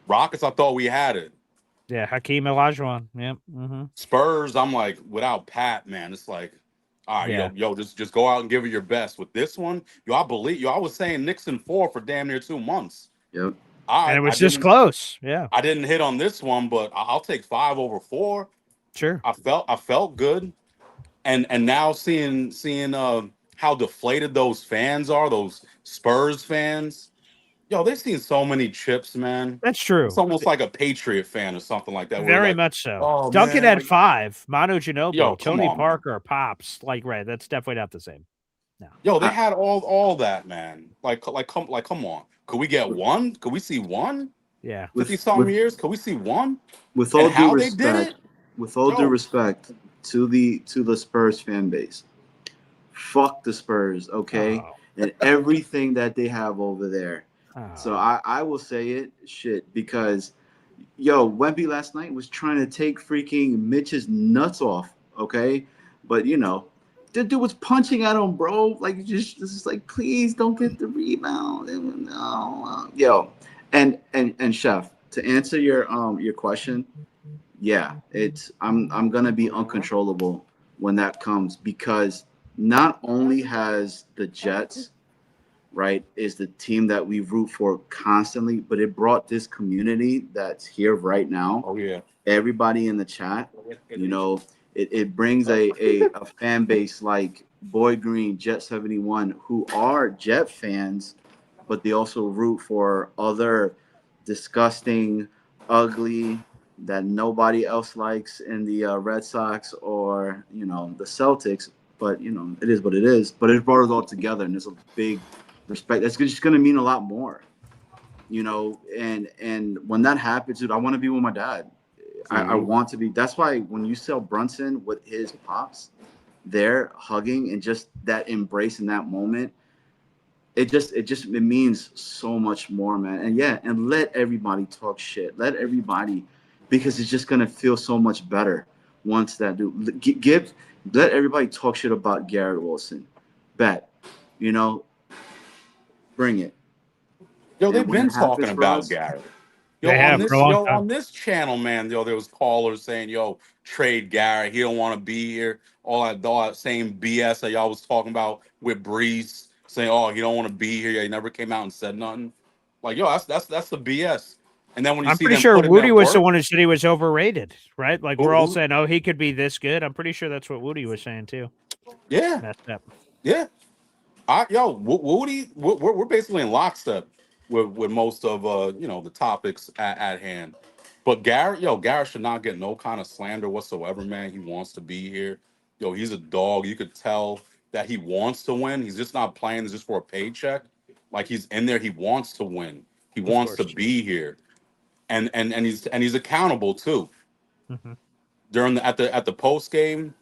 Rockets, I thought we had it. Yeah, Hakeem Olajuwon. Yep. Spurs, I'm like, without Pat, man, it's like, all right, Yeah. yo, just go out and give it your best. With this one, I was saying Knicks in 4 for damn near 2 months. Yep. And it was just close. Yeah. I didn't hit on this one, but I'll take 5 over 4. Sure. I felt good. And now seeing how deflated those fans are, those Spurs fans. Yo, they've seen so many chips, man. That's true. It's almost like a Patriot fan or something like that. Very like, much so. Oh, Duncan man, had 5. Manu Ginobili, Yo, come Tony on, Parker, man. Pops. Like, right. That's definitely not the same. No. Yo, they had all that, man. Come on. Could we get one? Could we see one? Yeah. 50-something years. Could we see one? With all how due they did respect, it? with all due respect to the Spurs fan base, fuck the Spurs, okay? And everything that they have over there. So I will say it, shit, because Wemby last night was trying to take freaking Mitch's nuts off, okay? But the dude was punching at him, bro. Like, this is like, please don't get the rebound. No, and Chef, to answer your question, yeah, I'm gonna be uncontrollable when that comes, because not only has the Jets, right, is the team that we root for constantly, but it brought this community that's here right now. Oh yeah, everybody in the chat, it brings a fan base like Boy Green, Jet 71, who are Jet fans, but they also root for other disgusting, ugly, that nobody else likes in the Red Sox or the Celtics. But it is what it is. But it brought it all together, and there's a big respect. That's just going to mean a lot more, and when that happens, dude, I want to be with my dad. I want to be. That's why when you saw Brunson with his pops there hugging and just that embrace in that moment, it means so much more, man. And let everybody talk shit. Let everybody, because it's just gonna feel so much better once that dude let everybody talk shit about Garrett Wilson. Bet, bring it. Yo, they've been talking about Garrett. Yo, on this channel, man, there was callers saying, yo, trade Garrett. He don't want to be here. All that same BS that y'all was talking about with Brees, saying, oh, he don't want to be here. He never came out and said nothing. Like, yo, that's the BS. And then when you I'm see pretty them sure put in Woody that was work, the one who said he was overrated, right? Like, we're all Who? saying, oh, he could be this good. I'm pretty sure that's what Woody was saying too. Yeah. Messed up. Yeah. Woody, we're basically in lockstep with most of the topics at hand. But Garrett should not get no kind of slander whatsoever, man. He wants to be here. Yo, he's a dog. You could tell that he wants to win. He's just not playing this just for a paycheck. Like, he's in there. He wants to win. He wants to be here, and he's accountable too. Mm-hmm. During at the post game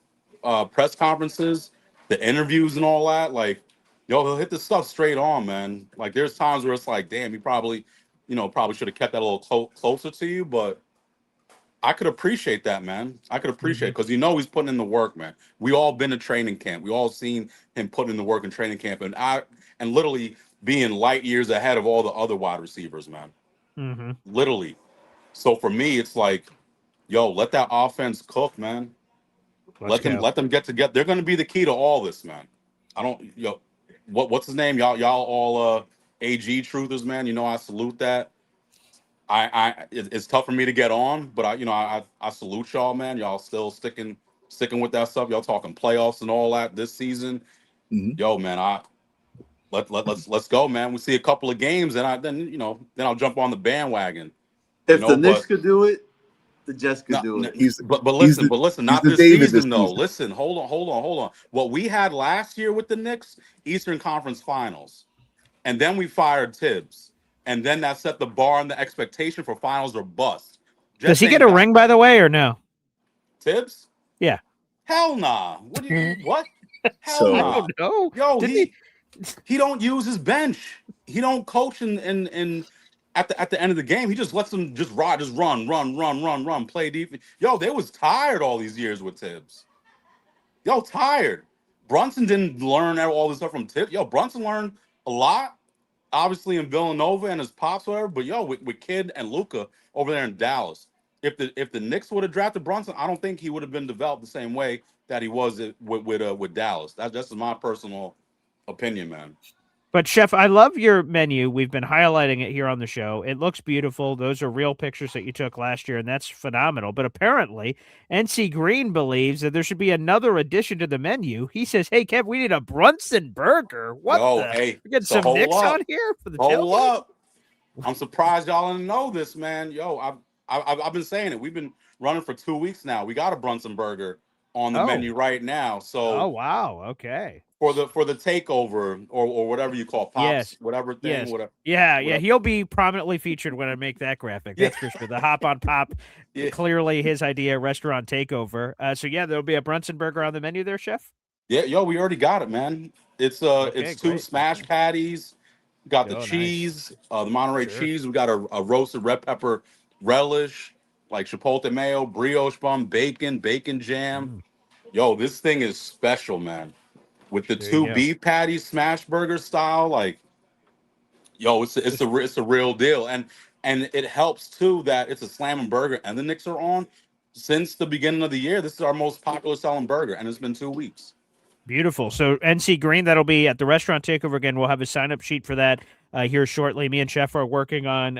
press conferences, the interviews and all that, like, yo, he'll hit the stuff straight on, man. Like, there's times where it's like, damn, he probably should have kept that a little closer to you, but I could appreciate that, man. I could appreciate it because he's putting in the work, man. We all been to training camp. We all seen him putting in the work in training camp, and literally being light years ahead of all the other wide receivers, man. Mm-hmm. Literally. So for me, it's like, yo, let that offense cook, man. Let them get together. They're going to be the key to all this, man. What's his name? Y'all all AG truthers, man. I salute that. It's tough for me to get on, but I salute y'all, man. Y'all still sticking with that stuff. Y'all talking playoffs and all that this season. Mm-hmm. Yo, man, let's go, man. We see a couple of games, and then I'll jump on the bandwagon. If the Knicks could do it, the Jets could do it. But listen, not this season though. Listen, hold on. What we had last year with the Knicks, Eastern Conference Finals, and then we fired Tibbs, and then that set the bar and the expectation for finals or bust. Does he get a ring, by the way, or no? Tibbs? Yeah. Hell nah. What? Hell nah. I don't know. Yo, he don't use his bench. He don't coach in at the end of the game. He just lets them just run, play defense. Yo, they was tired all these years with Tibbs. Yo, tired. Brunson didn't learn all this stuff from Tibbs. Yo, Brunson learned a lot obviously in Villanova and his pops, whatever. But yo, with Kid and Luka over there in Dallas, if the Knicks would have drafted Brunson, I don't think he would have been developed the same way that he was with Dallas. That's just my personal opinion, man. But Chef, I love your menu. We've been highlighting it here on the show. It looks beautiful. Those are real pictures that you took last year, and that's phenomenal. But apparently, NC Green believes that there should be another addition to the menu. He says, "Hey, Kev, we need a Brunson burger." What? Hey, we getting some Knicks on here for the hold tailgate? up. I'm surprised y'all didn't know this, man. Yo, I've been saying it. We've been running for 2 weeks now. We got a Brunson burger on the menu right now. So, oh wow, okay. For the takeover or whatever you call pops, whatever thing, whatever. Yeah, whatever. he'll be prominently featured when I make that graphic. That's for sure. The Hop on Pop, clearly his idea, restaurant takeover. So yeah, there'll be a Brunson burger on the menu there, Chef. Yeah, yo, we already got it, man. It's it's 2 smash patties. We got the cheese, the Monterey cheese. We got a roasted red pepper relish, like chipotle mayo, brioche bun, bacon jam. Yo, this thing is special, man. With the 2 beef patties, smash burger style, like, yo, it's a real deal, and it helps too that it's a slamming burger, and the Knicks are on since the beginning of the year. This is our most popular selling burger, and it's been 2 weeks. Beautiful. So NC Green, that'll be at the restaurant takeover again. We'll have a sign-up sheet for that here shortly. Me and Chef are working on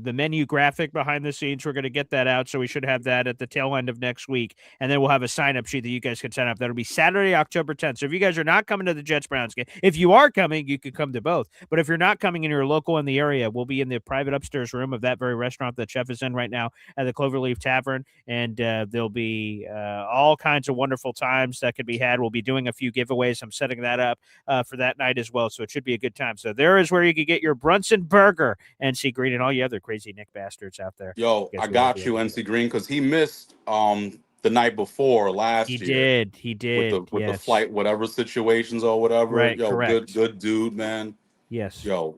the menu graphic behind the scenes. We're going to get that out, so we should have that at the tail end of next week. And then we'll have a sign-up sheet that you guys can sign up. That'll be Saturday, October 10th. So if you guys are not coming to the Jets-Browns game, if you are coming, you can come to both. But if you're not coming and you're local in the area, we'll be in the private upstairs room of that very restaurant that Chef is in right now at the Cloverleaf Tavern. And there'll be all kinds of wonderful times that could be had. We'll be doing a few giveaways. I'm setting that up for that night as well. So it should be a good time. So there is where you can get your Brunson burger, NC Green, and all you other crazy Nick bastards out there. Yo, I got you, NC Green, because he missed the night before last year. He did. With the flight, whatever situations or whatever. Right, yo, correct. good dude, man. Yes. Yo,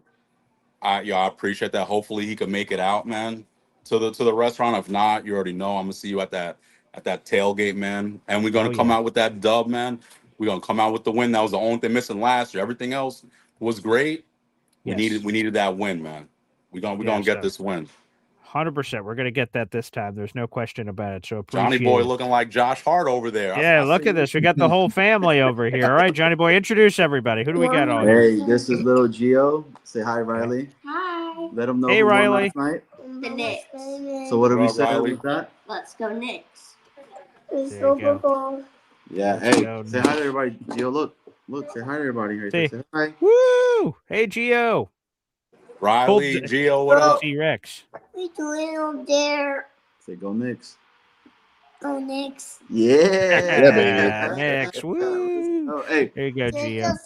I appreciate that. Hopefully he can make it out, man, to the restaurant. If not, you already know I'm gonna see you at that tailgate, man. And we're gonna come out with that dub, man. We're gonna come out with the win. That was the only thing missing last year. Everything else was great. Yes. We needed that win, man. We're gonna get this win. 100%. We're gonna get that this time. There's no question about it. So appreciate Johnny Boy it. looking like Josh Hart over there. Yeah, look at this. We got the whole family over here. All right, Johnny Boy, introduce everybody. Who do we got on here? Hey, this is little Gio. Say hi, Riley. Hi. Let them know Hey, who won Riley. last night. The Knicks. So what did we Well, say Riley. with that? Let's go Knicks. you go. Yeah. Let's Hey, go, say hi to everybody. Gio, look. Say hi to everybody here. Say- Say hi. Woo! Hey, Gio. Riley, Gio, what up? T-Rex. We doing over there. Say go Knicks. Go Knicks. Yeah. Knicks. Woo! Oh, hey, There you go, Gio.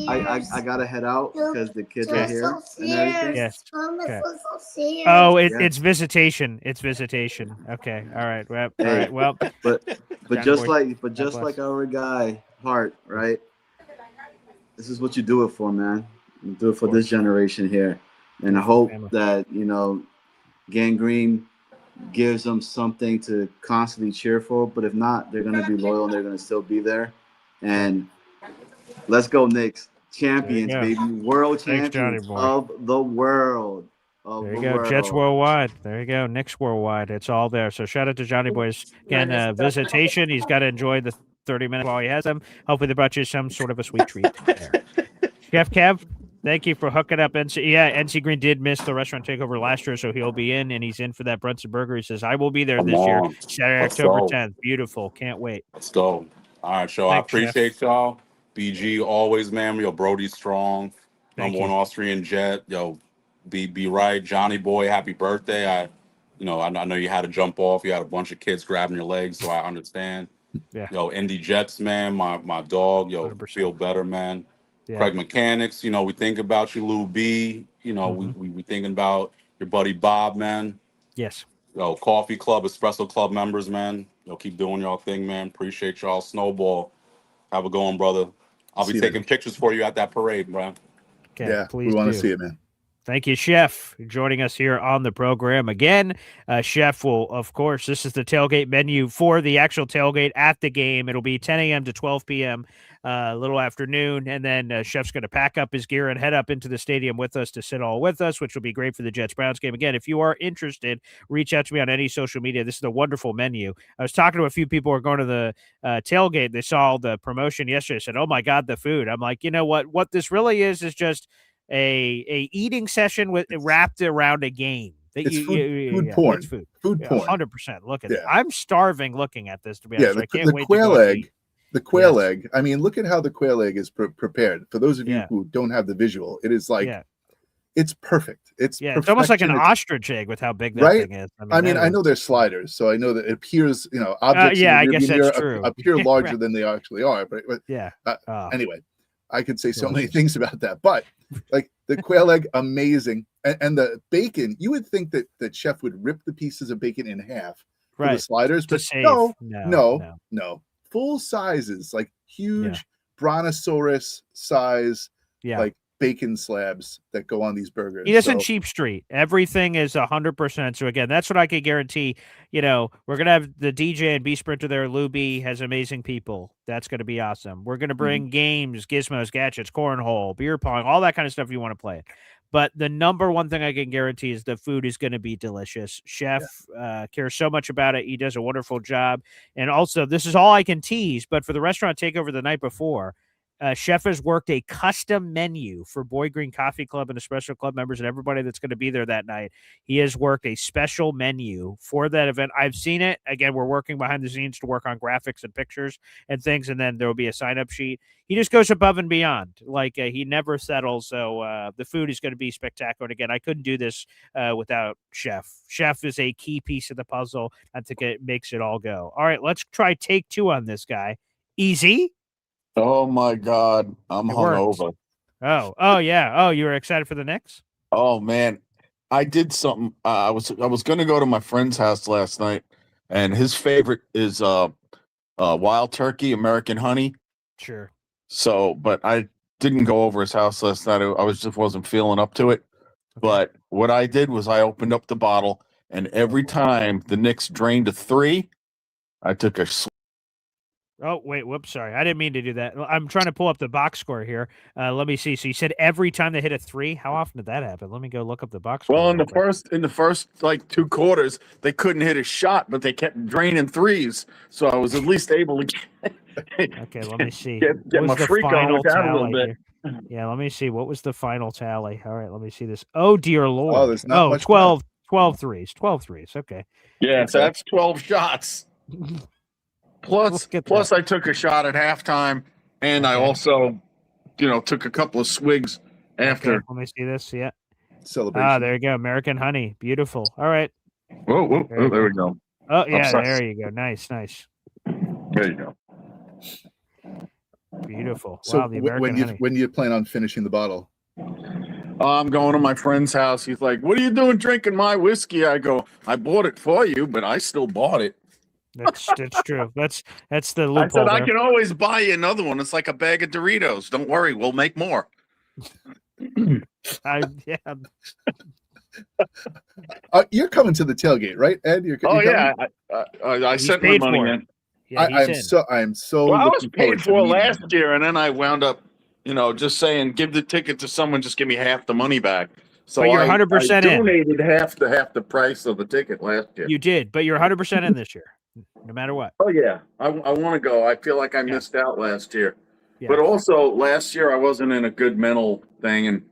I gotta head out because the kids are here and everything. Yes. Okay. Oh, Yeah. it's visitation. It's visitation. Okay. All right. Well, all Hey. right. Well, But Johnny just boy. like God bless. our guy Hart, right? This is what you do it for, man. You do it for this generation here, and I hope that Gangrene gives them something to constantly cheer for. But if not, they're gonna be loyal and they're gonna still be there. And let's go, Knicks, champions, There you baby, world Thanks, Johnny champions boy. of the world. There you go. Jets worldwide. There you go. Knicks worldwide. It's all there. So shout out to Johnny Boys. Again, visitation. He's got to enjoy the 30 minutes while he has them. Hopefully they brought you some sort of a sweet treat there. Chef Kev, thank you for hooking up. NC Green did miss the restaurant takeover last year, so he'll be in, and he's in for that Brunson burger. He says, I will be there Come this year, on. Saturday, Let's October go. 10th. Beautiful. Can't wait. Let's go. All right, so I Thanks, Chef. appreciate y'all. BG always, man. Yo, Brody's strong. Thank Number one you. Austrian Jet. Yo, be right. Johnny Boy, happy birthday. I know you had to jump off. You had a bunch of kids grabbing your legs, so I understand. Yeah. Yo, Indy Jets, man. My dog. Yo, 100%. feel better, man. Yeah. Craig Mechanics. We think about you, Lou B. We thinking about your buddy Bob, man. Yes. Yo, Coffee Club, Espresso Club members, man. Yo, keep doing y'all thing, man. Appreciate y'all. Snowball. Have a going, brother. I'll be See you taking later. pictures for you at that parade, bro. Okay, Yeah, please we want to do. see it, man. Thank you, Chef, for joining us here on the program again. Chef will, of course, this is the tailgate menu for the actual tailgate at the game. It'll be 10 a.m. to 12 p.m., a little afternoon, and then Chef's going to pack up his gear and head up into the stadium with us to sit all with us, which will be great for the Jets-Browns game. Again, if you are interested, reach out to me on any social media. This is a wonderful menu. I was talking to a few people who are going to the tailgate. They saw the promotion yesterday, said, oh, my God, the food. I'm like, you know what this really is just a eating session wrapped around a game. It's food porn. It's food. Food porn. 100%. Look at it. I'm starving looking at this, to be honest. Yeah, I can't wait quail to go egg. The quail egg. I mean, look at how the quail egg is prepared. For those of you who don't have the visual, it is like it's perfect. It's it's almost like an ostrich egg with how big that thing is. I mean, I know they're sliders, so I know that it appears, objects. I guess that's true. Appear larger than they actually are. But anyway, I could say so many things about that, but like the quail egg, amazing, and the bacon. You would think that Chef would rip the pieces of bacon in half for the sliders, but no, full sizes, like huge brontosaurus size, like bacon slabs that go on these burgers. He doesn't cheap street. Everything is 100%. So again, that's what I can guarantee. We're gonna have the DJ and B Sprinter there. Luby has amazing people. That's gonna be awesome. We're gonna bring games, gizmos, gadgets, cornhole, beer pong, all that kind of stuff you want to play. But the number one thing I can guarantee is the food is going to be delicious. Chef cares so much about it. He does a wonderful job. And also, this is all I can tease, but for the restaurant takeover the night before, Chef has worked a custom menu for Boy Green Coffee Club and Espresso Club members and everybody that's going to be there that night. He has worked a special menu for that event. I've seen it. Again, we're working behind the scenes to work on graphics and pictures and things, and then there will be a sign-up sheet. He just goes above and beyond. Like, he never settles, so the food is going to be spectacular. And again, I couldn't do this without Chef. Chef is a key piece of the puzzle. I think it makes it all go. All right, let's try take two on this guy. Easy. Oh my God, I'm hungover. Oh yeah. Oh, you were excited for the Knicks? Oh man, I did something. I was going to go to my friend's house last night, and his favorite is wild turkey, American honey. Sure. So, but I didn't go over his house last night. I just wasn't feeling up to it. Okay. But what I did was I opened up the bottle, and every time the Knicks drained a 3, I took a Oh, wait, whoops, sorry. I didn't mean to do that. I'm trying to pull up the box score here. Let me see. So you said every time they hit a 3? How often did that happen? Let me go look up the box score. Well, in the first like 2 quarters, they couldn't hit a shot, but they kept draining 3s. So I was at least able to get okay, let me see. Get my freak on with that a little bit. Here? Yeah, let me see. What was the final tally? All right, let me see this. Oh, dear Lord. Oh, there's not much 12 threes. 12 threes. Okay. Yeah, so that's 12 shots. Plus, I took a shot at halftime, and I also, took a couple of swigs after. Okay, let me see this. Yeah. Celebration. Ah, there you go. American honey. Beautiful. All right. Whoa. There we go. Oh, yeah, there you go. Nice. There you go. Beautiful. So wow, the American honey. When do you plan on finishing the bottle? I'm going to my friend's house. He's like, "What are you doing drinking my whiskey?" I go, "I bought it for you, but I still bought it." That's true. That's the loophole. I said, there. I can always buy you another one. It's like a bag of Doritos. Don't worry, we'll make more. You're coming to the tailgate, right, Ed? I sent my money in. Yeah, I am so. Well, I was paid for last year, and then I wound up, just saying, give the ticket to someone, just give me half the money back. So but you're 100% I donated half the price of the ticket last year. You did, but you're 100% in this year, no matter what. Oh yeah, I want to go. I feel like I missed out last year, but also last year I wasn't in a good mental thing.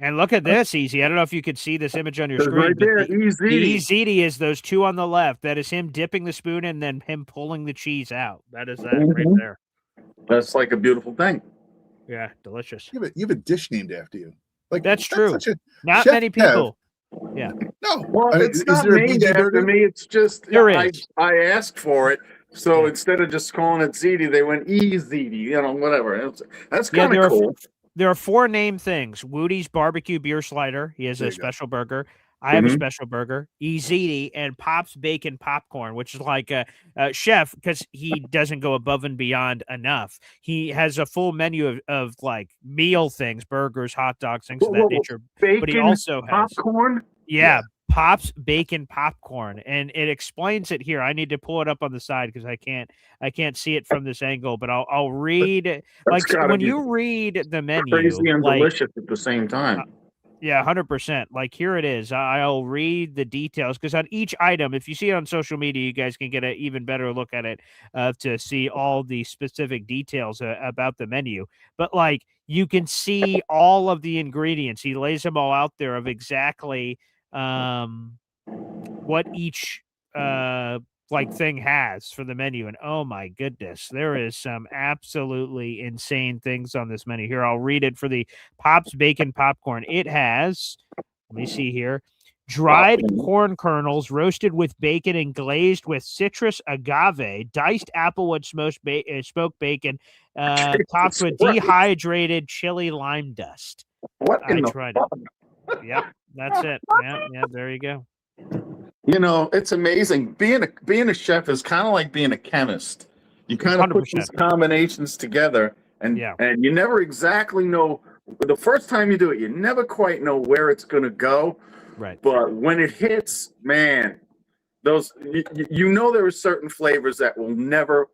And look at this, Easy. I don't know if you could see this image on your screen. Right there, the Easy is those two on the left. That is him dipping the spoon and then him pulling the cheese out. That is that right there. That's like a beautiful thing. Yeah, delicious. You have a dish named after you. Like that's true. Not many people. Yeah. No. Well, it's not named after me. It's just I asked for it. So instead of just calling it Ziti, they went Ziti, whatever. That's kind of cool. There are 4 named things. Woody's barbecue beer slider. He has a special burger. I have a special burger, Easy, and Pop's Bacon Popcorn, which is like a chef, because he doesn't go above and beyond enough. He has a full menu of like meal things, burgers, hot dogs, things of that nature. Bacon but he also has popcorn? Yeah, Pop's Bacon Popcorn, and it explains it here. I need to pull it up on the side because I can't see it from this angle. But I'll read like when you read the menu, Crazy and like, delicious at the same time. Yeah, 100%. Like, here it is. I'll read the details because on each item, if you see it on social media, you guys can get an even better look at it to see all the specific details about the menu. But like, you can see all of the ingredients. He lays them all out there of exactly what each like thing has for the menu. And oh my goodness, there is some absolutely insane things on this menu. Here, I'll read it for the Pop's Bacon Popcorn. It has, let me see here, dried corn kernels roasted with bacon and glazed with citrus agave, diced applewood smoked bacon, topped with dehydrated chili lime dust. What in the tried it. Yep, that's it. Yeah, there you go. You know, it's amazing. Being a chef is kind of like being a chemist. You kind of put these combinations together, and you never exactly know. The first time you do it, you never quite know where it's going to go. Right. But when it hits, man, those you know there are certain flavors that will never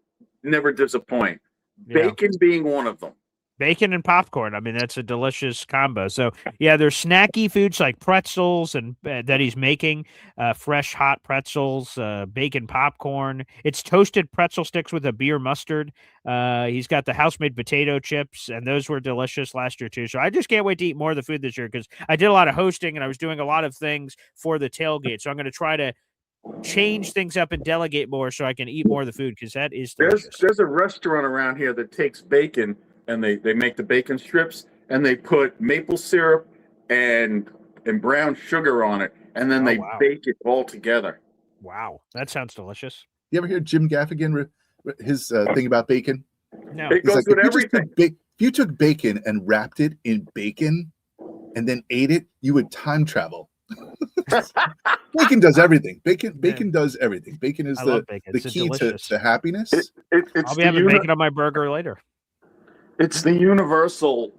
disappoint. Yeah. Bacon being one of them. Bacon and popcorn. I mean, that's a delicious combo. So, yeah, there's snacky foods like pretzels and that he's making, fresh hot pretzels, bacon popcorn. It's toasted pretzel sticks with a beer mustard. He's got the house-made potato chips, and those were delicious last year too. So I just can't wait to eat more of the food this year because I did a lot of hosting and I was doing a lot of things for the tailgate. So I'm going to try to change things up and delegate more so I can eat more of the food because that is delicious. There's a restaurant around here that takes bacon and they make the bacon strips and they put maple syrup and brown sugar on it and then bake it all together. Wow, that sounds delicious. You ever hear Jim Gaffigan his thing about bacon? No, it goes with everything. If you took bacon and wrapped it in bacon and then ate it, you would time travel. Bacon does everything. Bacon does everything. Bacon is the key to happiness. I'll be having bacon on my burger later. It's the universal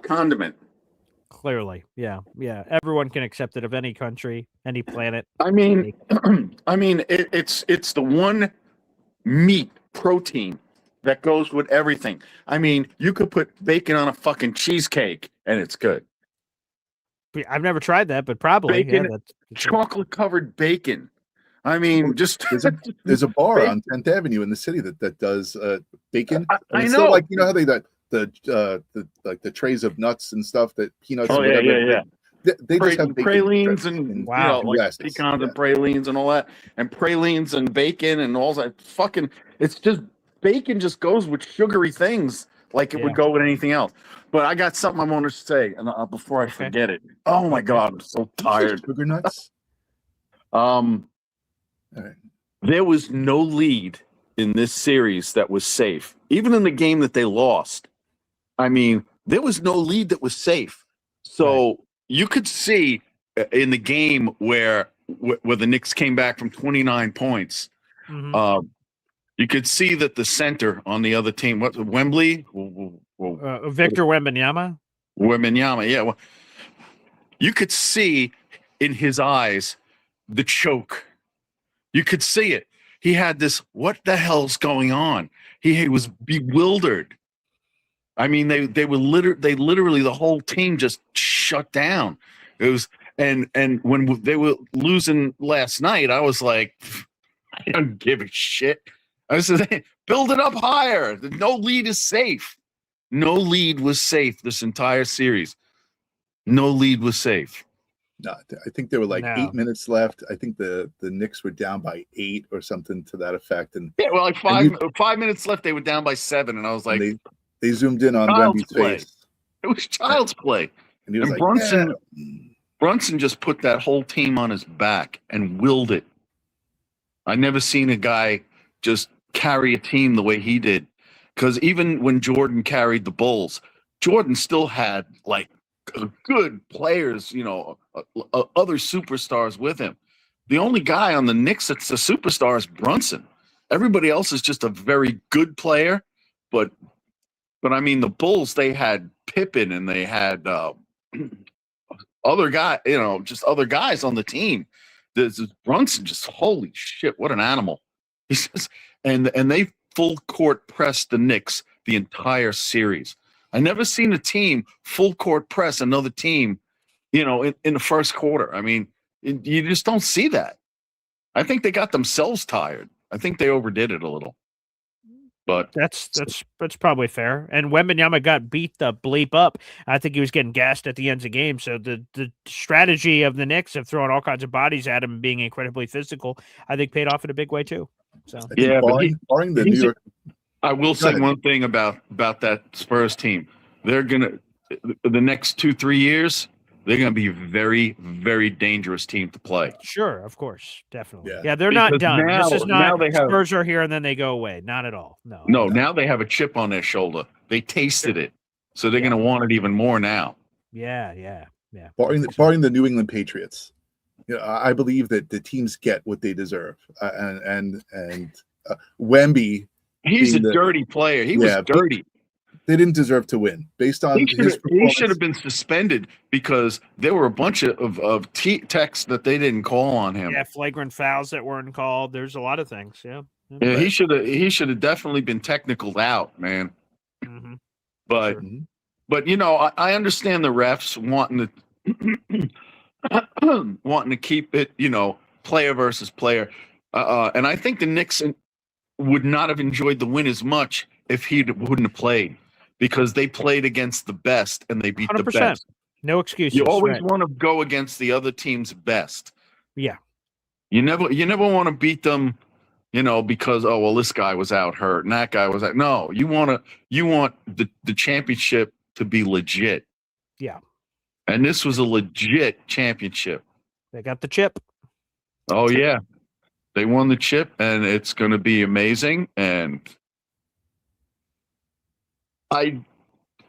condiment. Clearly, yeah. Everyone can accept it of any country, any planet. I mean, it's the one meat protein that goes with everything. I mean, you could put bacon on a fucking cheesecake and it's good. I've never tried that, but probably bacon, chocolate covered bacon. I mean, just there's a bar on 10th Avenue in the city that does bacon. I know, still, like, you know how they got the trays of nuts and stuff, that peanuts. Oh, and whatever. yeah. They just have pralines and like pecans and pralines and all that, and pralines and bacon and all that. Fucking, it's just bacon just goes with sugary things like it would go with anything else. But I got something I want to say, and before I forget it. Oh my God, I'm so tired. Sugar nuts. There was no lead in this series that was safe. Even in the game that they lost, I mean, there was no lead that was safe. So you could see in the game where the Knicks came back from 29 points, you could see that the center on the other team, Wembley? Victor Wembanyama? Wembanyama, yeah. Well, you could see in his eyes the choke. You could see it. He had this, what the hell's going on? He was bewildered. I mean, they literally the whole team just shut down. It was, and when they were losing last night, I was like, I don't give a shit. I said, build it up higher. No lead is safe. No lead was safe this entire series. No lead was safe. No, I think there were 8 minutes left. I think the Knicks were down by 8 or something to that effect. And yeah, well, 5 minutes left. They were down by 7, and I was like, they zoomed in on Wemby's face. It was child's play. And he was Brunson just put that whole team on his back and willed it. I never seen a guy just carry a team the way he did. Because even when Jordan carried the Bulls, Jordan still had good players, other superstars with him. The only guy on the Knicks that's a superstar is Brunson. Everybody else is just a very good player, but I mean, the Bulls, they had Pippen and they had other guy, just other guys on the team. This Brunson, just holy shit, what an animal! He's just, and they full court pressed the Knicks the entire series. I never seen a team full court press another team, in the first quarter. I mean, you just don't see that. I think they got themselves tired. I think they overdid it a little. But that's probably fair. And Wembanyama got beat the bleep up. I think he was getting gassed at the ends of games. So the strategy of the Knicks of throwing all kinds of bodies at him and being incredibly physical, I think paid off in a big way too. So yeah, barring the New York. I will say one thing about that Spurs team. They're gonna the next 2-3 years. They're going to be a very, very dangerous team to play. Sure, of course, definitely. Yeah, they're not done. This is not they have, Spurs are here and then they go away. Not at all. No. Now they have a chip on their shoulder. They tasted it, so they're going to want it even more now. Yeah. Barring the New England Patriots, I believe that the teams get what they deserve. And Wemby, he's a dirty player. He was dirty. They didn't deserve to win based on his performance. He should have been suspended because there were a bunch of texts that they didn't call on him. Yeah, flagrant fouls that weren't called. There's a lot of things. Yeah, he should have definitely been technicaled out, man. Mm-hmm. But I understand the refs wanting to keep it, player versus player, and I think the Knicks would not have enjoyed the win as much if he wouldn't have played. Because they played against the best and they beat 100%. The best. No excuses. You always want to go against the other team's best. Yeah. You never want to beat them, because this guy was out hurt and that guy was out. No, you want the championship to be legit. Yeah. And this was a legit championship. They got the chip. Oh yeah. They won the chip and it's going to be amazing and I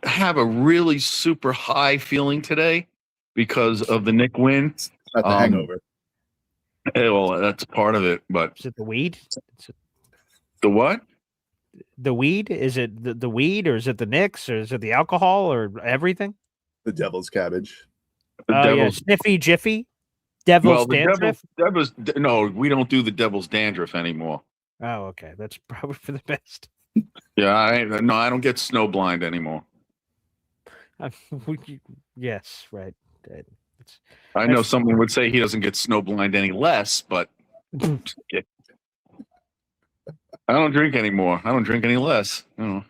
have a really super high feeling today because of the Knick win. Not the hangover. Well, that's part of it, but is it the weed? The what? The weed? Is it the weed, or is it the Knicks, or is it the alcohol, or everything? The devil's cabbage. Yeah, sniffy jiffy. Devil's dandruff. No, we don't do the devil's dandruff anymore. Oh, okay, that's probably for the best. Yeah, I don't get snow blind anymore. Yes, right. I know someone would say he doesn't get snow blind any less, but I don't drink anymore. I don't drink any less. Yeah.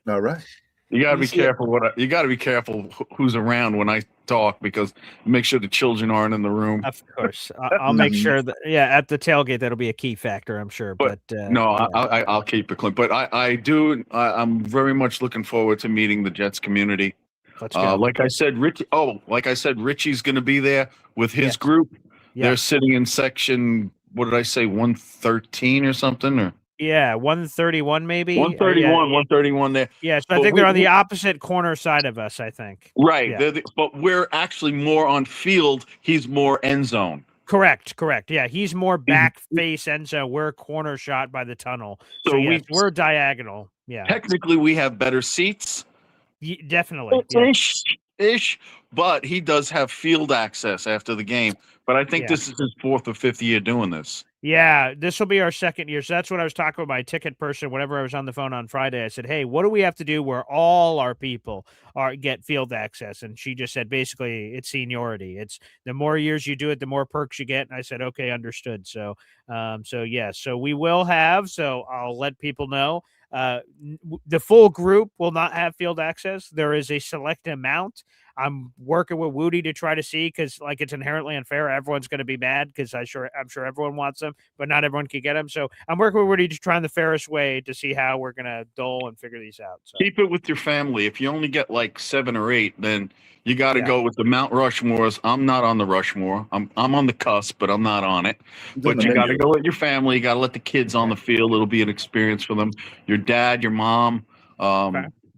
All right. You got to be careful. You got to be careful who's around when I talk because make sure the children aren't in the room. Of course, I'll make sure that. Yeah, at the tailgate that'll be a key factor, I'm sure. But no, yeah. I'll keep it clean. But I'm very much looking forward to meeting the Jets community. Let's go. Like I said, Richie's going to be there with his group. Yeah. They're sitting in section. What did I say? 113 or something or. Yeah, 131 maybe. 131 there. Yeah, so I think they're on the opposite corner side of us, I think. Right. Yeah. But we're actually more on field. He's more end zone. Correct. Yeah, he's more back face end zone. We're corner shot by the tunnel. So yes, we're diagonal. Yeah. Technically, we have better seats. Definitely. Ish, but he does have field access after the game. But I think this is his 4th or 5th year doing this. Yeah, this will be our 2nd year. So that's what I was talking with my ticket person. Whenever I was on the phone on Friday, I said, "Hey, what do we have to do where all our people get field access?" And she just said, basically, it's seniority. It's the more years you do it, the more perks you get. And I said, "Okay, understood." So we will have. So I'll let people know. The full group will not have field access. There is a select amount. I'm working with Woody to try to see because, it's inherently unfair. Everyone's going to be mad because I'm sure everyone wants them, but not everyone can get them. So I'm working with Woody to try in the fairest way to see how we're going to dole and figure these out. So. Keep it with your family. If you only get 7 or 8, then you got to go with the Mount Rushmores. I'm not on the Rushmore. I'm on the cusp, but I'm not on it. But you got to go with your family. You got to let the kids on the field. It'll be an experience for them. Your dad, your mom.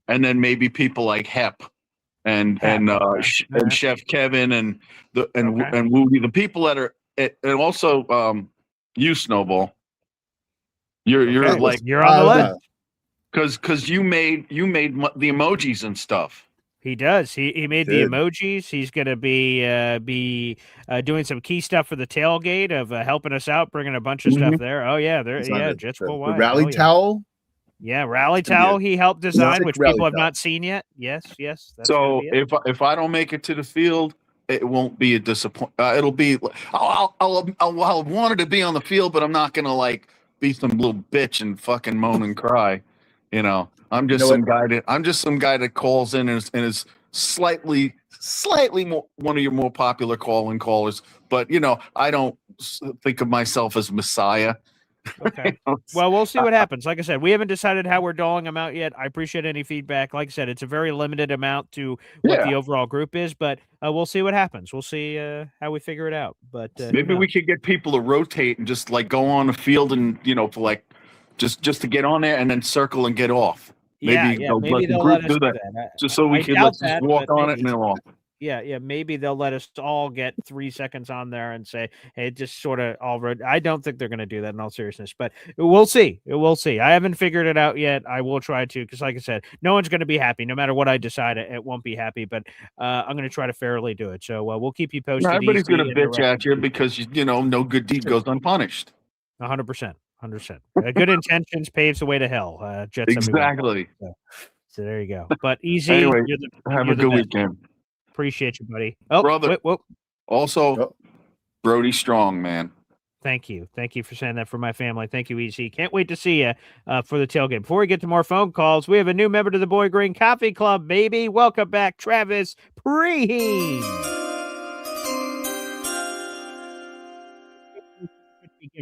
and then maybe people like Hep and Chef Kevin and Woody, the people that are, and also you, Snowball. You're like you're on the list because you made the emojis and stuff. He does. He made the emojis. He's going to be doing some key stuff for the tailgate of helping us out, bringing a bunch of stuff there. Oh yeah, Jets worldwide. The rally towel. Yeah, rally towel. He helped design, which people have towel. not seen yet. Yes. That's so if I don't make it to the field, it won't be a disappointment. It'll be I'll want it to be on the field, but I'm not going to like be some little bitch and fucking moan and cry. I'm just some guy that calls in and is slightly more one of your more popular callers. But I don't think of myself as Messiah. Okay. Well, we'll see what happens. Like I said, we haven't decided how we're doling them out yet. I appreciate any feedback. Like I said, it's a very limited amount to what the overall group is, but we'll see what happens. We'll see how we figure it out. But maybe we could get people to rotate and just like go on the field and for like just to get on there and then circle and get off. Maybe they'll let us do that. Just so we can just walk on it and then off. Yeah. Maybe they'll let us all get 3 seconds on there and say, hey, just sort of all. I don't think they're going to do that in all seriousness, but we'll see. We'll see. I haven't figured it out yet. I will try to, because like I said, no one's going to be happy. No matter what I decide, it won't be happy, but I'm going to try to fairly do it. So we'll keep you posted. Everybody's going to bitch at you because, no good deed goes unpunished. 100%. 100%. Good intentions paves the way to hell. Jets. Exactly. So there you go. But easy. Anyway, have a good weekend. Appreciate you, buddy. Oh, brother. Whoa. Also, Brody Strong, man. Thank you. Thank you for saying that for my family. Thank you, Easy. Can't wait to see you for the tailgate. Before we get to more phone calls, we have a new member to the Boy Green Coffee Club, baby. Welcome back, Travis Preheen.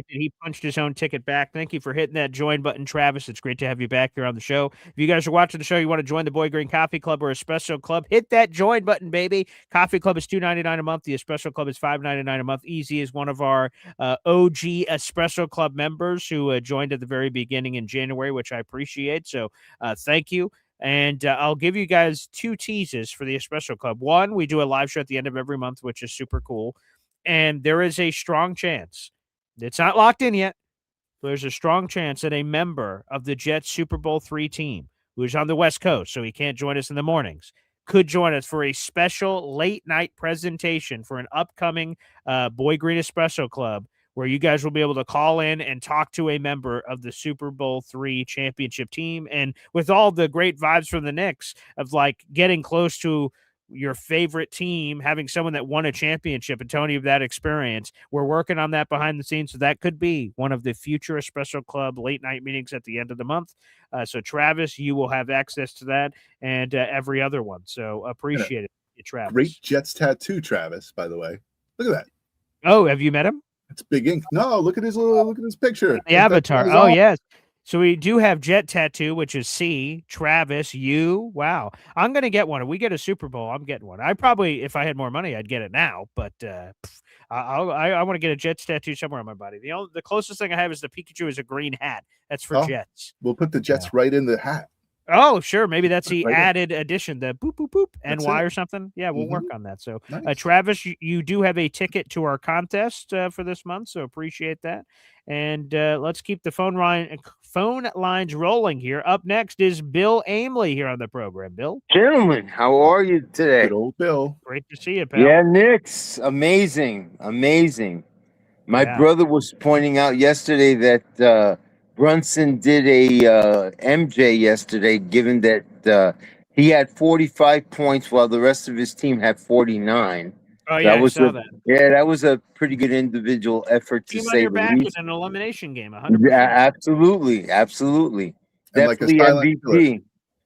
He punched his own ticket back. Thank you for hitting that join button, Travis. It's great to have you back here on the show. If you guys are watching the show, you want to join the Boy Green Coffee Club or Espresso Club, hit that join button, baby. Coffee Club is $2.99 a month. The Espresso Club is $5.99 a month. Easy is one of our OG Espresso Club members who joined at the very beginning in January, which I appreciate. So thank you. And I'll give you guys 2 teases for the Espresso Club. One, we do a live show at the end of every month, which is super cool. And there is a strong chance, it's not locked in yet, but there's a strong chance that a member of the Jets Super Bowl III team, who's on the West Coast, so he can't join us in the mornings, could join us for a special late night presentation for an upcoming Boy Green Espresso Club, where you guys will be able to call in and talk to a member of the Super Bowl III championship team. And with all the great vibes from the Knicks of like getting close to your favorite team, having someone that won a championship and telling you that experience, we're working on that behind the scenes. So that could be one of the future Espresso Club late night meetings at the end of the month. So Travis, you will have access to that and every other one. So appreciate it, Travis. Great Jets tattoo, Travis, by the way. Look at that. Oh, have you met him? It's big ink. No, look at his picture. The avatar. Oh, yes. So we do have Jet tattoo, which is C, Travis, you. Wow. I'm going to get one. If we get a Super Bowl, I'm getting one. I probably, if I had more money, I'd get it now. But I want to get a Jets tattoo somewhere on my body. The closest thing I have is the Pikachu is a green hat. That's for Jets. We'll put the Jets right in the hat. Oh, sure. Maybe that's the added addition, the boop, boop, boop, NY or something. Yeah, we'll work on that. So, nice. Travis, you do have a ticket to our contest for this month, so appreciate that. And let's keep the phone lines rolling here. Up next is Bill Aimley here on the program. Bill? Gentlemen, how are you today? Good old Bill. Great to see you, pal. Yeah, Knicks. Amazing. My brother was pointing out yesterday that Brunson did a MJ yesterday, given that he had 45 points while the rest of his team had 49. Oh, yeah, I saw that. Yeah, that was a pretty good individual effort, to say the least. In an elimination game, 100%. Yeah, absolutely. And definitely like a silent MVP. Killer.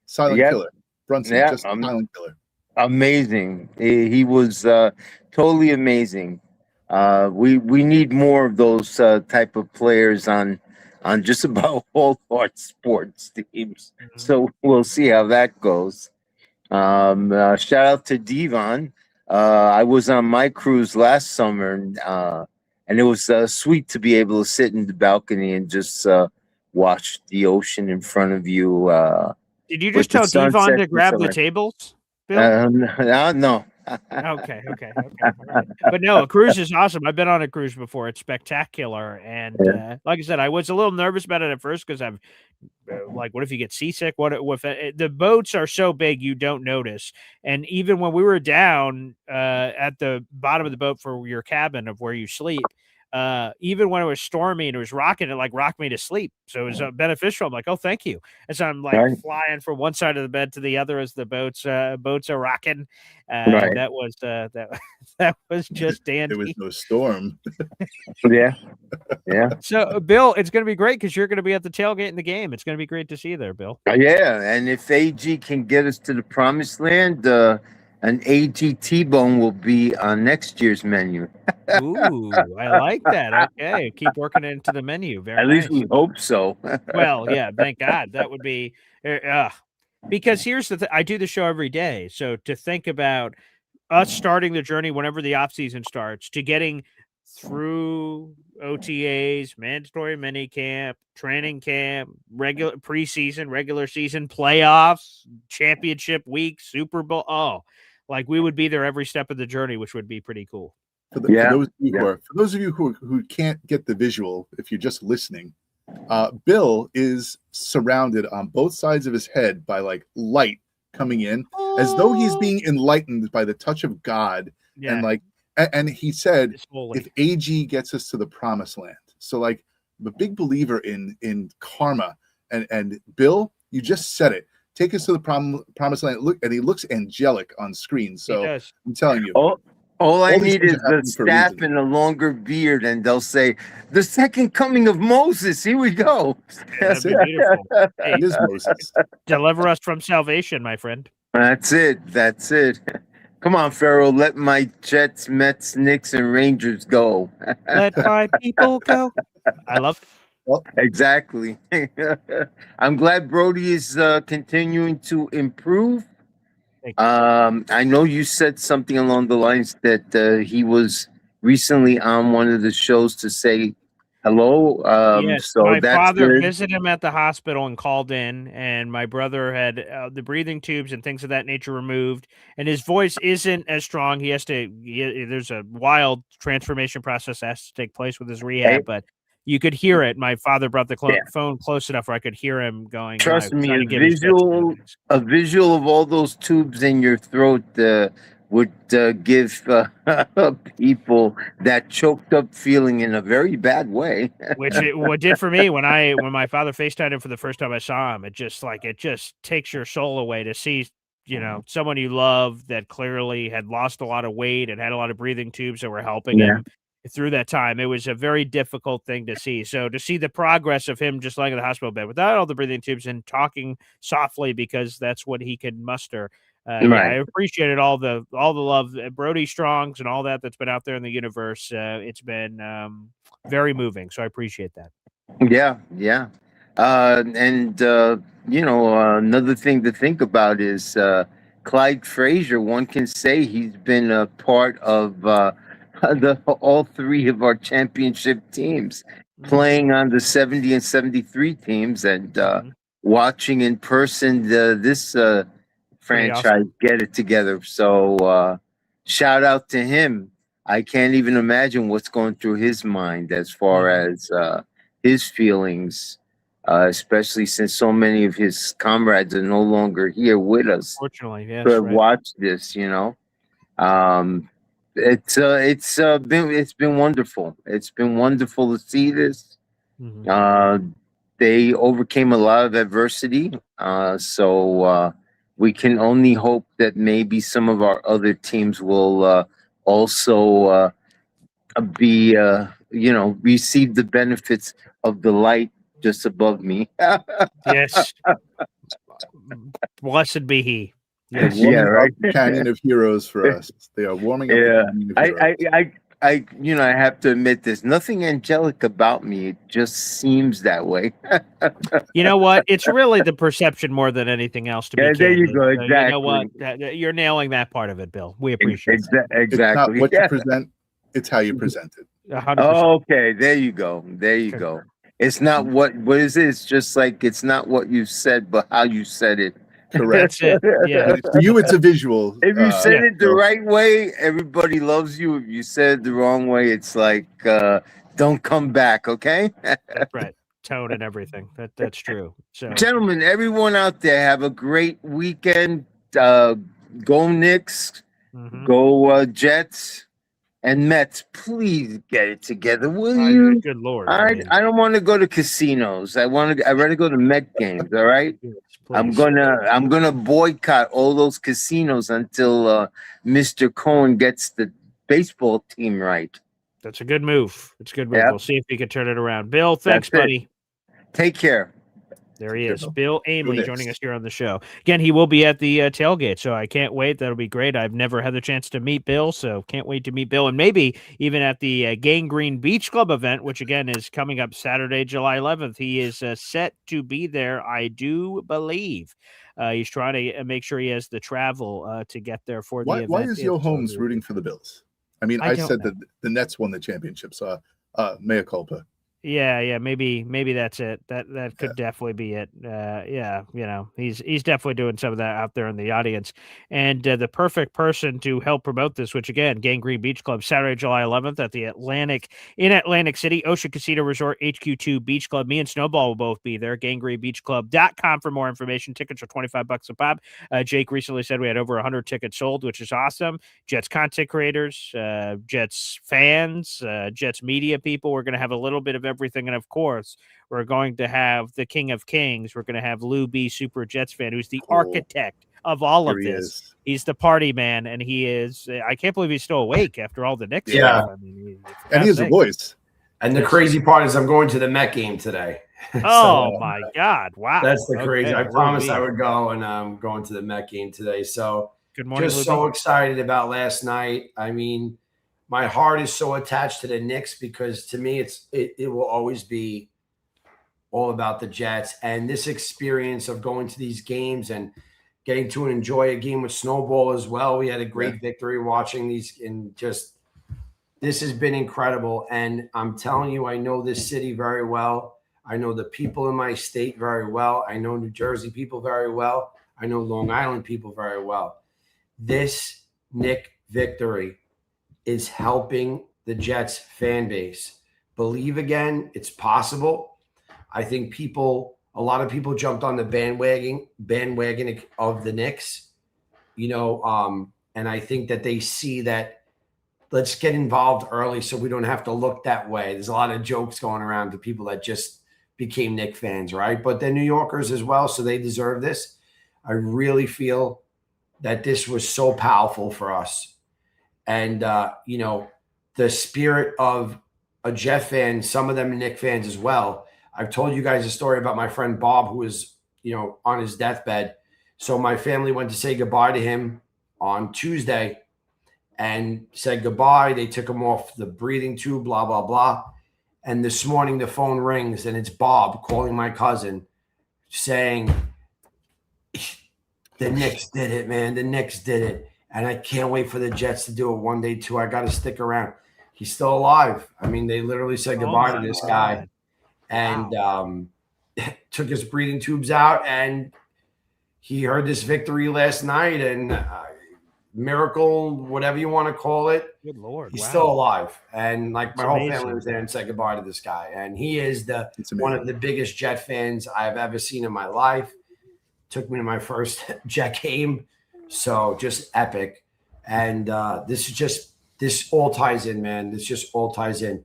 Silent killer. Brunson, just a silent killer. Amazing. He was totally amazing. We need more of those type of players on just about all our sports teams. Mm-hmm. So we'll see how that goes. Shout out to Devon. I was on my cruise last summer, and it was sweet to be able to sit in the balcony and just watch the ocean in front of you. Did you with just the tell Devon sunset to grab the somewhere. tables, Bill? No. Okay. All right. But no, a cruise is awesome. I've been on a cruise before. It's spectacular. And like I said, I was a little nervous about it at first because I'm like, what if you get seasick? What if the boats are so big you don't notice? And even when we were down at the bottom of the boat for your cabin of where you sleep, even when it was stormy and it was rocking, it like rocked me to sleep. So it was beneficial. I'm like, oh, thank you. And so I'm like flying from one side of the bed to the other as the boats are rocking. That was that was just dandy. There was no storm. Yeah. So, Bill, it's going to be great because you're going to be at the tailgate in the game. It's going to be great to see you there, Bill. Yeah, and if AG can get us to the promised land, an AG T-bone will be on next year's menu. Ooh, I like that. Okay, keep working it into the menu. Very At least we hope so. Well, yeah, thank God. That would be because here's the thing. I do the show every day. So to think about us starting the journey whenever the off season starts to getting through OTAs, mandatory mini camp, training camp, regular preseason, regular season, playoffs, championship week, Super Bowl. Oh, like we would be there every step of the journey, which would be pretty cool. For those of you who can't get the visual, if you're just listening, Bill is surrounded on both sides of his head by like light coming in, as though he's being enlightened by the touch of God. And like, and he said, if AG gets us to the promised land. So like, I'm a big believer in karma, and Bill, you just said it. Take us to the promised land. Look, and he looks angelic on screen. So I'm telling you. All I need is the staff and a longer beard, and they'll say, "The second coming of Moses." Here we go. That'd be beautiful. Hey, It is Moses. Deliver us from salvation, my friend. That's it. Come on, Pharaoh. Let my Jets, Mets, Knicks, and Rangers go. Let my people go. I love it. Well, exactly. I'm glad Brody is continuing to improve. I know you said something along the lines that he was recently on one of the shows to say hello. Yes, so my that's father good. visited him at the hospital and called in, and my brother had the breathing tubes and things of that nature removed, and his voice isn't as strong. He has to. There's a wild transformation process that has to take place with his rehab, but you could hear it. My father brought the phone close enough where I could hear him going. Trust me, a visual of all those tubes in your throat would give people that choked up feeling in a very bad way. Which what did for me when my father FaceTimed him for the first time I saw him, it just takes your soul away to see, someone you love that clearly had lost a lot of weight and had a lot of breathing tubes that were helping him through that time. It was a very difficult thing to see. So to see the progress of him just laying in the hospital bed without all the breathing tubes and talking softly because that's what he could muster. I appreciated all the love, Brody Strongs and all that's been out there in the universe. It's been very moving. So I appreciate that. Yeah. Another thing to think about is Clyde Frazier. One can say he's been a part of all three of our championship teams, playing on the 70 and 73 teams, and watching in person this franchise get it together. So shout out to him. I can't even imagine what's going through his mind as far as his feelings, especially since so many of his comrades are no longer here with us. Fortunately, yes. To have watched this, it's been wonderful. It's been wonderful to see this. They overcame a lot of adversity, so we can only hope that maybe some of our other teams will also be, receive the benefits of the light just above me. Yes. Blessed be he. Yes. Canyon of heroes for us. They are warming up. The canyon of heroes. I have to admit, there's nothing angelic about me. It just seems that way. You know what? It's really the perception more than anything else. To be there you go. So exactly. you know what? You're nailing that part of it, Bill. We appreciate it. Exactly. It's not what you present; it's how you present it. 100%. Okay, there you go. It's not what is it? It's just like it's not what you said, but how you said it. Correct. That's it. Yeah. For you, it's a visual. If you said it the so- right way, everybody loves you. If you said it the wrong way, it's like don't come back, okay? That's right. Tone and everything. That's true. So, Gentlemen, everyone out there, have a great weekend. Go Knicks, go Jets, and Mets. Please get it together, will you? good Lord. I don't want to go to casinos. I'd rather go to Met games. All right. I'm gonna boycott all those casinos until Mr. Cohen gets the baseball team right. That's a good move. It's a good move. Yep. We'll see if we can turn it around. Bill, thanks, That's it. buddy. Take care. There he is, Bill. Bill Aimley, Knicks. joining us here on the show. Again, he will be at the tailgate, so I can't wait. That'll be great. I've never had the chance to meet Bill, so can't wait to meet Bill. And maybe even at the Gang Green Beach Club event, which, again, is coming up Saturday, July 11th. He is set to be there, I do believe. He's trying to make sure he has the travel to get there for the event. Why is Yo Holmes rooting for the Bills? I mean, I said know. that the Nets won the championship, so mea culpa. Yeah, maybe that's it. That could definitely be it. Yeah, he's definitely doing some of that out there in the audience. And the perfect person to help promote this, which again, Gang Green Beach Club, Saturday, July 11th at the Atlantic City Ocean Casino Resort HQ2 Beach Club. Me and Snowball will both be there. GanggreenBeachClub.com for more information. Tickets are $25 a pop. Jake recently said we had over 100 tickets sold, which is awesome. Jets content creators, Jets fans, Jets media people. We're going to have a little bit of everything. And of course, we're going to have the King of Kings. We're going to have Lou B, Super Jets fan, who's the architect of all of this. He's the party man, and he is. I can't believe he's still awake after all the Knicks stuff. I mean, and he has a voice. And the crazy part is I'm going to the Met game today. Oh, my God. Wow. That's the crazy. I Okay, promised Lou B. I would go, and I'm going to the Met game today. So Good morning, just Lou so B. excited about last night. I mean, my heart is so attached to the Knicks because to me, it will always be all about the Jets. And this experience of going to these games and getting to enjoy a game with Snowball as well. We had a great victory watching these, and just this has been incredible. And I'm telling you, I know this city very well. I know the people in my state very well. I know New Jersey people very well. I know Long Island people very well. This Knick victory is helping the Jets fan base believe again. It's possible. I think a lot of people jumped on the bandwagon of the Knicks, and I think that they see that let's get involved early so we don't have to look that way. There's a lot of jokes going around to people that just became Knicks fans, right? But they're New Yorkers as well, so they deserve this. I really feel that this was so powerful for us. And, the spirit of a Jet fan, some of them are Knicks fans as well. I've told you guys a story about my friend Bob, who was, on his deathbed. So my family went to say goodbye to him on Tuesday and said goodbye. They took him off the breathing tube, blah, blah, blah. And this morning the phone rings and it's Bob calling my cousin saying, the Knicks did it, man. The Knicks did it. And I can't wait for the Jets to do it one day too. I got to stick around. He's still alive. I mean, they literally said goodbye to this guy and took his breathing tubes out. And he heard this victory last night and miracle, whatever you want to call it. Good Lord. He's wow. still alive. And like my It's whole amazing. family was there and said goodbye to this guy. And he is one of the biggest Jet fans I've ever seen in my life. Took me to my first Jet game. So just epic. And this all ties in, man. This just all ties in,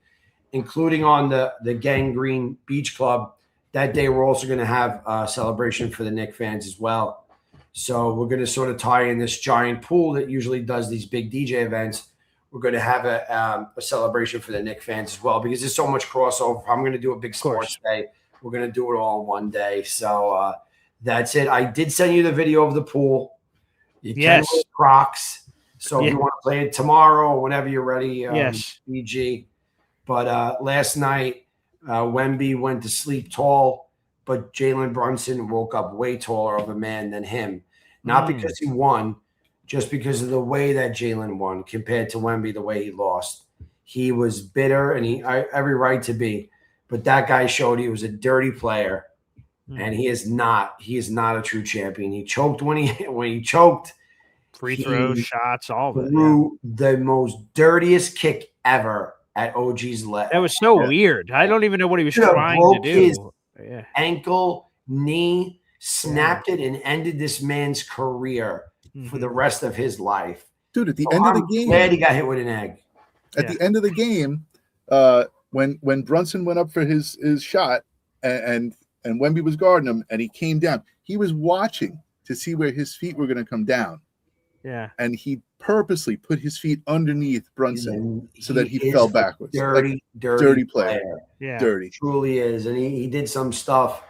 including on the Gang Green Beach Club. That day, we're also going to have a celebration for the Knicks fans as well. So we're going to sort of tie in this giant pool that usually does these big DJ events. We're going to have a celebration for the Knicks fans as well because there's so much crossover. I'm going to do a big sports day. We're going to do it all in one day. So that's it. I did send you the video of the pool. You can wear Crocs. So if you want to play it tomorrow or whenever you're ready, BG. But last night, Wemby went to sleep tall, but Jalen Brunson woke up way taller of a man than him. Not because he won, just because of the way that Jalen won compared to Wemby, the way he lost. He was bitter, and he every right to be. but that guy showed he was a dirty player, and he is not a true champion. He choked when he choked. Free throws, shots, all of it. Threw the most dirtiest kick ever at OG's leg. That was so weird. I don't even know what he was trying to do. His ankle, knee, snapped it, and ended this man's career for the rest of his life. Dude, at the end of the game, glad he got hit with an egg. At the end of the game, when Brunson went up for his shot and Wemby was guarding him and he came down, he was watching to see where his feet were going to come down. Yeah. And he purposely put his feet underneath Brunson so that he fell backwards. Dirty player. Yeah. Dirty. Truly is. And he did some stuff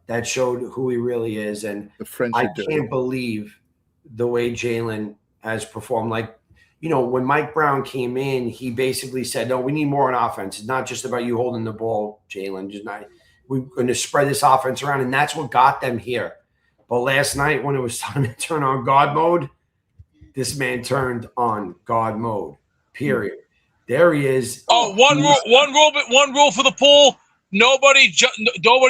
that showed who he really is. And I can't believe the way Jalen has performed. Like, when Mike Brown came in, he basically said, no, we need more on offense. It's not just about you holding the ball, Jalen. We're going to spread this offense around. And that's what got them here. But last night, when it was time to turn on God mode, this man turned on God mode, period. There he is. Oh, one rule for the pool. Nobody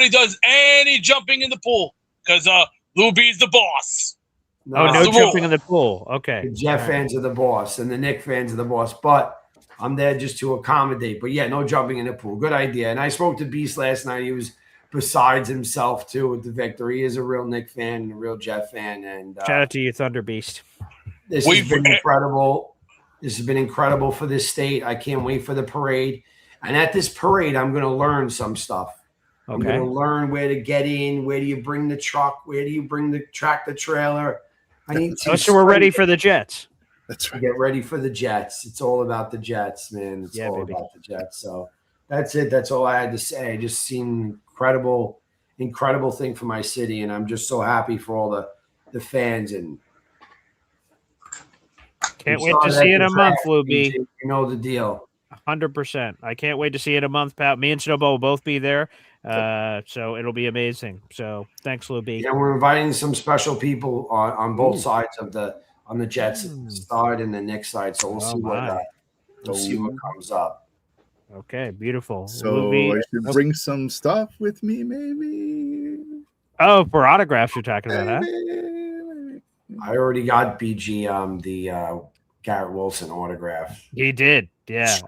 does any jumping in the pool because Lou B's the boss. No jumping in the pool. Okay. The Jeff fans are the boss and the Knick fans are the boss, but I'm there just to accommodate. But yeah, no jumping in the pool. Good idea. And I spoke to Beast last night. He was besides himself too with the victory. He is a real Knick fan and a real Jeff fan. And shout out to you, Thunder Beast. This has been incredible. This has been incredible for this state. I can't wait for the parade. And at this parade, I'm going to learn some stuff. I'm going to learn where to get in. Where do you bring the truck? Where do you bring the tractor trailer? I need to. So we're ready for the Jets. That's right. Get ready for the Jets. It's all about the Jets, man. It's all about the Jets. So that's it. That's all I had to say. Just seen incredible thing for my city, and I'm just so happy for all the fans and. Can't wait to see it in a month, Lou B. You know the deal. 100%. I can't wait to see it in a month, pal. Me and Snowball will both be there. So it'll be amazing. So thanks, Lou B. Yeah, we're inviting some special people on both sides of on the Jets side and the Knicks side. So we'll see what comes up. Okay, beautiful. So I should bring some stuff with me, maybe. Oh, for autographs you're talking about, huh? I already got BG the Garrett Wilson autograph. He did, yeah,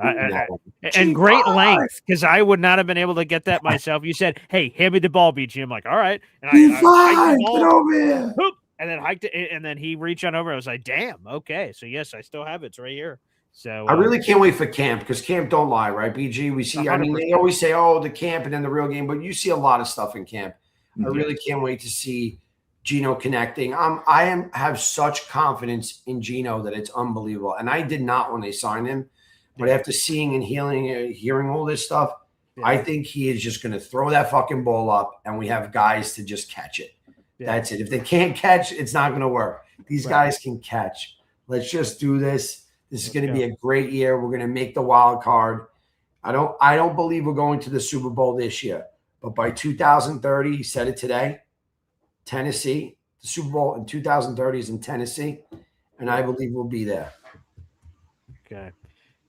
and great length because I would not have been able to get that myself. You said, "Hey, hand me the ball, BG." I'm like, "All right," and I hiked the ball, get over here. And then hiked it, and then he reached on over. I was like, "Damn, okay." So yes, I still have it. It's right here. So I really can't wait for camp because camp don't lie, right? BG, we see. 100%. I mean, they always say, "Oh, the camp and then the real game," but you see a lot of stuff in camp. I really can't wait to see Gino connecting. I have such confidence in Gino that it's unbelievable. And I did not when they signed him, but after seeing and hearing all this stuff, I think he is just going to throw that fucking ball up and we have guys to just catch it. That's it. If they can't catch, it's not going to work. These guys can catch. Let's just do this. This is going to be a great year. We're going to make the wild card. I don't believe we're going to the Super Bowl this year, but by 2030, he said it today, Tennessee, the Super Bowl in 2030 is in Tennessee, and I believe we'll be there. Okay.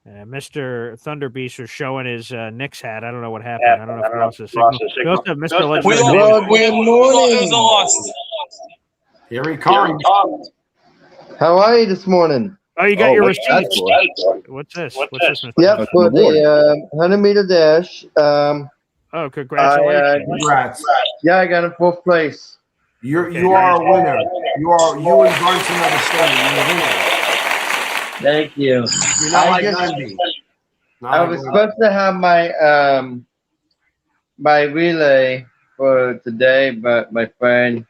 Mr. Thunder Beast was showing his Knicks hat. I don't know what happened. I don't know if we lost the signal. We also have Mr. Well, good morning. Here he comes. How are you this morning? Oh, you got your receipt. What's this? What's this, Mr. Yep, for the 100-meter dash. Oh, congratulations. Congrats. Yeah, I got in fourth place. You are a winner. You and Brunson are the same. You're a winner. Thank you. You're not like Gundy. I was supposed to have my my relay for today, but my friend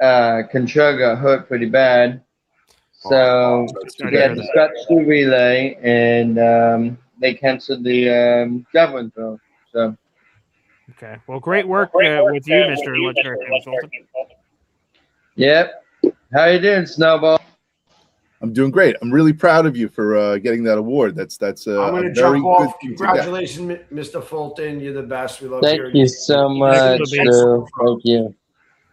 Contra got hurt pretty bad. So we had to scratch the relay, and they canceled the javelin throw. So. Okay. Well, great work with you, Mr. Legendary Consultant. Yep. How you doing, Snowball? I'm doing great. I'm really proud of you for getting that award. That's I'm going to jump off. Congratulations, Mr. Fulton. You're the best. We love Thank you so much. Thank you.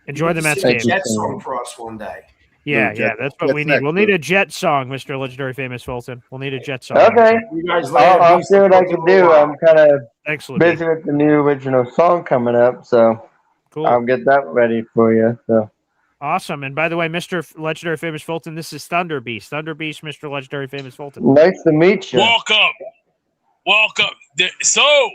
Enjoy the Mets game. Jets song for us one day. Yeah, Jet- that's what Jets we need. next, We'll need Lou. a Jet song, Mr. Legendary Famous Fulton. We'll need a Jet song. Okay. You guys later. I'll see what I can do. I'm kind of Excellent. busy with the new original song coming up, so Cool. I'll get that ready for you. So Awesome. And by the way, Mr. Legendary Famous Fulton, this is Thunder Beast. Thunder Beast, Mr. Legendary Famous Fulton. nice to meet you. Welcome. So,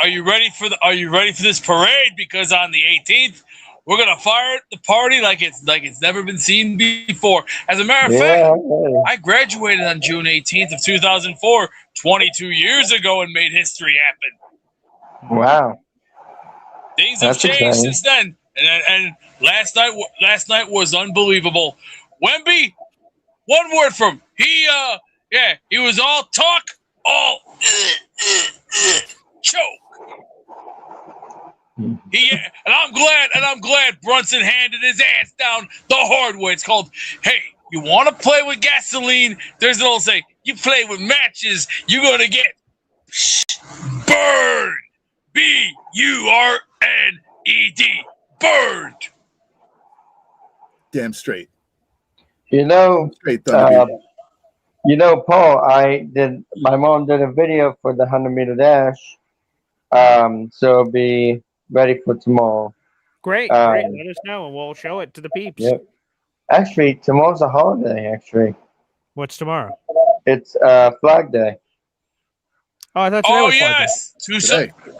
are you ready for this parade? Because on the 18th, we're gonna fire the party like it's never been seen before. As a matter of fact, I graduated on June 18th of 2004, 22 years ago, and made history happen. Wow. Things have That's changed exciting. since then, and last night was unbelievable. Wemby, one word from he was all talk, all choke. And I'm glad Brunson handed his ass down the hard way. It's called, hey, you want to play with gasoline? There's an old saying, you play with matches, you're gonna get burned. BURNED. Burned. Damn straight. You know, Straight Thunder Beast. Paul, my mom did a video for the 100-meter dash. So it'll be ready for tomorrow. Great. Let us know, and we'll show it to the peeps. Yep. Actually, tomorrow's a holiday, actually. What's tomorrow? It's Flag Day. Oh, I thought today was Flag Day.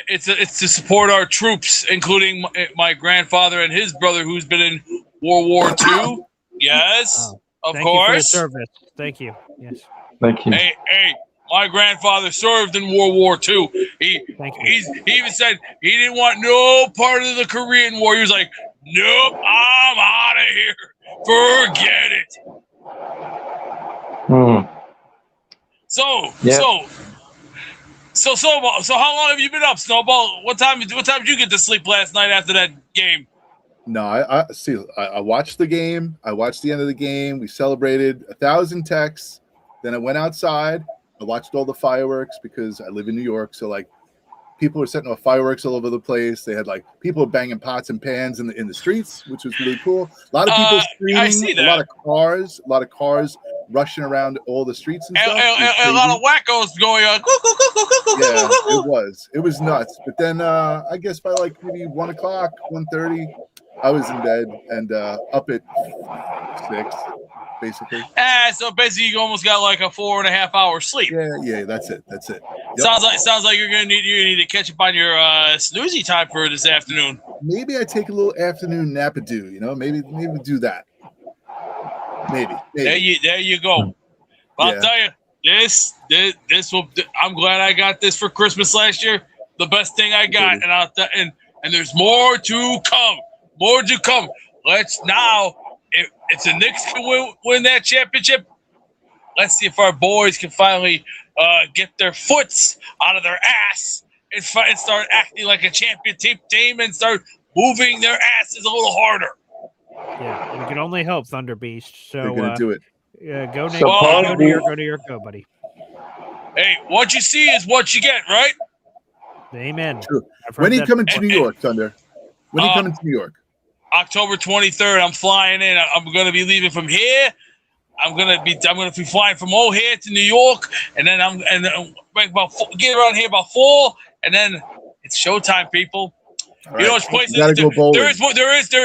It's to support our troops, including my grandfather and his brother, who's been in World War II. Yes, of Thank course. you for the service. Thank you. Yes. Thank you. Hey, my grandfather served in World War II. He even said he didn't want no part of the Korean War. He was like, nope, I'm out of here. Forget it. So how long have you been up, Snowball? What time did you get to sleep last night after that game? No, I see. I watched the game. I watched the end of the game. We celebrated 1,000 texts. Then I went outside. I watched all the fireworks because I live in New York. So like, people were setting off fireworks all over the place. They had like people banging pots and pans in the streets, which was really cool. A lot of people screaming. I see that. A lot of cars rushing around all the streets and stuff. And a lot of wackos going on. It was nuts. But then I guess by like maybe 1 o'clock, 1:30, I was in bed and up at 6, basically. So basically you almost got like a 4.5 hour sleep. Yeah, that's it. Yep. Sounds like you need to catch up on your snoozy time for this afternoon. Maybe I take a little afternoon nap-a-do, maybe do that. Maybe. There you go. But I'll tell you, this will. I'm glad I got this for Christmas last year. The best thing I got, and there's more to come. More to come. Let's now. If the Knicks can win that championship, let's see if our boys can finally get their foots out of their ass and start acting like a champion team and start moving their asses a little harder. Yeah, we can only hope, Thunder Beast. So they're gonna do it. Yeah, go Nick. Well, Go to your go, buddy. Hey, what you see is what you get, right? Amen. True. When are you coming to New York, Thunder? When are you coming to New York? October 23rd. I'm flying in. I'm going to be leaving from here. I'm going to be flying from O'Hare to New York, and then get around here about 4, and then it's showtime, people. Right. You know, it's places. You gotta go bowling. There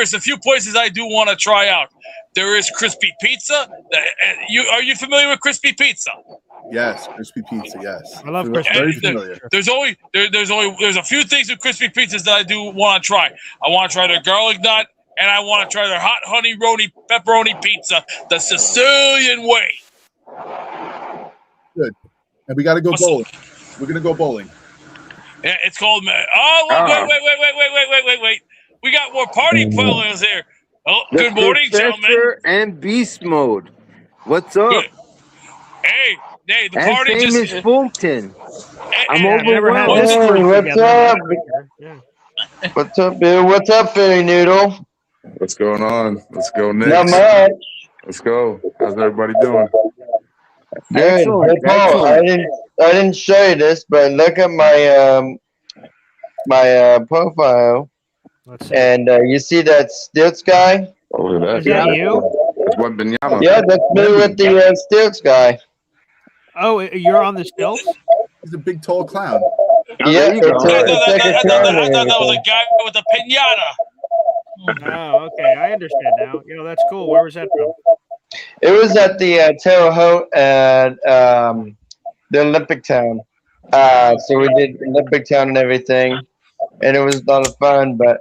is a few places I do want to try out. There is Crispy Pizza. Are you familiar with Crispy Pizza? Yes, Crispy Pizza. Yes, I love Crispy. Very familiar. There's a few things with Crispy Pizzas that I do want to try. I want to try their garlic nut, and I want to try their hot honey pepperoni pizza, the Sicilian way. Good. And we got to go bowling. We're gonna go bowling. Yeah, it's called. Wait! We got more party players here. Oh, good morning, gentlemen. And Beast Mode. What's up? Good. Hey, the and party famous just. Fulton. I'm Hey, overwhelmed. what's up? What's up, Bill? What's up, Philly Noodle? What's going on? Let's go, Knicks. Not much. Let's go. How's everybody doing? Good. Hey, Paul, I didn't show you this, but look at my my profile. Let's see. And you see that Stilts guy? Oh, look at that. Is that you? It's Wembenyama. Yeah, that's me with the Stilts guy. Oh, you're on the stilts? He's a big, tall clown. Yeah, it's like a clown and I thought that was everything. a guy with a pinata. Oh, okay. I understand now. That's cool. Where was that from? It was at the Terre Haute at the Olympic Town. So we did Olympic Town and everything, and it was a lot of fun. But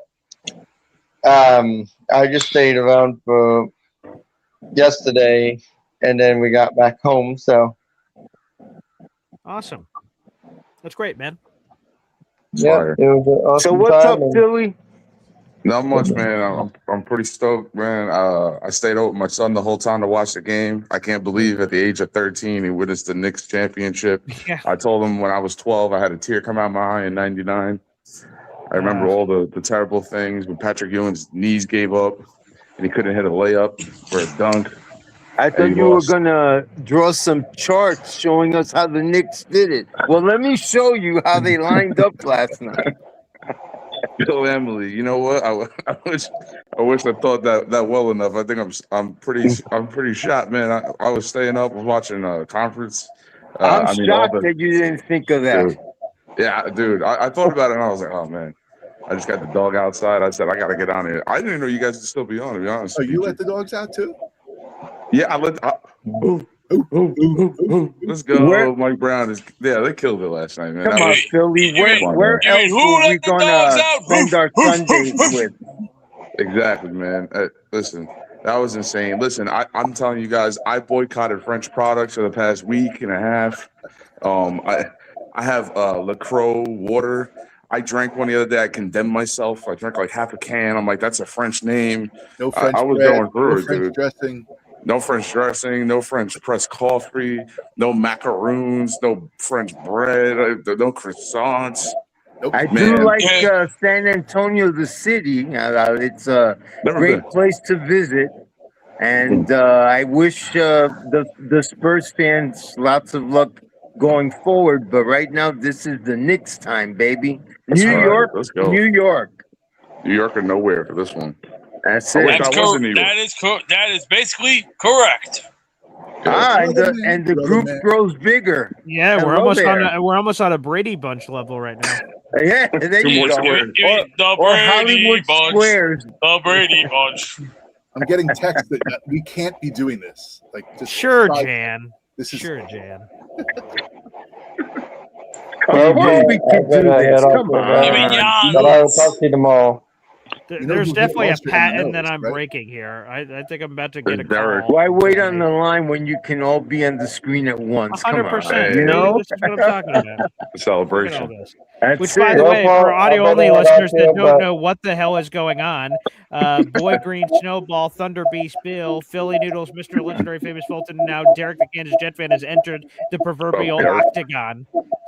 I just stayed around for yesterday, and then we got back home. So Awesome. That's great, man. yeah, it was an awesome So what's up, time. Philly? Not much, man. I'm pretty stoked, man. I stayed out with my son the whole time to watch the game. I can't believe at the age of 13 he witnessed the Knicks championship. Yeah. I told him when I was 12 I had a tear come out my eye in '99. I remember all the terrible things when Patrick Ewing's knees gave up and he couldn't hit a layup for a dunk. I And thought he you were lost. gonna draw some charts showing us how the Knicks did it. Well, let me show you how they lined up last night. Yo, Emily, you know what? I wish I thought that well enough. I think I'm pretty shot, man. I was staying up, was watching a conference. I'm all shocked that you didn't think of that. Dude, yeah, dude. I thought about it and I was like, oh man, I just got the dog outside. I said I gotta get on here. I didn't know you guys would still be on. To be honest, Oh, you let the dogs out too? yeah, I let. Let's go. Mike Brown is. Yeah, they killed it last night, man. Come That on, was- Philly. Where else were we gonna spend our Sundays with? Exactly, man. Listen, that was insane. Listen, I'm telling you guys, I boycotted French products for the past week and a half. I have LaCroix water. I drank one the other day. I condemned myself. I drank like half a can. I'm like, that's a French name. No French I was bread, going through no it, French dude. dressing. No French dressing, no French pressed coffee, no macaroons, no French bread, no croissants. I do Man. like San Antonio, the city. It's a Never great been. place to visit, and I wish the Spurs fans lots of luck going forward. But right now, this is the Knicks time, baby. New All right, York, let's go. New York. New York or nowhere for this one. That's I wish it. I was in New York. That is basically correct. And the group grows bigger. Yeah, we're almost on a Brady Bunch level right now. Yeah, there Two you more go. squares. The Or Brady Hollywood Bunch. Squares. The Brady Bunch. I'm getting texts that we can't be doing this. Like, just Sure, stop. Jan. This is Sure, Jan. Of course we could do this. Come on. But I will talk to you tomorrow. There's definitely a lost it in the pattern that nose, I'm right? breaking here. I think I'm about to get a Derek. call. Why wait on the line when you can all be on the screen at once? Come on. 100%. You know? This is what I'm talking about. The Look at all celebration. this. That's Which, by it. the way, Well, for I audio only better head listeners out that there, don't but- know what the hell is going on, Boy Green, Snowball, Thunder Beast, Bill, Philly Noodles, Mr. Legendary Famous Fulton, and now Derek the Kansas Jet fan has entered the proverbial Derek. octagon.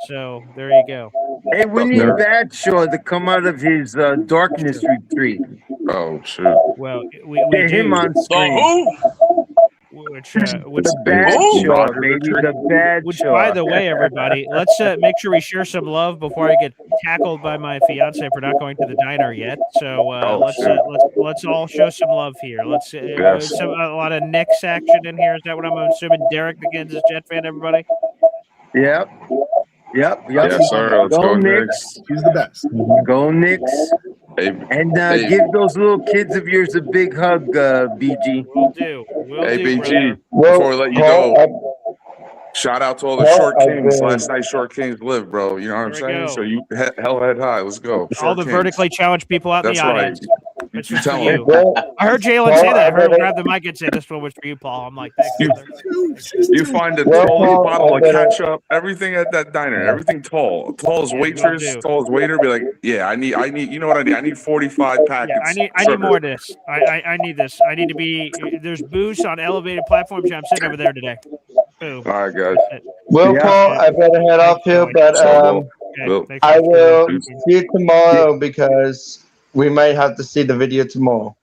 So there you go. Hey, we need Badshaw to come out of his darkness retreat. Oh shoot. Well, we Get him do. on The screen. who? Which The Badshaw, baby. The Which, Badshaw. by the way, everybody, let's make sure we share some love before I get tackled by my fiance for not going to the diner yet. So let's all show some love here. Let's Yes. a lot of Knicks action in here. Is that what I'm assuming? Derek, the Kansas Jet fan, everybody. Yep. Yes, sir. Let's go, Knicks. He's the best. Go Knicks. Hey, And hey, give those little kids of yours a big hug, BG. We'll do. We'll hey, do, BG. brother. Before we let you go, shout out to all the Short I've Kings. been- Last night, Short Kings lived, bro. You know what I'm There we saying? go. So you hell head high. Let's go. All Short the Kings. vertically challenged people out in That's the right. audience. This You was for tell you. them. I heard Jalen say that. I heard him grab the mic and say, "This one was for you, Paul." I'm like, "Thanks, brother." You find the Well, tallest Paul, bottle I of better- ketchup, everything at that diner, everything tall. Tallest Yeah, will waitress, do. tallest waiter, be like, yeah, I need, you know what I need? I need 45 packets. Yeah, I need more of this. I need this. I need to be. There's booze on elevated platforms. I'm sitting over there today. Boom. All right, guys. That's it. Well, Yeah. Paul, I better head off here, but Okay, Well, thanks I for will tuning see you tomorrow because we might have to see the video tomorrow.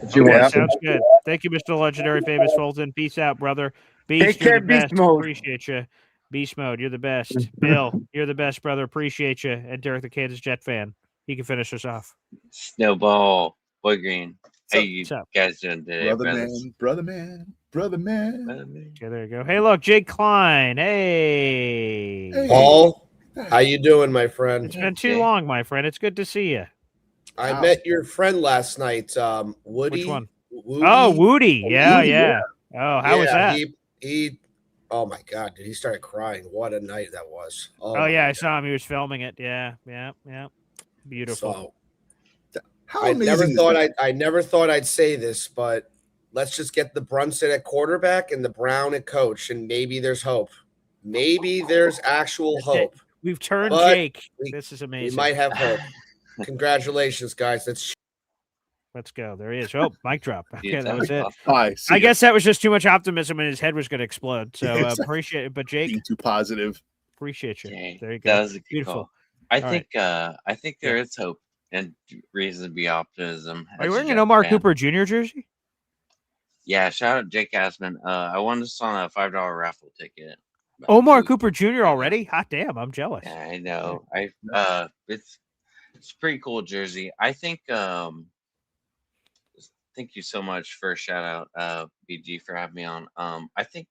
If you in. Okay, want to. sounds good. Thank you, Mr. Legendary Famous Fulton. Peace out, brother. Beast, Take you're care, the Beast best. Mode. Appreciate you. Beast Mode, you're the best. Bill, you're the best, brother. Appreciate you. And Derek, the Kansas Jet fan. He can finish us off. Snowball, Boy Green. How you What's up? guys doing today, Brother brothers? man, brother man, brother man. Okay, there you go. Hey, look, Jake Klein. Hey. Paul, how you doing, my friend? It's been too long, my friend. It's good to see you. I met your friend last night, Woody. Which one? Woody. Oh, Woody. Yeah, Woody, yeah. Oh, how was that? He oh my God, dude, he started crying. What a night that was. Oh yeah, I saw him. He was filming it. Yeah. Beautiful. So, How I never amazing is thought that? I never thought I'd say this, but let's just get the Brunson at quarterback and the Brown at coach, and maybe there's hope. Maybe there's actual hope. We've turned But Jake. This is amazing. We might have hope. Congratulations, guys. Let's go. There he is. Oh, mic drop. Okay, that was it. Bye. I guess that was just too much optimism and his head was going to explode. So appreciate it. But Jake, being too positive. Appreciate you. Dang, There you go. that was a good Beautiful. call. All right. I think there is hope and reason to be optimism. Are you as a wearing an Jets Omar fan. Cooper Jr. jersey? Yeah, shout out Jake Asman. I won this on a $5 raffle ticket. Omar Cooper Jr. already? Hot damn, I'm jealous. Yeah, I know. It's a pretty cool jersey. I think thank you so much for a shout out, BG, for having me on. I think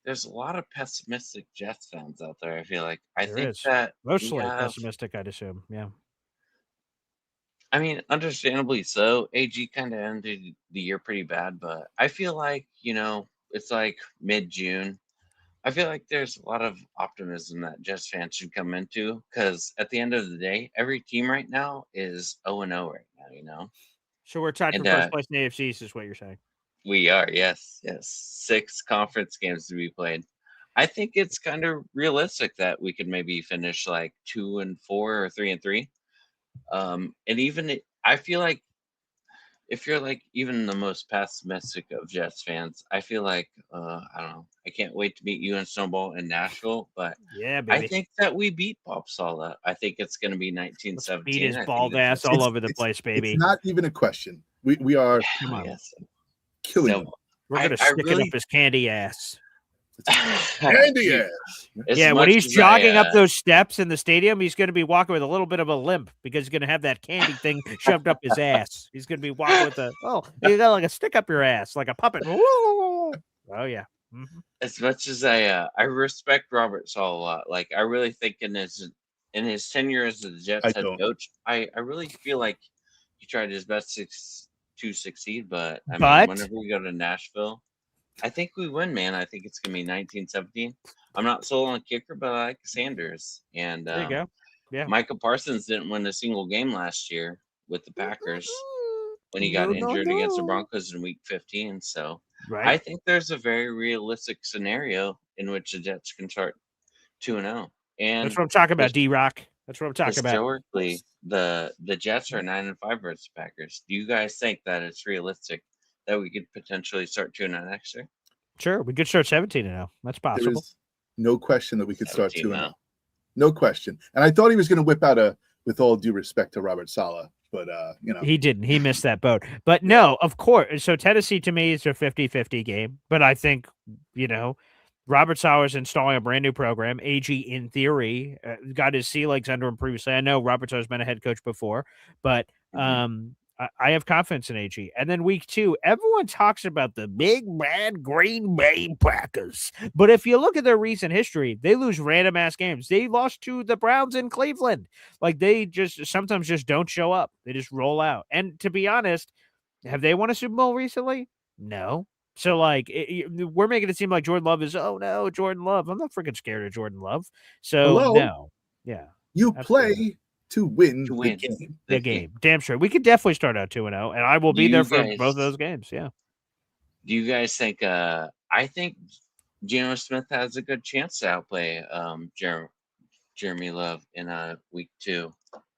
there's a lot of pessimistic Jets fans out there. I feel like I There think is. that we Mostly have, pessimistic, I'd assume. Yeah. I mean, understandably so. AG kind of ended the year pretty bad, but I feel like, it's like mid-June. I feel like there's a lot of optimism that Jets fans should come into because at the end of the day, every team right now is 0-0 right now, So we're tied for And first place in the AFC, is what you're saying. we are, yes. 6 conference games to be played. I think it's kind of realistic that we could maybe finish like 2-4 or 3-3. And even I feel like if you're like even the most pessimistic of Jets fans, I feel like I don't know. I can't wait to meet you in Snowball in Nashville. But Yeah, I baby. think that we beat Bob Sala. I think it's going to be 1917. Beat his I think bald the ass Jets- all over the place, baby. It's not even a question. We are Come on. killing So, them. We're going to stick it up his candy ass. Candy ass. As Yeah, when much he's as jogging up those steps in the stadium, he's going to be walking with a little bit of a limp because he's going to have that candy thing shoved up his ass. He's going to be walking with you got like a stick up your ass, like a puppet. Oh, yeah. As much as I respect Robert Sala a lot, like I really think in his tenure as the Jets head coach, I really feel like he tried his best to succeed. But I mean, whenever we go to Nashville, I think we win, man. I think it's gonna be 1917. I'm not sold on kicker, but I like Sanders. And There you go. Yeah. Micah Parsons didn't win a single game last year with the Packers when he got injured against the Broncos in Week 15. So I think there's a very realistic scenario in which the Jets can start 2-0. And That's what I'm talking about, D-Rock. That's what I'm talking about. historically, the Jets are 9-5 versus the Packers. Do you guys think that it's realistic that we could potentially start 2-0 next year? Sure, we could start 17-0. That's There possible. is no question that we could start 17-0. 2-0. No question. And I thought he was going to whip out with all due respect to Robert Sala, but He didn't. He missed that boat. But no, of course. So Tennessee to me is a 50-50 game. But I think, Robert Sauer's installing a brand new program. AG, in theory, got his sea legs under him previously. I know Robert Sauer's been a head coach before, but I have confidence in AG. And then week 2, everyone talks about the big bad Green Bay Packers. But if you look at their recent history, they lose random ass games. They lost to the Browns in Cleveland. Like they just sometimes just don't show up. They just roll out. And to be honest, have they won a Super Bowl recently? No. So, we're making it seem like Jordan Love is, oh, no, Jordan Love. I'm not freaking scared of Jordan Love. So, Hello? no. Yeah. you Absolutely. play to win the game. The game. Damn sure. We could definitely start out 2-0, and I will be there for both of those games. Yeah. Do you guys think? I think Geno Smith has a good chance to outplay Jeremy Love in week 2.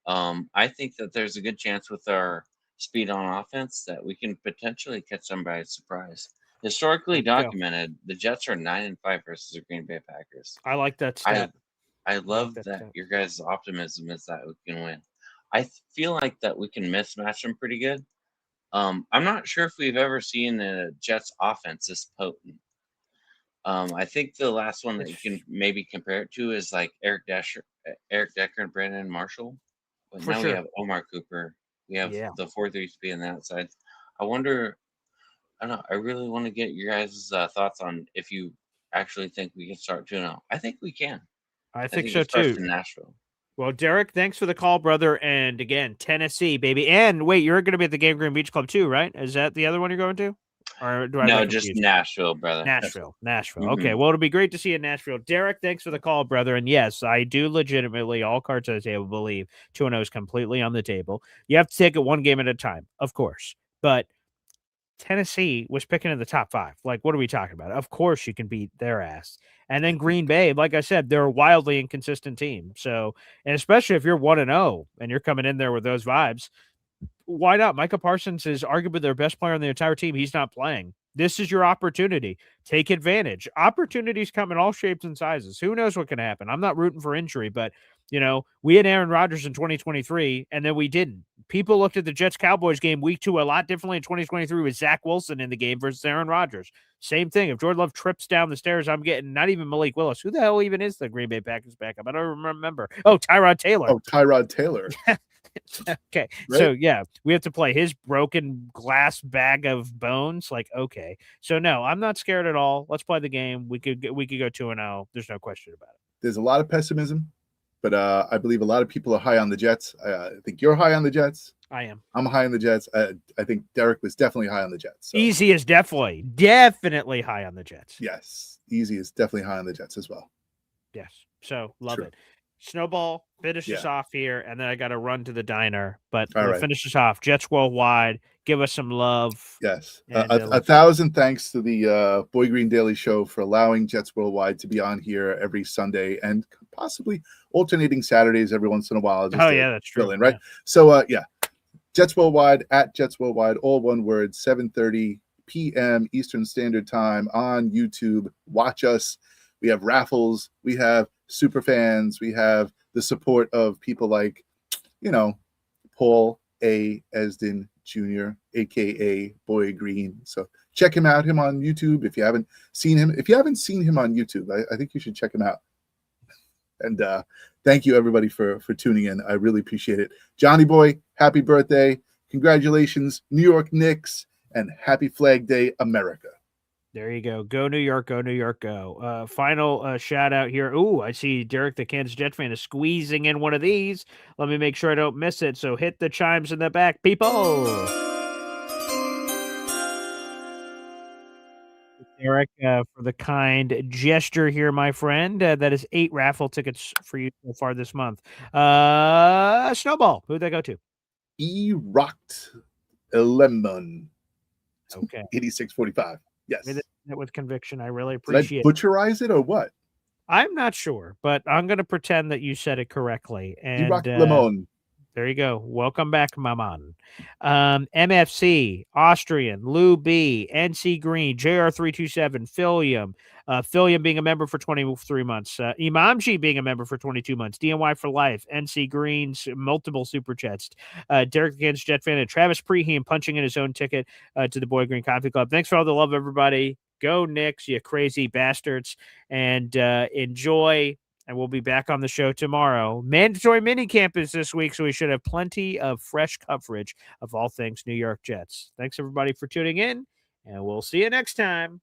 I think that there's a good chance with our speed on offense that we can potentially catch them by surprise. Historically documented, the Jets are 9-5 versus the Green Bay Packers. I like that stat. I love that your guys' optimism is that we can win. I feel like that we can mismatch them pretty good. I'm not sure if we've ever seen the Jets offense this potent. I think the last one that you can maybe compare it to is like Eric Decker and Brandon Marshall. But For now we sure. have Omar Cooper. We have Yeah. the 4-3 speed on that side. I wonder. I don't know. I really want to get your guys' thoughts on if you actually think we can start 2-0. I think we can. I think so it starts too. in Nashville. Well, Derek, thanks for the call, brother. And again, Tennessee, baby. And wait, you're going to be at the Game Green Beach Club too, right? Is that the other one you're going to? Or do I have No, that just confused? Nashville, brother. Nashville. Mhm. Okay, well, it'll be great to see you in Nashville. Derek, thanks for the call, brother. And yes, I do legitimately, all cards on the table, believe 2-0 is completely on the table. You have to take it one game at a time, of course. But Tennessee was picking in the top 5. Like, what are we talking about? Of course you can beat their ass. And then Green Bay, like I said, they're a wildly inconsistent team. So, and especially if you're 1-0 and you're coming in there with those vibes, why not? Micah Parsons is arguably their best player on the entire team. He's not playing. This is your opportunity. Take advantage. Opportunities come in all shapes and sizes. Who knows what can happen? I'm not rooting for injury, but we had Aaron Rodgers in 2023, and then we didn't. People looked at the Jets-Cowboys game week 2 a lot differently in 2023 with Zach Wilson in the game versus Aaron Rodgers. Same thing. If Jordan Love trips down the stairs, I'm getting not even Malik Willis. Who the hell even is the Green Bay Packers backup? I don't remember. Oh, Tyrod Taylor. Oh, Tyrod Taylor. Okay. Right. So yeah, we have to play his broken glass bag of bones. Like, okay. So no, I'm not scared at all. Let's play the game. We could go 2-0. There's no question about it. There's a lot of pessimism, but I believe a lot of people are high on the Jets. I think you're high on the Jets. I am. I'm high on the Jets. I think Derek was definitely high on the Jets. So. Easy is definitely high on the Jets. Yes. Easy is definitely high on the Jets as well. Yes. So love it. Snowball, finish us off here, and then I got to run to the diner. But finish us off. Jets Worldwide, give us some love. Yes. A thousand thanks to the Boy Green Daily Show for allowing Jets Worldwide to be on here every Sunday and possibly alternating Saturdays every once in a while. Just that's true. In, right? Yeah. So, Jets Worldwide, at Jets Worldwide, all one word, 7:30 p.m. Eastern Standard Time on YouTube. Watch us. We have raffles. We have super fans. We have the support of people like, Paul A. Esden Jr., a.k.a. Boy Green. So check him out, him on YouTube. If you haven't seen him on YouTube, I think you should check him out. And thank you, everybody, for tuning in. I really appreciate it. Johnny Boy, happy birthday. Congratulations, New York Knicks, and happy Flag Day, America. There you go. Go New York, go New York, go. Final shout out here. Ooh, I see Derek, the Kansas Jets fan, is squeezing in one of these. Let me make sure I don't miss it. So hit the chimes in the back, people. Derek, for the kind gesture here, my friend. That is 8 raffle tickets for you so far this month. Snowball, who'd that go to? E-Rocked Lemon. Okay. 8645. Yes. With conviction. I really appreciate it. Did I butcherize it or what? I'm not sure, but I'm going to pretend that you said it correctly. And Lemon. There you go. Welcome back, Maman. MFC, Austrian, Lou B, NC Green, JR327, Philium, Philium being a member for 23 months, Imamji being a member for 22 months, DNY for life, NC Green's multiple super chats, Derek the Kansas Jet fan, and Travis Preheem punching in his own ticket to the Boy Green Coffee Club. Thanks for all the love, everybody. Go Knicks, you crazy bastards, and enjoy. And we'll be back on the show tomorrow. Mandatory minicamp is this week, so we should have plenty of fresh coverage of all things New York Jets. Thanks, everybody, for tuning in, and we'll see you next time.